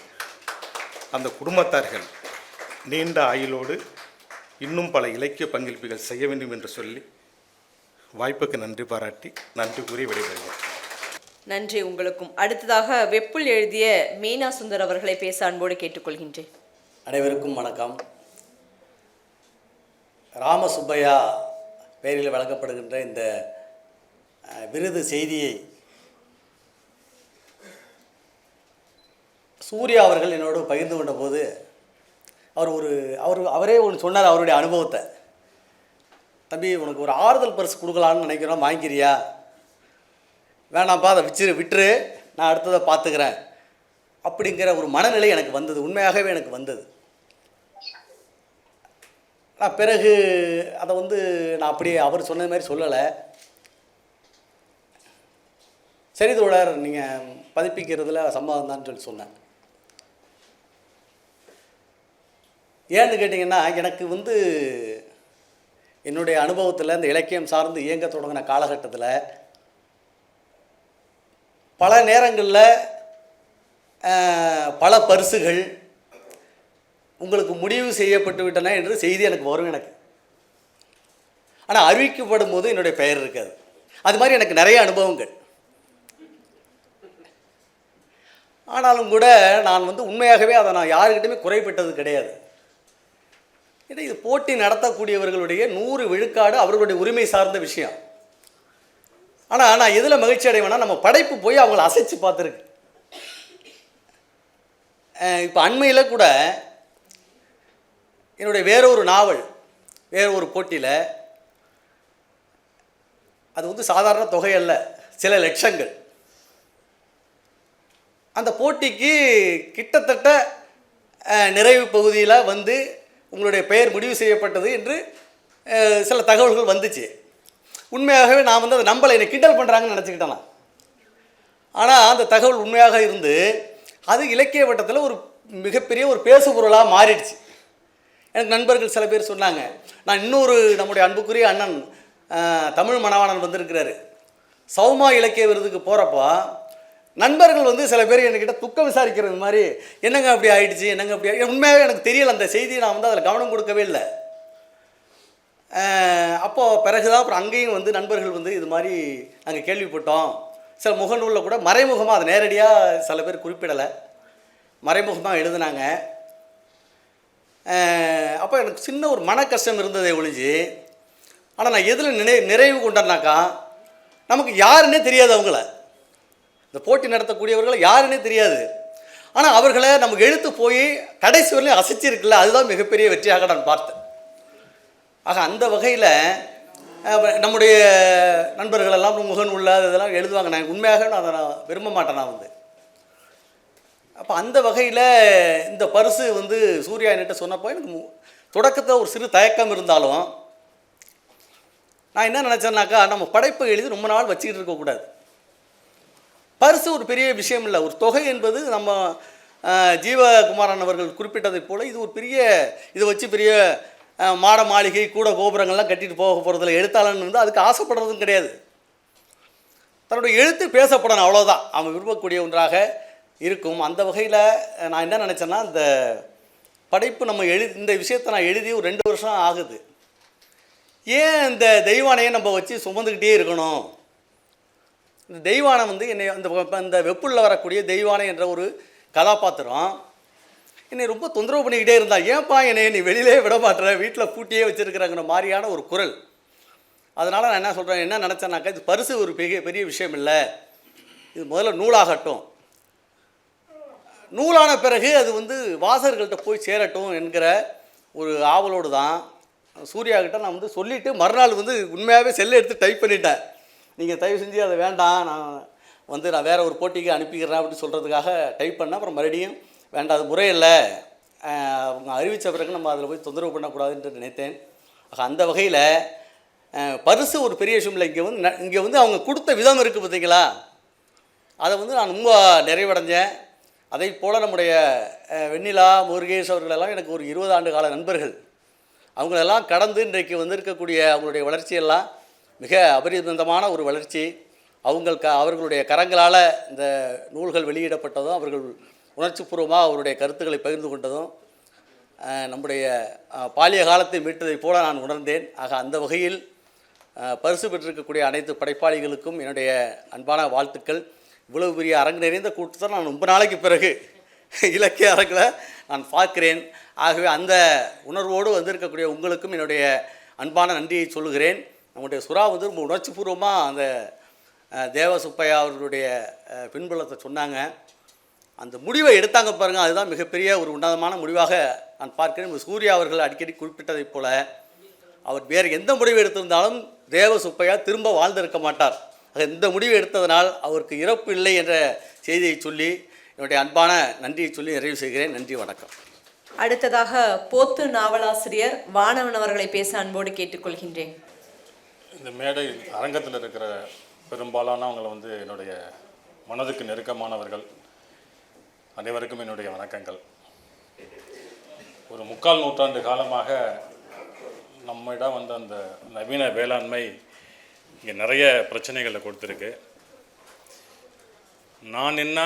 அந்த குடும்பத்தார்கள் நீண்ட ஆயுளோடு இன்னும் பல இலக்கிய பங்களிப்புகள் செய்ய வேண்டும் என்று சொல்லி வாய்ப்புக்கு நன்றி பாராட்டி நன்றி கூறி விடைபெறுகிறேன். நன்றி உங்களுக்கும். அடுத்ததாக வெப்புல் எழுதிய மீனா சுந்தர் அவர்களை பேச அன்போடு கேட்டுக்கொள்கின்றேன். அனைவருக்கும் வணக்கம். ராமசுப்பையா பெயரில் வழங்கப்படுகின்ற இந்த விருது செய்தியை சூர்யா அவர்கள் என்னோடு பகிர்ந்து கொண்ட போது அவரே ஒன்று சொன்னார், அவருடைய அனுபவத்தை. தம்பி, உனக்கு ஒரு ஆறுதல் பரிசு கொடுக்கலான்னு நினைக்கிறோம், வாங்கிக்கிறியா? வேணாம்ப்பா, அதை விட்டுரு, நான் அடுத்ததை பார்த்துக்கிறேன் அப்படிங்கிற ஒரு மனநிலை எனக்கு வந்தது, உண்மையாகவே எனக்கு வந்தது. நான் பிறகு அதை நான் அப்படியே அவர் சொன்னது மாதிரி சொல்லலை. சரி தோழர், நீங்கள் பதிப்பிக்கிறதுல சம்மதம் தான் சொல்லி சொன்னேன். ஏன்னு கேட்டிங்கன்னா, எனக்கு என்னுடைய அனுபவத்தில் இந்த இலக்கியம் சார்ந்து இயங்க தொடங்கின காலகட்டத்தில் பல நேரங்களில் பல பரிசுகள் உங்களுக்கு முடிவு செய்யப்பட்டு விட்டன என்று செய்தி எனக்கு வரும் எனக்கு. ஆனால் அறிவிக்கப்படும் போது என்னுடைய பெயர் இருக்காது. அது மாதிரி எனக்கு நிறைய அனுபவங்கள். ஆனாலும் கூட நான் உண்மையாகவே அதை நான் யாருக்கிட்டையுமே குறைப்பட்டது கிடையாது. ஏன்னா இது போட்டி நடத்தக்கூடியவர்களுடைய 100 விழுக்காடு அவர்களுடைய உரிமை சார்ந்த விஷயம். ஆனால் நான் எதில் மகிழ்ச்சி அடைவேன்னா, நம்ம படைப்பு போய் அவங்கள அசைச்சு பார்த்துருக்கு. இப்போ அண்மையில் கூட என்னுடைய வேறொரு நாவல் வேற ஒரு போட்டியில், அது சாதாரண தொகை அல்ல, சில லட்சங்கள். அந்த போட்டிக்கு கிட்டத்தட்ட நிறைவு பகுதியில் உங்களுடைய பெயர் முடிவு செய்யப்பட்டது என்று சில தகவல்கள் வந்துச்சு. உண்மையாகவே நான் அதை நம்பலை, என்னை கிண்டல் பண்ணுறாங்கன்னு நினச்சிக்கிட்டேன் நான். ஆனால் அந்த தகவல் உண்மையாக இருந்து அது இலக்கிய வட்டத்தில் ஒரு மிகப்பெரிய ஒரு பேசுபொருளாக மாறிடுச்சு. எனக்கு நண்பர்கள் சில பேர் சொன்னாங்க. நான் இன்னொரு நம்முடைய அன்புக்குரிய அண்ணன் தமிழ் மணவாளன் வந்திருக்கிறாரு. சௌமா இலக்கிய விருதுக்கு போகிறப்போ நண்பர்கள் சில பேர் என்கிட்ட துக்கம் விசாரிக்கிறது மாதிரி, என்னங்க அப்படி ஆயிடுச்சு, என்னங்க அப்படி உண்மையாகவே எனக்கு தெரியல. அந்த செய்தியை நான் அதில் கவனம் கொடுக்கவே இல்லை. அப்போது பிறகு தான் அப்புறம் அங்கேயும் நண்பர்கள் இது மாதிரி நாங்கள் கேள்விப்பட்டோம். சில முகநூலில் கூட மறைமுகமாக, அதை நேரடியாக சில பேர் குறிப்பிடலை, மறைமுகமாக எழுதுனாங்க. அப்போ எனக்கு சின்ன ஒரு மன கஷ்டம் இருந்ததை ஒழிஞ்சு, ஆனால் நான் எதில் நிறைவு கொண்டேன்னாக்கா, நமக்கு யாருன்னே தெரியாது. அவங்கள இந்த போட்டி நடத்தக்கூடியவர்களை யாருன்னே தெரியாது. ஆனால் அவர்களை நமக்கு எழுத்து போய் கடைசி வரலையும் அசைச்சிருக்குல்ல, அதுதான் மிகப்பெரிய வெற்றியாக நான் பார்த்தேன். ஆக அந்த வகையில் நம்முடைய நண்பர்கள் எல்லாம் முகநூலில் இதெல்லாம் எழுதுவாங்க. நான் உண்மையாக நான் அதை விரும்ப மாட்டேன். நான் அப்போ அந்த வகையில் இந்த பரிசு சூர்யா என்கிட்ட சொன்னப்போ எனக்கு தொடக்கத்தில் ஒரு சிறு தயக்கம் இருந்தாலும், நான் என்ன நினச்சேன்னாக்கா, நம்ம படைப்பை எழுதி ரொம்ப நாள் வச்சுக்கிட்டு இருக்கக்கூடாது. பரிசு ஒரு பெரிய விஷயம் இல்லை. ஒரு தொகை என்பது நம்ம ஜீவகுமாரன் அவர்கள் குறிப்பிட்டதைப் போல் இது ஒரு பெரிய, இதை வச்சு பெரிய மாட மாளிகை கூட கோபுரங்கள்லாம் கட்டிட்டு போக போகிறதில்ல. எழுத்தாளன் அதுக்கு ஆசைப்படுறதும் கிடையாது. தன்னுடைய எழுத்து பேசப்படணும், அவ்வளோதான். அவன் விரும்பக்கூடிய ஒன்றாக இருக்கும். அந்த வகையில் நான் என்ன நினச்சேன்னா, இந்த படைப்பு நம்ம இந்த விஷயத்தை நான் எழுதி ஒரு 2 வருஷம் ஆகுது. ஏன் இந்த தெய்வானையை நம்ம வச்சு சுமந்துக்கிட்டே இருக்கணும்? இந்த தெய்வானை என்னை இந்த வெப்புள்ள வரக்கூடிய தெய்வானை என்ற ஒரு கதாபாத்திரம் என்னை ரொம்ப தொந்தரவு பண்ணிக்கிட்டே இருந்தா. ஏன்ப்பா என்னை நீ வெளியிலே விட மாட்டேற, வீட்டில் பூட்டியே வச்சுருக்கிறாங்கிற மாதிரியான ஒரு குரல். அதனால் நான் என்ன சொல்கிறேன், என்ன நினச்சேன்னாக்கா, இது பரிசு ஒரு பெரிய விஷயம் இல்லை, இது முதல்ல நூலாகட்டும், நூலான பிறகு அது வாசகர்கள்ட்ட போய் சேரட்டும் என்கிற ஒரு ஆவலோடு தான் சூர்யாக்கிட்ட நான் சொல்லிவிட்டு மறுநாள் உண்மையாகவே செல்லை எடுத்து டைப் பண்ணிட்டேன். நீங்கள் தயவு செஞ்சு அதை வேண்டாம், நான் வேறு ஒரு போட்டிக்கு அனுப்பிக்கிறேன் அப்படின்னு சொல்கிறதுக்காக டைப் பண்ணேன். அப்புறம் மறுபடியும் வேண்டாம், அது முறையில்லை, அவங்க அறிவித்த பிறகு நம்ம அதில் போய் தொந்தரவு பண்ணக்கூடாதுன்னு நினைத்தேன். அந்த வகையில் பரிசு ஒரு பெரிய விஷயம் இல்லை. இங்கே அவங்க கொடுத்த விதம் இருக்குது பார்த்தீங்களா, அதை நான் ரொம்ப நிறைவடைஞ்சேன். அதை போல் நம்முடைய வெண்ணிலா முருகேஷ் அவர்களெல்லாம் எனக்கு ஒரு 20 ஆண்டு கால நண்பர்கள். அவங்களெல்லாம் கடந்து இன்றைக்கு இருக்கக்கூடிய அவங்களுடைய வளர்ச்சியெல்லாம் மிக அபரிமிதமான ஒரு வளர்ச்சி. அவர்களுடைய கரங்களால் இந்த நூல்கள் வெளியிடப்பட்டதும், அவர்கள் உணர்ச்சிபூர்வமாக அவருடைய கருத்துக்களை பகிர்ந்து கொண்டதும் நம்முடைய பாலிய காலத்தை மீட்டதைப் போல நான் உணர்ந்தேன். ஆக அந்த வகையில் பரிசு பெற்றிருக்கக்கூடிய அனைத்து படைப்பாளிகளுக்கும் என்னுடைய அன்பான வாழ்த்துக்கள். இவ்வளவு பெரிய அரங்கு நிறைந்த கூட்டத்தை நான் ரொம்ப நாளைக்கு பிறகு இலக்கிய அரங்கில் நான் பார்க்கிறேன். ஆகவே அந்த உணர்வோடு வந்திருக்கக்கூடிய உங்களுக்கும் என்னுடைய அன்பான நன்றியை சொல்லுகிறேன். நம்முடைய சுறா ரொம்ப உணர்ச்சிபூர்வமாக அந்த தேவ சுப்பையா அவர்களுடைய பின்புலத்தை சொன்னாங்க. அந்த முடிவை எடுத்தாங்க பாருங்கள், அதுதான் மிகப்பெரிய ஒரு உன்னதமான முடிவாக நான் பார்க்கிறேன். சூர்யா அவர்கள் அடிக்கடி குறிப்பிட்டதைப் போல, அவர் வேறு எந்த முடிவு எடுத்திருந்தாலும் தேவ சுப்பையா திரும்ப வாழ்ந்திருக்க மாட்டார். இந்த முடிவு எடுத்ததனால் அவருக்கு இறப்பு இல்லை என்ற செய்தியை சொல்லி என்னுடைய அன்பான நன்றியை சொல்லி நிறைவு செய்கிறேன். நன்றி, வணக்கம். அடுத்ததாக போத்து நாவலாசிரியர் வானவன் அவர்களை பேச அன்போடு கேட்டுக்கொள்கின்றேன். இந்த மேடை அரங்கத்தில் இருக்கிற பெரும்பாலானவங்களை என்னுடைய மனதுக்கு நெருக்கமானவர்கள் அனைவருக்கும் என்னுடைய வணக்கங்கள். ஒரு 3/4 நூற்றாண்டு காலமாக நம்மிடம் வந்து அந்த நவீன வேளாண்மை இங்கே நிறைய பிரச்சனைகளை கொடுத்துருக்கு. நான் என்ன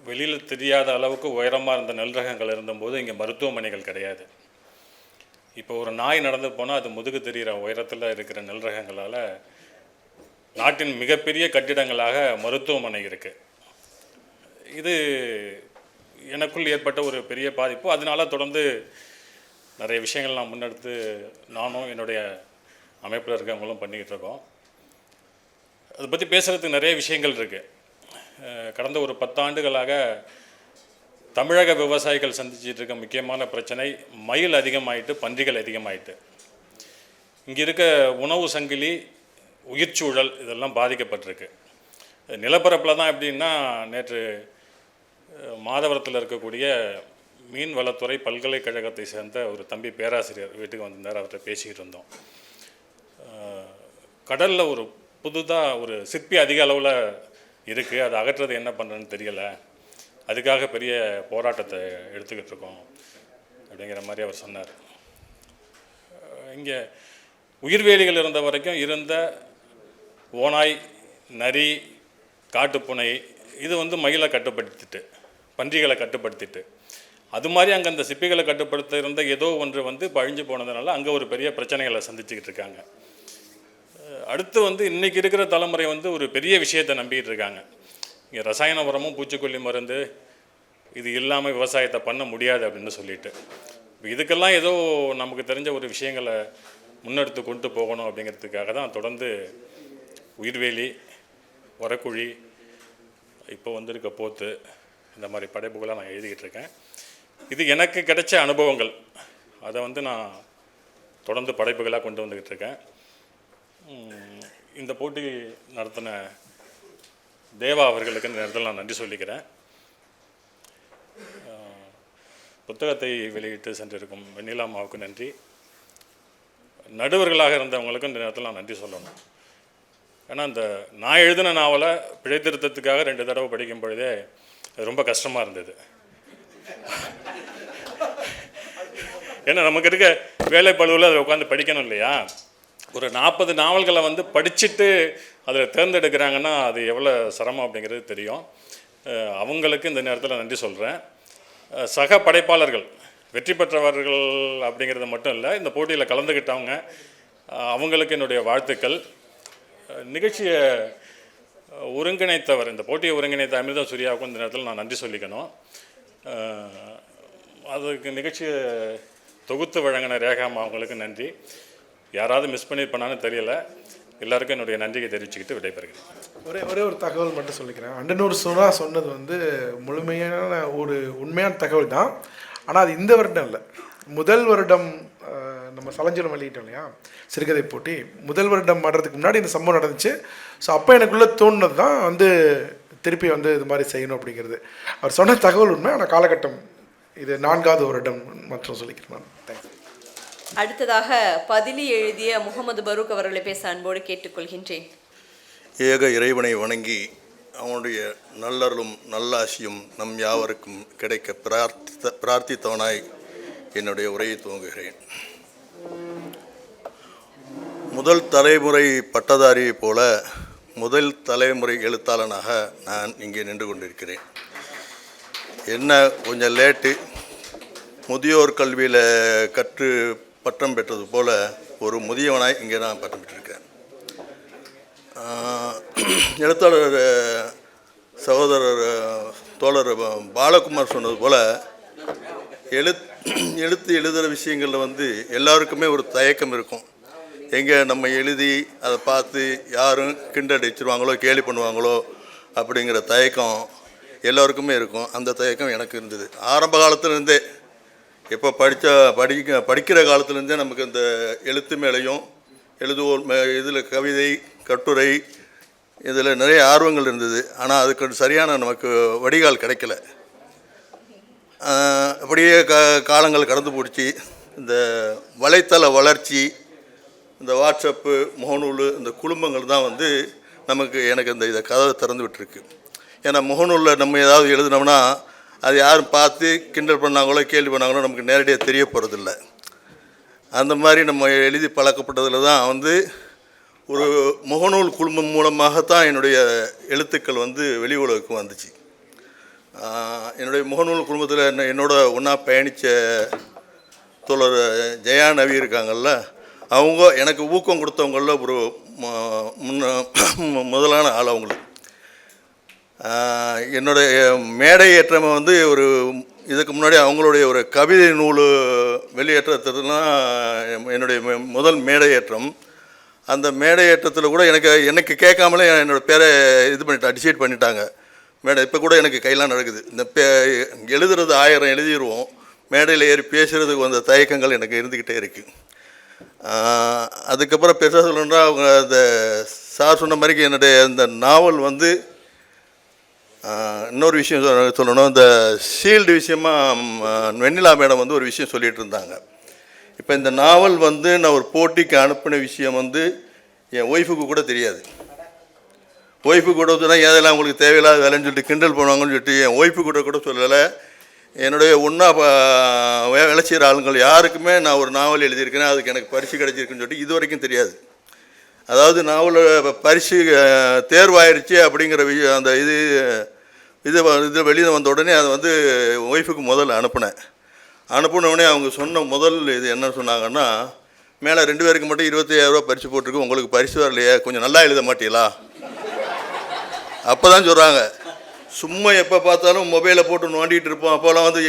வெளியில் தெரியாத அளவுக்கு உயரமாக இருந்த நெல் ரகங்கள் இருந்தபோது இங்கே மருத்துவமனைகள் கிடையாது. இப்போ ஒரு நாய் நடந்து போனால் அது முதுகு தெரிகிற உயரத்தில் இருக்கிற நெல் ரகங்களால் நாட்டின் மிகப்பெரிய கட்டிடங்களாக மருத்துவமனை இருக்குது. இது எனக்குள் ஏற்பட்ட ஒரு பெரிய பாதிப்பு. அதனால தொடர்ந்து நிறைய விஷயங்கள் நான் முன்னெடுத்து நானும் என்னுடைய அமைப்பில் இருக்கவங்களும் பண்ணிக்கிட்டு இருக்கோம். அதை பற்றி பேசுகிறதுக்கு நிறைய விஷயங்கள் இருக்குது. கடந்த ஒரு 10 ஆண்டுகளாக தமிழக விவசாயிகள் சந்திச்சிட்டு இருக்க முக்கியமான பிரச்சனை மயில் அதிகமாயிட்டு, பன்றிகள் அதிகமாயிட்டு. இங்கே இருக்க உணவு சங்கிலி, உயிர்ச்சூழல் இதெல்லாம் பாதிக்கப்பட்டிருக்கு. நிலப்பரப்பில் தான் எப்படின்னா, நேற்று மாதவரத்தில் இருக்கக்கூடிய மீன்வளத்துறை பல்கலைக்கழகத்தை சேர்ந்த ஒரு தம்பி பேராசிரியர் வீட்டுக்கு வந்திருந்தார். அவர்கிட்ட பேசிக்கிட்டு இருந்தோம். கடலில் ஒரு புதுதாக ஒரு சிற்பி அதிக அளவில் இருக்குது, அதை அகற்றுறது என்ன பண்ணுறதுன்னு தெரியலை, அதுக்காக பெரிய போராட்டத்தை எடுத்துக்கிட்டு இருக்கோம் அப்படிங்கிற மாதிரி அவர் சொன்னார். இங்கே உயிர்வேலிகள் இருந்த வரைக்கும் இருந்த ஓநாய், நரி, காட்டுப்பூனை இது வந்து மயிலை கட்டுப்படுத்திட்டு, பன்றிகளை கட்டுப்படுத்திட்டு, அது மாதிரி அங்கே அந்த சிப்பிகளை கட்டுப்படுத்த இருந்த ஏதோ ஒன்று வந்து பழிஞ்சு போனதுனால அங்கே ஒரு பெரிய பிரச்சனைகளை சந்திச்சுக்கிட்டு இருக்காங்க. அடுத்து வந்து இன்றைக்கி இருக்கிற தலைமுறை வந்து ஒரு பெரிய விஷயத்தை நம்பிக்கிட்டு இருக்காங்க. இங்கே ரசாயன உரமும் பூச்சிக்கொல்லி மருந்து இது இல்லாமல் விவசாயத்தை பண்ண முடியாது அப்படின்னு சொல்லிட்டு, இதுக்கெல்லாம் ஏதோ நமக்கு தெரிஞ்ச ஒரு விஷயங்களை முன்னெடுத்து கொண்டு போகணும் அப்படிங்கிறதுக்காக தான் தொடர்ந்து உயிர்வேலி, உரக்குழி, இப்போ வந்திருக்க போத்து, இந்த மாதிரி படைப்புகளை நான் எழுதிக்கிட்டு இருக்கேன். இது எனக்கு கிடைச்ச அனுபவங்கள், அதை வந்து நான் தொடர்ந்து படைப்புகளாக கொண்டு வந்துக்கிட்டு இருக்கேன். இந்த போட்டி நடத்தின தேவா அவர்களுக்கு இந்த நேரத்தில் நான் நன்றி சொல்லிக்கிறேன். புத்தகத்தை வெளியிட்டு சென்றிருக்கும் வெண்ணிலாமாவுக்கு நன்றி. நடுவர்களாக இருந்தவங்களுக்கும் இந்த நேரத்தில் நான் நன்றி சொல்லணும். ஏன்னா இந்த நான் எழுதின நாவலை பிழை திருத்தத்துக்காக 2 தடவை படிக்கும் பொழுதே அது ரொம்ப கஷ்டமாக இருந்தது. ஏன்னா நமக்கு இருக்க வேலைப்பழுவில் அதை உட்காந்து படிக்கணும் இல்லையா. ஒரு 40 நாவல்களை வந்து படிச்சுட்டு அதில் தேர்ந்தெடுக்கிறாங்கன்னா அது எவ்வளோ சிரமம் அப்படிங்கிறது தெரியும். அவங்களுக்கு இந்த நேரத்தில் நன்றி சொல்கிறேன். சக படைப்பாளர்கள், வெற்றி பெற்றவர்கள் அப்படிங்கிறது மட்டும் இல்லை, இந்த போட்டியில் கலந்துக்கிட்டவங்க அவங்களுக்கு என்னுடைய வாழ்த்துக்கள். நிகழ்ச்சியை ஒருங்கிணைத்தவர், இந்த போட்டியை ஒருங்கிணைத்த அமிர்தா சூர்யாவுக்கும் இந்த நேரத்தில் நான் நன்றி சொல்லிக்கணும். அதுக்கு நிகழ்ச்சியை தொகுத்து வழங்கின ரேகாமா அவங்களுக்கு நன்றி. யாராவது மிஸ் பண்ணியிருப்பானு தெரியல. எல்லாருக்கும் என்னுடைய நன்றியை தெரிவிச்சுக்கிட்டு விடைபெறுகிறேன். ஒரே ஒரு தகவல் மட்டும் சொல்லிக்கிறேன். அண்டனூர் சுறா சொன்னது வந்து முழுமையான ஒரு உண்மையான தகவல் தான். ஆனால் அது இந்த வருடம் இல்லை, முதல் வருடம் நம்ம சலஞ்சலம் வெளியிட்டோம் இல்லையா சிறுகதை போட்டி, முதல் வருடம் வர்றதுக்கு முன்னாடி இந்த சம்பவம் நடந்துச்சு. ஸோ அப்போ எனக்குள்ளே தோணுனது தான் வந்து திருப்பி வந்து இது மாதிரி செய்யணும் அப்படிங்கிறது. அவர் சொன்ன தகவல் உண்மை, ஆனால் காலகட்டம் இது 4வது வருடம் மற்றும் சொல்லிக்கிறேன் நான். தேங்க்ஸ். அடுத்ததாக பதிலி எழுதிய முகமது பரூக் அவர்களை பேச அன்போடு கேட்டுக்கொள்கின்றேன். ஏக இறைவனை வணங்கி அவனுடைய நல்லருளும் நல்லாசியும் நம் யாவருக்கும் கிடைக்க பிரார்த்தித்தவனாய் என்னுடைய உரையை துவங்குகிறேன். முதல் தலைமுறை பட்டதாரியை போல முதல் தலைமுறை எழுத்தாளனாக நான் இங்கே நின்று கொண்டிருக்கிறேன். என்ன கொஞ்சம் லேட்டு, முதியோர் கல்வியில் கற்று பட்டம் பெற்றது போல ஒரு முதியவனாய் இங்கே நான் பட்டம் பெற்றிருக்கேன். எழுத்தாளர் சகோதரர் தோழர் பாலகுமார் சொன்னது போல் எழுத்து எழுதுகிற விஷயங்களில் வந்து எல்லாருக்குமே ஒரு தயக்கம் இருக்கும். எங்கே நம்ம எழுதி அதை பார்த்து யாரும் கிண்டடிச்சிருவாங்களோ கேலி பண்ணுவாங்களோ அப்படிங்கிற தயக்கம் எல்லோருக்குமே இருக்கும். அந்த தயக்கம் எனக்கு இருந்தது ஆரம்ப காலத்துலேருந்தே. இப்போ படிக்கிற காலத்துலேருந்தே நமக்கு இந்த எழுத்து மேலேயும் எழுதுவோர் இதில் கவிதை, கட்டுரை இதில் நிறைய ஆர்வங்கள் இருந்தது. ஆனால் அதுக்கு சரியான நமக்கு வடிகால் கிடைக்கல. அப்படியே காலங்கள் கடந்து போச்சு. இந்த வலைத்தள வளர்ச்சி, இந்த வாட்ஸ்அப்பு, முகநூல், இந்த குழுமங்கள் தான் வந்து எனக்கு இதை கதவை திறந்து விட்டுருக்கு. ஏன்னா முகநூலில் நம்ம ஏதாவது எழுதினோம்னா அது யாரும் பார்த்து கிண்டல் பண்ணாங்களோ கேள்வி பண்ணாங்களோ நமக்கு நேரடியாக தெரிய போகிறதில்ல. அந்த மாதிரி நம்ம எழுதி பழக்கப்பட்டதில் தான் வந்து ஒரு முகநூல் குழுமம் மூலமாகத்தான் என்னுடைய எழுத்துக்கள் வந்து வெளி உலகுக்கு வந்துச்சு. என்னுடைய முகநூல் குழுமத்தில் என்னோட ஒன்றா பயணித்த தோழர் ஜெயா நவி இருக்காங்கள்ல, அவங்க எனக்கு ஊக்கம் கொடுத்தவங்களில் ஒரு முதலான ஆள் அவங்களுக்கு. என்னுடைய மேடை ஏற்றமை வந்து ஒரு இதுக்கு முன்னாடி அவங்களுடைய ஒரு கவிதை நூல் வெளியேற்றத்துலாம் என்னுடைய முதல் மேடை ஏற்றம். அந்த மேடை ஏற்றத்தில் கூட எனக்கு கேட்காமலே என்னோடய பேரை இது பண்ணிட்டு டிசைட் பண்ணிட்டாங்க மேடை. இப்போ கூட எனக்கு கையெல்லாம் நடக்குது. இந்த எழுதுறது 1000 எழுதிடுவோம், மேடையில் ஏறி பேசுகிறதுக்கு வந்த தயக்கங்கள் எனக்கு இருந்துக்கிட்டே இருக்குது. அதுக்கப்புறம் பெருசாக சொல்லணுன்னா அவங்க அந்த சார் சொன்ன மாதிரிக்கு என்னுடைய இந்த நாவல் வந்து இன்னொரு விஷயம் சொல்லணும். இந்த ஷீல்டு விஷயமாக வெண்ணிலா மேடம் வந்து ஒரு விஷயம் சொல்லிகிட்டு இருந்தாங்க. இப்போ இந்த நாவல் வந்து நான் ஒரு போட்டிக்கு அனுப்பின விஷயம் வந்து என் ஒய்ஃபுக்கு கூட தெரியாது. ஒய்ஃபு கூட சொன்னால் ஏதெல்லாம் உங்களுக்கு தேவையில்லாத வேலைன்னு சொல்லிட்டு கிண்டல் பண்ணுவாங்கன்னு சொல்லிட்டு என் ஒய்ஃபு கூட சொல்லலை. என்னுடைய ஒன்றா வேலை செய்கிற ஆளுங்கள் யாருக்குமே நான் ஒரு நாவல் எழுதியிருக்கிறேன், அதுக்கு எனக்கு பரிசு கிடச்சிருக்குன்னு சொல்லிட்டு இது வரைக்கும் தெரியாது. அதாவது நாவல் பரிசு தேர்வாயிருச்சு அப்படிங்கிற அந்த இது வெளியே வந்த உடனே அதை வந்து ஒய்ஃபுக்கு முதல்ல அனுப்புனவுடனே அவங்க சொன்ன முதல் இது என்ன சொன்னாங்கன்னா, மேலே 2 பேருக்கு மட்டும் 25,000 ரூபா பரிசு போட்டிருக்கு, உங்களுக்கு பரிசு வரலையே, கொஞ்சம் நல்லா எழுத மாட்டீங்களா? அப்போ தான் சொல்கிறாங்க. சும்மா எப்போ பார்த்தாலும் மொபைலை போட்டு நோண்டிகிட்டு இருப்போம், அப்போல்லாம் வந்து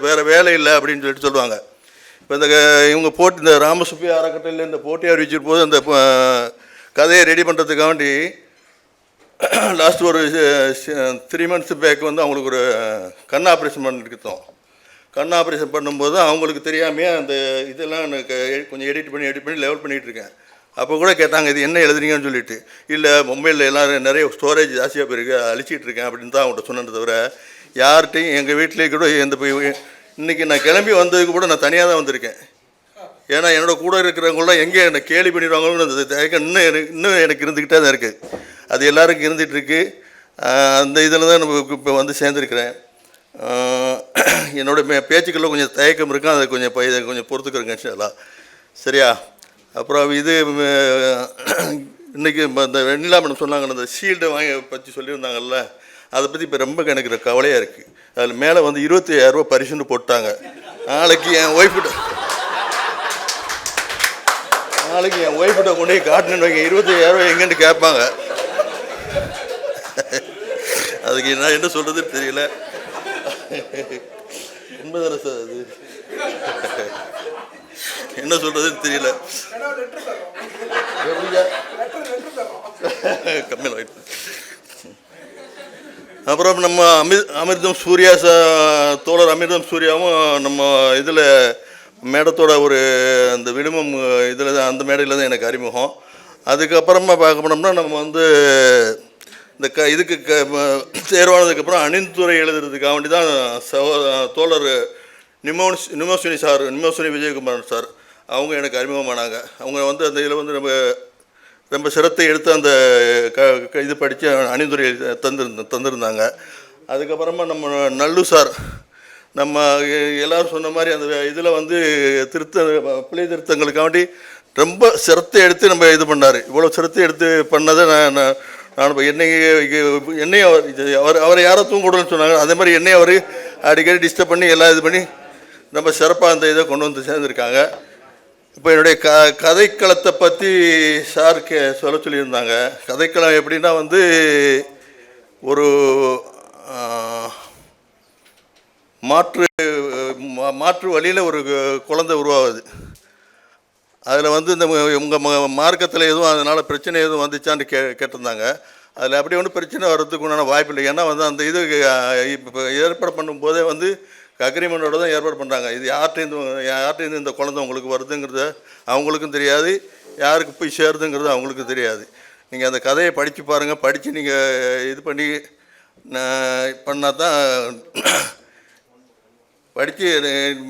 வேறு வேலை இல்லை அப்படின்னு சொல்லுவாங்க. இப்போ இவங்க இந்த ராமசுப்பையா அறக்கட்டையில் இந்த போட்டி அறிவிச்சிட்டு போது அந்த கதையை ரெடி பண்ணுறதுக்காண்டி லாஸ்ட் ஒரு 3 months பேக் வந்து அவங்களுக்கு ஒரு கண் ஆப்ரேஷன் பண்ணிருக்கோம். கண் ஆப்ரேஷன் பண்ணும்போது அவங்களுக்கு தெரியாமையே அந்த இதெல்லாம் எனக்கு கொஞ்சம் எடிட் பண்ணி லெவல் பண்ணிகிட்ருக்கேன். அப்போ கூட கேட்டாங்க, இது என்ன எழுதுறீங்கன்னு சொல்லிட்டு. இல்லை, மொபைலில் எல்லாம் நிறைய ஸ்டோரேஜ் ஜாஸ்தியாக போயிருக்கு, அழிச்சிட்டு இருக்கேன் அப்படின்னு தான் அவங்கள்ட்ட சொன்னதை தவிர யார்கிட்டையும் எங்கள் வீட்டிலே கூட இன்றைக்கி நான் கிளம்பி வந்ததுக்கு கூட நான் தனியாக தான் வந்திருக்கேன். ஏன்னா என்னோட கூட இருக்கிறவங்களாம் எங்கே என்னை கேலி பண்ணிடுவாங்கன்னு அந்த தயக்கம் இன்னும் எனக்கு இருந்துக்கிட்டே தான் இருக்குது. அது எல்லாருக்கும் இருந்துகிட்ருக்கு. அந்த இதில் தான் நம்ம இப்போ வந்து சேர்ந்துருக்கிறேன். என்னோடய பேச்சுக்களில் கொஞ்சம் தயக்கம் இருக்கும், அதை கொஞ்சம் பொறுத்துக்கிறேங்க இன்ஷாஅல்லாஹ். சரியா? அப்புறம் இது இன்றைக்கி இந்த வெண்ணிலா மேடம் சொன்னாங்க, அந்த ஷீல்டை பற்றி சொல்லியிருந்தாங்கல்ல, அதை பற்றி இப்போ ரொம்ப எனக்கு கவலையாக இருக்குது. அதில் மேலே வந்து 25,000 ரூபா பரிசுன்னு போட்டாங்க. நாளைக்கு என் ஒய்ஃப்கிட்ட கொண்டு போய் காட்டணுன்னு வைங்க, 25,000 ரூபா எங்கேன்னு கேட்பாங்க. அதுக்கு நான் என்ன சொல்கிறதுன்னு தெரியல. உண்மைதானே சார்? அது என்ன சொல்கிறதுன்னு தெரியல. கம்மியில் ஆகிட்டு. அப்புறம் நம்ம அமிர்தம் சூர்யா தோழர் அமிர்தம் சூர்யாவும் நம்ம இதில் மேடத்தோட ஒரு அந்த விடுமம் இதில் தான், அந்த மேடையில் தான் எனக்கு அறிமுகம். அதுக்கப்புறமா பார்க்க போனோம்னா நம்ம வந்து இந்த இதுக்கு தேர்வானதுக்கப்புறம் அணிந்துரை எழுதுறதுக்காக வேண்டி தான் தோழர் நிமோசினி விஜயகுமார் சார் அவங்க எனக்கு அறிமுகமானாங்க. அவங்க வந்து அந்த இதில் வந்து ரொம்ப சிரத்தை எடுத்து அந்த இது படித்து அணிந்துரை தந்திருந்தாங்க. அதுக்கப்புறமா நம்ம நல்லு சார் நம்ம எல்லோரும் சொன்ன மாதிரி அந்த இதில் வந்து பிள்ளை திருத்தங்களுக்காண்டி ரொம்ப சிரத்தை எடுத்து நம்ம இது பண்ணார். இவ்வளோ சிரத்தை எடுத்து பண்ணதை நான் என்னையும் அவரை யாரோ தூங்கக்கூடாதுன்னு சொன்னாங்க. அதே மாதிரி என்னையும் அவர் அடிக்கடி டிஸ்டர்ப் பண்ணி எல்லாம் இது பண்ணி ரொம்ப சிறப்பாக அந்த இதை கொண்டு வந்து சேர்ந்துருக்காங்க. இப்போ என்னுடைய கதைக்களத்தை பற்றி சார் சொல்ல சொல்லியிருந்தாங்க. கதைக்களம் எப்படின்னா வந்து ஒரு மாற்று வழியில் ஒரு குழந்தை உருவாகுது. அதில் வந்து இந்த உங்கள் மார்க்கத்தில் எதுவும் அதனால் பிரச்சனை எதுவும் வந்துச்சான்னு கேட்டிருந்தாங்க. அதில் அப்படி ஒன்றும் பிரச்சனை வர்றதுக்கு உண்டான வாய்ப்பு இல்லை. ஏன்னா வந்து அந்த இது இப்போ ஏற்பாடு பண்ணும்போதே வந்து அக்ரிமெண்ட்டோட தான் ஏற்பாடு பண்ணுறாங்க. இது யார்கிட்டேருந்து இந்த குழந்தை உங்களுக்கு வருதுங்கிறத அவங்களுக்கும் தெரியாது, யாருக்கு போய் சேருதுங்கிறது அவங்களுக்கும் தெரியாது. நீங்கள் அந்த கதையை படித்து பாருங்கள். படித்து நீங்கள் இது பண்ணி பண்ணால் தான் படித்து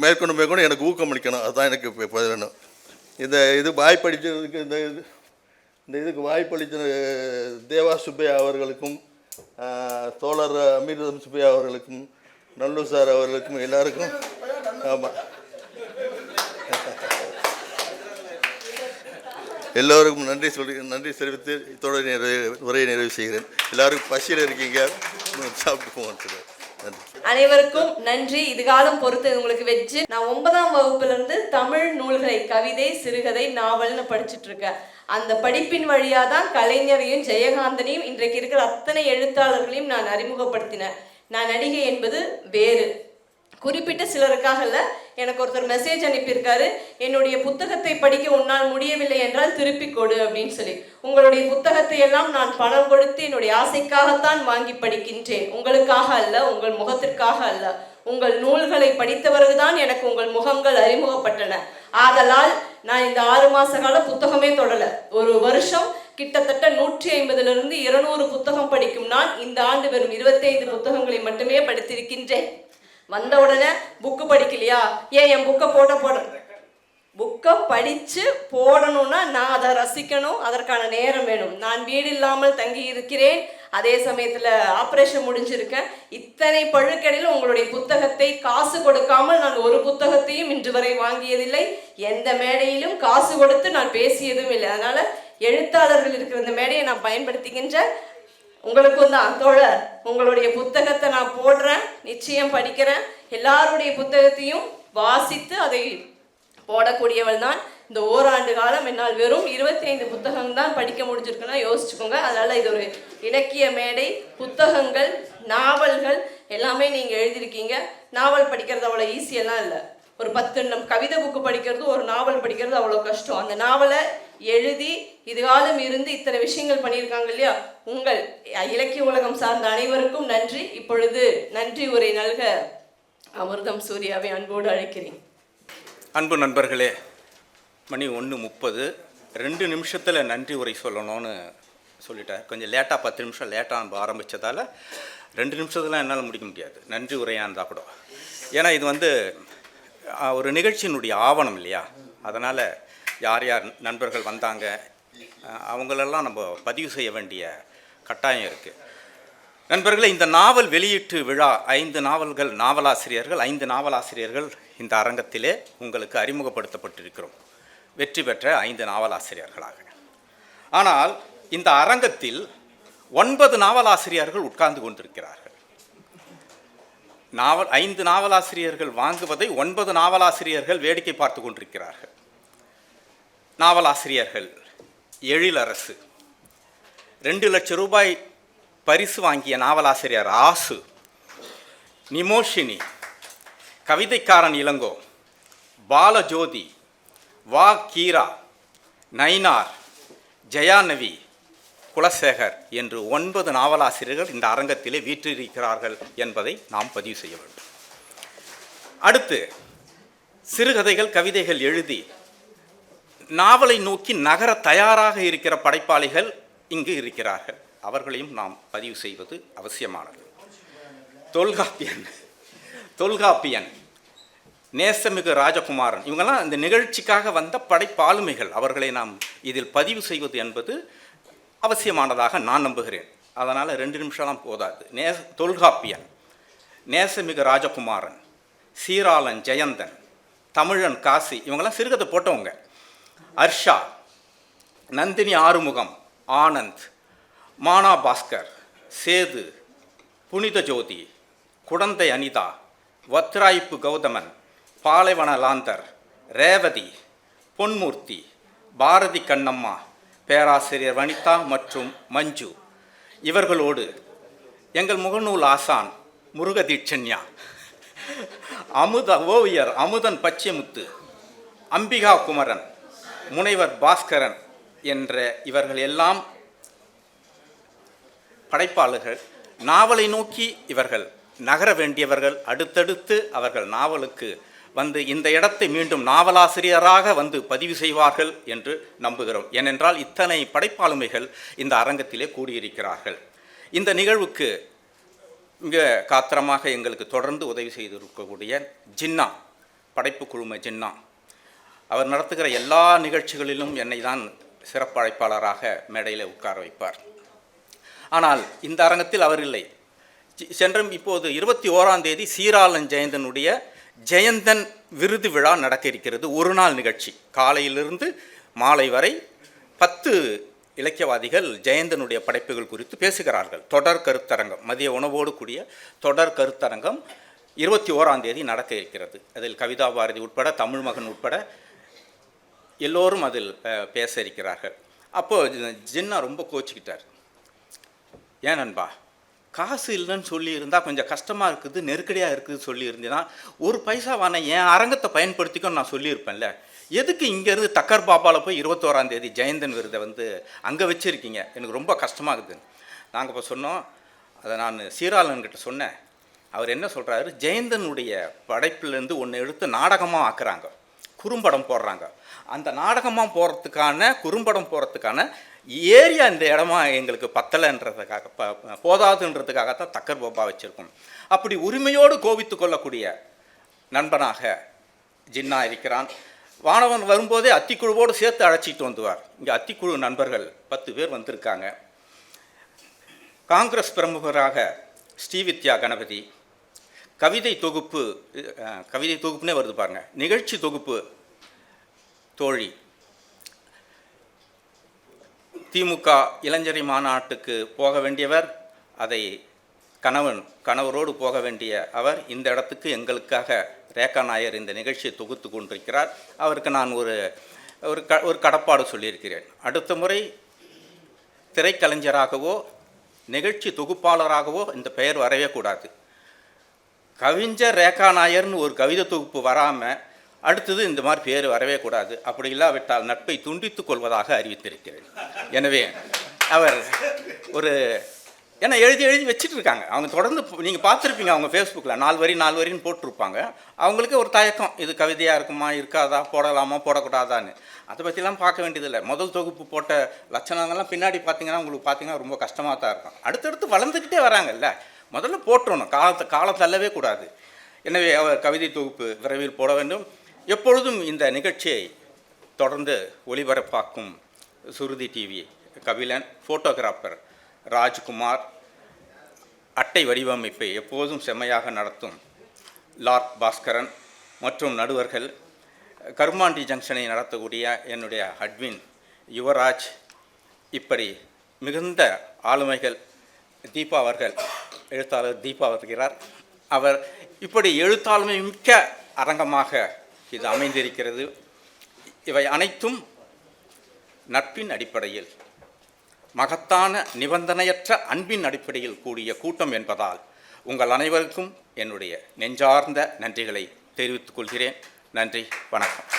மேற்கொண்டு எனக்கு ஊக்கம் அளிக்கணும். அதுதான் எனக்கு இப்போ வேணும். இது வாய்ப்பளித்ததுக்கு இந்த இதுக்கு வாய்ப்பளித்த தேவா சுப்பையா அவர்களுக்கும் தோழர் அமிர்தம் சுப்பையா அவர்களுக்கும் நல்லூர் சார் அவர்களுக்கும் எல்லாருக்கும் ஆமாம் எல்லோருக்கும் நன்றி தெரிவித்து இத்தோடு உரையை நிறைவு செய்கிறேன். எல்லாருக்கும் பசியில் இருக்கீங்க, சாப்பிட்டு போங்க. நன்றி. அனைவருக்கும் நன்றி. இதுகாலம் பொறுத்து உங்களுக்கு வெச்சு. நான் 9ஆம் வகுப்புல இருந்து தமிழ் நூல்களை, கவிதை, சிறுகதை, நாவல்னு படிச்சுட்டு இருக்கேன். அந்த படிப்பின் வழியா தான் கலைஞரையும் ஜெயகாந்தனையும் இன்றைக்கு இருக்கிற அத்தனை எழுத்தாளர்களையும் நான் அறிமுகப்படுத்தினேன். நான் நடிகை என்பது வேறு, குறிப்பிட்ட சிலருக்காக இல்ல. எனக்கு ஒருத்தர் மெசேஜ் அனுப்பியிருக்காரு, என்னுடைய புத்தகத்தை படிக்க உன்னால் முடியவில்லை என்றால் திருப்பி கொடு அப்படின்னு சொல்லி. உங்களுடைய புத்தகத்தை எல்லாம் நான் பணம் கொடுத்து என்னுடைய ஆசைக்காகத்தான் வாங்கி படிக்கின்றேன், உங்களுக்காக அல்ல, உங்கள் முகத்திற்காக அல்ல. உங்கள் நூல்களை படித்தவர்கள்தான் எனக்கு உங்கள் முகங்கள் அறிமுகப்பட்டன. ஆதலால் நான் இந்த 6 மாச கால புத்தகமே தொடல. ஒரு வருஷம் கிட்டத்தட்ட 150 to 200 புத்தகம் படிக்கும் நான் இந்த ஆண்டு வெறும் 25 புத்தகங்களை மட்டுமே படித்திருக்கின்றேன். வந்த உடனே புக்கு படிக்கலையா, ஏன் என் புக்கை புக்கை படித்து போடணும்னா நான் அதை ரசிக்கணும், அதற்கான நேரம் வேணும். நான் வீடு இல்லாமல் தங்கி இருக்கிறேன், அதே சமயத்தில் ஆப்ரேஷன் முடிஞ்சிருக்கேன். இத்தனை பழுக்கடையில் உங்களுடைய புத்தகத்தை காசு கொடுக்காமல் நான் ஒரு புத்தகத்தையும் இன்று வரை வாங்கியதில்லை. எந்த மேடையிலும் காசு கொடுத்து நான் பேசியதும் இல்லை. அதனால் எழுத்தாளர்கள் இருக்கிற இந்த மேடையை நான் பயன்படுத்திக்கின்ற உங்களுக்கும் தான் தோழர், உங்களுடைய புத்தகத்தை நான் போடுறேன், நிச்சயம் படிக்கிறேன். எல்லாருடைய புத்தகத்தையும் வாசித்து அதை போடக்கூடியவள் தான். இந்த ஓராண்டு காலம் என்னால் வெறும் 25 புத்தகம் தான் படிக்க முடிஞ்சிருக்குன்னா யோசிச்சுக்கோங்க. அதனால் இது ஒரு இலக்கிய மேடை. புத்தகங்கள், நாவல்கள் எல்லாமே நீங்கள் எழுதியிருக்கீங்க. நாவல் படிக்கிறது அவ்வளோ ஈஸியெல்லாம் இல்லை. ஒரு 10 கவிதை புக்கு படிக்கிறது, ஒரு நாவல் படிக்கிறது அவ்வளோ கஷ்டம். அந்த நாவலை எழுதி இதுகாலம் இருந்து இத்தனை விஷயங்கள் பண்ணியிருக்காங்க இல்லையா. உங்கள் இலக்கிய உலகம் சார்ந்த அனைவருக்கும் நன்றி. இப்பொழுது நன்றி உரை நல்க அமிர்தம் சூர்யாவை அன்போடு அழைக்கிறேன். அன்பு நண்பர்களே, மணி 1:30, 2 நிமிஷத்தில் நன்றி உரை சொல்லணும்னு சொல்லிட்டேன். கொஞ்சம் லேட்டாக 10 நிமிஷம் லேட்டாக ஆரம்பித்ததால் 2 நிமிஷத்தில் என்னால் முடிக்க முடியாது, நன்றி உரையாக இருந்தால் கூட. ஏன்னா இது ஒரு நிகழ்ச்சியினுடைய ஆவணம் இல்லையா. அதனால் யார் யார் நண்பர்கள் வந்தாங்க அவங்களெல்லாம் நம்ம பதிவு செய்ய வேண்டிய கட்டாயம் இருக்குது. நண்பர்களே, இந்த நாவல் வெளியீட்டு விழா 5 நாவலாசிரியர்கள் 5 நாவலாசிரியர்கள் இந்த அரங்கத்திலே உங்களுக்கு அறிமுகப்படுத்தப்பட்டிருக்கிறோம், வெற்றி பெற்ற 5 நாவலாசிரியர்களாக. ஆனால் இந்த அரங்கத்தில் 9 நாவலாசிரியர்கள் உட்கார்ந்து கொண்டிருக்கிறார்கள். 5 நாவலாசிரியர்கள் வாங்குவதை 9 நாவலாசிரியர்கள் வேடிக்கை பார்த்து கொண்டிருக்கிறார்கள். நாவலாசிரியர்கள் எழிலரசு, 2 லட்சம் ரூபாய் பரிசு வாங்கிய நாவலாசிரியர் ஆசு, நிமோஷினி, கவிதைக்காரன் இளங்கோ, பாலஜோதி, வா கீரா, நயினார், ஜெயாநவி, குலசேகர் என்று 9 நாவலாசிரியர்கள் இந்த அரங்கத்திலே வீற்றிருக்கிறார்கள் என்பதை நாம் பதிவு செய்ய வேண்டும். அடுத்து சிறுகதைகள், கவிதைகள் எழுதி நாவலை நோக்கி நகர தயாராக இருக்கிற படைப்பாளிகள் இங்கு இருக்கிறார்கள். அவர்களையும் நாம் பதிவு செய்வது அவசியமானது. தொல்காப்பியன், நேசமிகு ராஜகுமாரன், இவங்கெல்லாம் இந்த நிகழ்ச்சிக்காக வந்த படைப்பாளுமைகள். அவர்களை நாம் இதில் பதிவு செய்வது என்பது அவசியமானதாக நான் நம்புகிறேன். அதனால் 2 நிமிஷம்லாம் போதாது. தொல்காப்பியன், நேசமிகு ராஜகுமாரன், சீராளன் ஜெயந்தன், தமிழன் காசி, இவங்கெல்லாம் சிறுகதை போட்டவங்க. அர்ஷா, நந்தினி ஆறுமுகம், ஆனந்த், மானா பாஸ்கர், சேது, புனித ஜோதி, குடந்தை அனிதா, வத்ராயிப்பு கௌதமன், பாலைவன லாந்தர், ரேவதி, பொன்மூர்த்தி, பாரதி கண்ணம்மா, பேராசிரியர் வனிதா மற்றும் மஞ்சு. இவர்களோடு எங்கள் முகநூல் ஆசான் முருகதீட்சண்யா, ஓவியர் அமுதன் பச்சைமுத்து, அம்பிகா குமரன், முனைவர் பாஸ்கரன் என்ற இவர்கள் எல்லாம் படைப்பாளர்கள். நாவலை நோக்கி இவர்கள் நகர வேண்டியவர்கள். அடுத்தடுத்து அவர்கள் நாவலுக்கு வந்து இந்த இடத்தை மீண்டும் நாவலாசிரியராக வந்து பதிவு செய்வார்கள் என்று நம்புகிறோம். ஏனென்றால் இத்தனை படைப்பாளுமைகள் இந்த அரங்கத்திலே கூடியிருக்கிறார்கள். இந்த நிகழ்வுக்கு மிக காத்திரமாக எங்களுக்கு தொடர்ந்து உதவி செய்திருக்கக்கூடிய ஜின்னா, படைப்பு குழும ஜின்னா, அவர் நடத்துகிற எல்லா நிகழ்ச்சிகளிலும் என்னை தான் சிறப்பு அழைப்பாளராக மேடையில் உட்கார வைப்பார். ஆனால் இந்த அரங்கத்தில் அவர் இல்லை. இப்போது 21ஆம் தேதி சீராளன் ஜெயந்தனுடைய ஜெயந்தன் விருது விழா நடக்க இருக்கிறது. ஒரு நாள் நிகழ்ச்சி, காலையிலிருந்து மாலை வரை 10 இலக்கியவாதிகள் ஜெயந்தனுடைய படைப்புகள் குறித்து பேசுகிறார்கள். தொடர் கருத்தரங்கம், மதிய உணவோடு கூடிய தொடர் கருத்தரங்கம் 21ஆம் தேதி நடக்க இருக்கிறது. அதில் கவிதா பாரதி உட்பட, தமிழ் மகன் உட்பட எல்லோரும் அதில் பேச இருக்கிறார்கள். அப்போது ஜின்னா ரொம்ப கோச்சிக்கிட்டார். ஏன் நண்பா, காசு இல்லைன்னு சொல்லியிருந்தால் கொஞ்சம் கஷ்டமாக இருக்குது, நெருக்கடியாக இருக்குது சொல்லியிருந்தேன்னா ஒரு பைசாவான என் அரங்கத்தை பயன்படுத்திக்கணும்னு நான் சொல்லியிருப்பேன்ல. எதுக்கு இங்கேருந்து தக்கர் பாப்பாவில் போய் 21ஆம் தேதி ஜெயந்தன் விருதை வந்து அங்கே வச்சுருக்கீங்க, எனக்கு ரொம்ப கஷ்டமாகுது. நாங்கள் இப்போ சொன்னோம், அதை நான் சீராளன்கிட்ட சொன்னேன். அவர் என்ன சொல்கிறாரு, ஜெயந்தனுடைய படைப்பிலேருந்து ஒன்று எடுத்து நாடகமாக ஆக்குறாங்க, குறும்படம் போடுறாங்க. அந்த நாடகமாக போகிறதுக்கான, குறும்படம் போகிறதுக்கான ஏரியா இந்த இடமா எங்களுக்கு பத்தலைன்றதுக்காக, போதாதுன்றதுக்காகத்தான் தக்கர் பாப்பா வச்சுருக்கோம். அப்படி உரிமையோடு கோபித்து கொள்ளக்கூடிய நண்பனாக ஜின்னா இருக்கிறான். வானவன் வரும்போதே அத்திக்குழுவோடு சேர்த்து அழைச்சிட்டு வந்துவார். இங்கே அத்திக்குழு நண்பர்கள் 10 பேர் வந்திருக்காங்க. காங்கிரஸ் பிரமுகராக ஸ்ரீவித்யா கணபதி, கவிதை தொகுப்புனே வருது பாருங்க, நிகழ்ச்சி தொகுப்பு தோழி, திமுக இளைஞரை மாநாட்டுக்கு போக வேண்டியவர், அதை கணவரோடு போக வேண்டிய அவர் இந்த இடத்துக்கு எங்களுக்காக ரேகா நாயர் இந்த நிகழ்ச்சியை தொகுத்து கொண்டிருக்கிறார். அவருக்கு நான் ஒரு கடப்பாடு சொல்லியிருக்கிறேன். அடுத்த முறை திரைக்கலைஞராகவோ நிகழ்ச்சி தொகுப்பாளராகவோ இந்த பெயர் வரவே கூடாது. கவிஞர் ரேகா நாயர்னு ஒரு கவிதை தொகுப்பு வராமல் அடுத்தது இந்த மாதிரி பேர் வரவே கூடாது. அப்படி இல்லாவிட்டால் நட்பை துண்டித்துக் கொள்வதாக அறிவித்திருக்கிறேன். எனவே அவர் ஏன்னா எழுதி வச்சுட்டு இருக்காங்க. அவங்க தொடர்ந்து நீங்கள் பார்த்துருப்பீங்க, அவங்க ஃபேஸ்புக்கில் 4 வரின்னு போட்டிருப்பாங்க. அவங்களுக்கு ஒரு தயக்கம், இது கவிதையாக இருக்குமா, இருக்காதா, போடலாமா, போடக்கூடாதான்னு. அதை பற்றிலாம் பார்க்க வேண்டியதில்லை. முதல் தொகுப்பு போட்ட லட்சணங்கள்லாம் பின்னாடி பார்த்தீங்கன்னா ரொம்ப கஷ்டமாக தான் இருக்கும். அடுத்தடுத்து வளர்ந்துக்கிட்டே வராங்கல்ல, முதல்ல போட்டுறணும், காலம் தள்ளவே கூடாது. எனவே அவர் கவிதை தொகுப்பு விரைவில் போட வேண்டும். எப்பொழுதும் இந்த நிகழ்ச்சியை தொடர்ந்து ஒளிபரப்பாக்கும் சுருதி டிவி கபிலன், ஃபோட்டோகிராஃபர் ராஜ்குமார், அட்டை வடிவமைப்பை எப்போதும் செம்மையாக நடத்தும் லார்ட் பாஸ்கரன் மற்றும் நடுவர்கள், கருமாண்டி ஜங்ஷனை நடத்தக்கூடிய என்னுடைய அட்வின் யுவராஜ், இப்படி மிகுந்த ஆளுமைகள். தீபா அவர்கள், எழுத்தாளர் தீபா வருகிறார். அவர் இப்படி எழுத்தாளுமை மிக்க அரங்கமாக இது அமைந்திருக்கிறது. இவை அனைத்தும் நட்பின் அடிப்படையில், மகத்தான நிபந்தனையற்ற அன்பின் அடிப்படையில் கூடிய கூட்டம் என்பதால் உங்கள் அனைவருக்கும் என்னுடைய நெஞ்சார்ந்த நன்றிகளை தெரிவித்துக் கொள்கிறேன். நன்றி, வணக்கம்.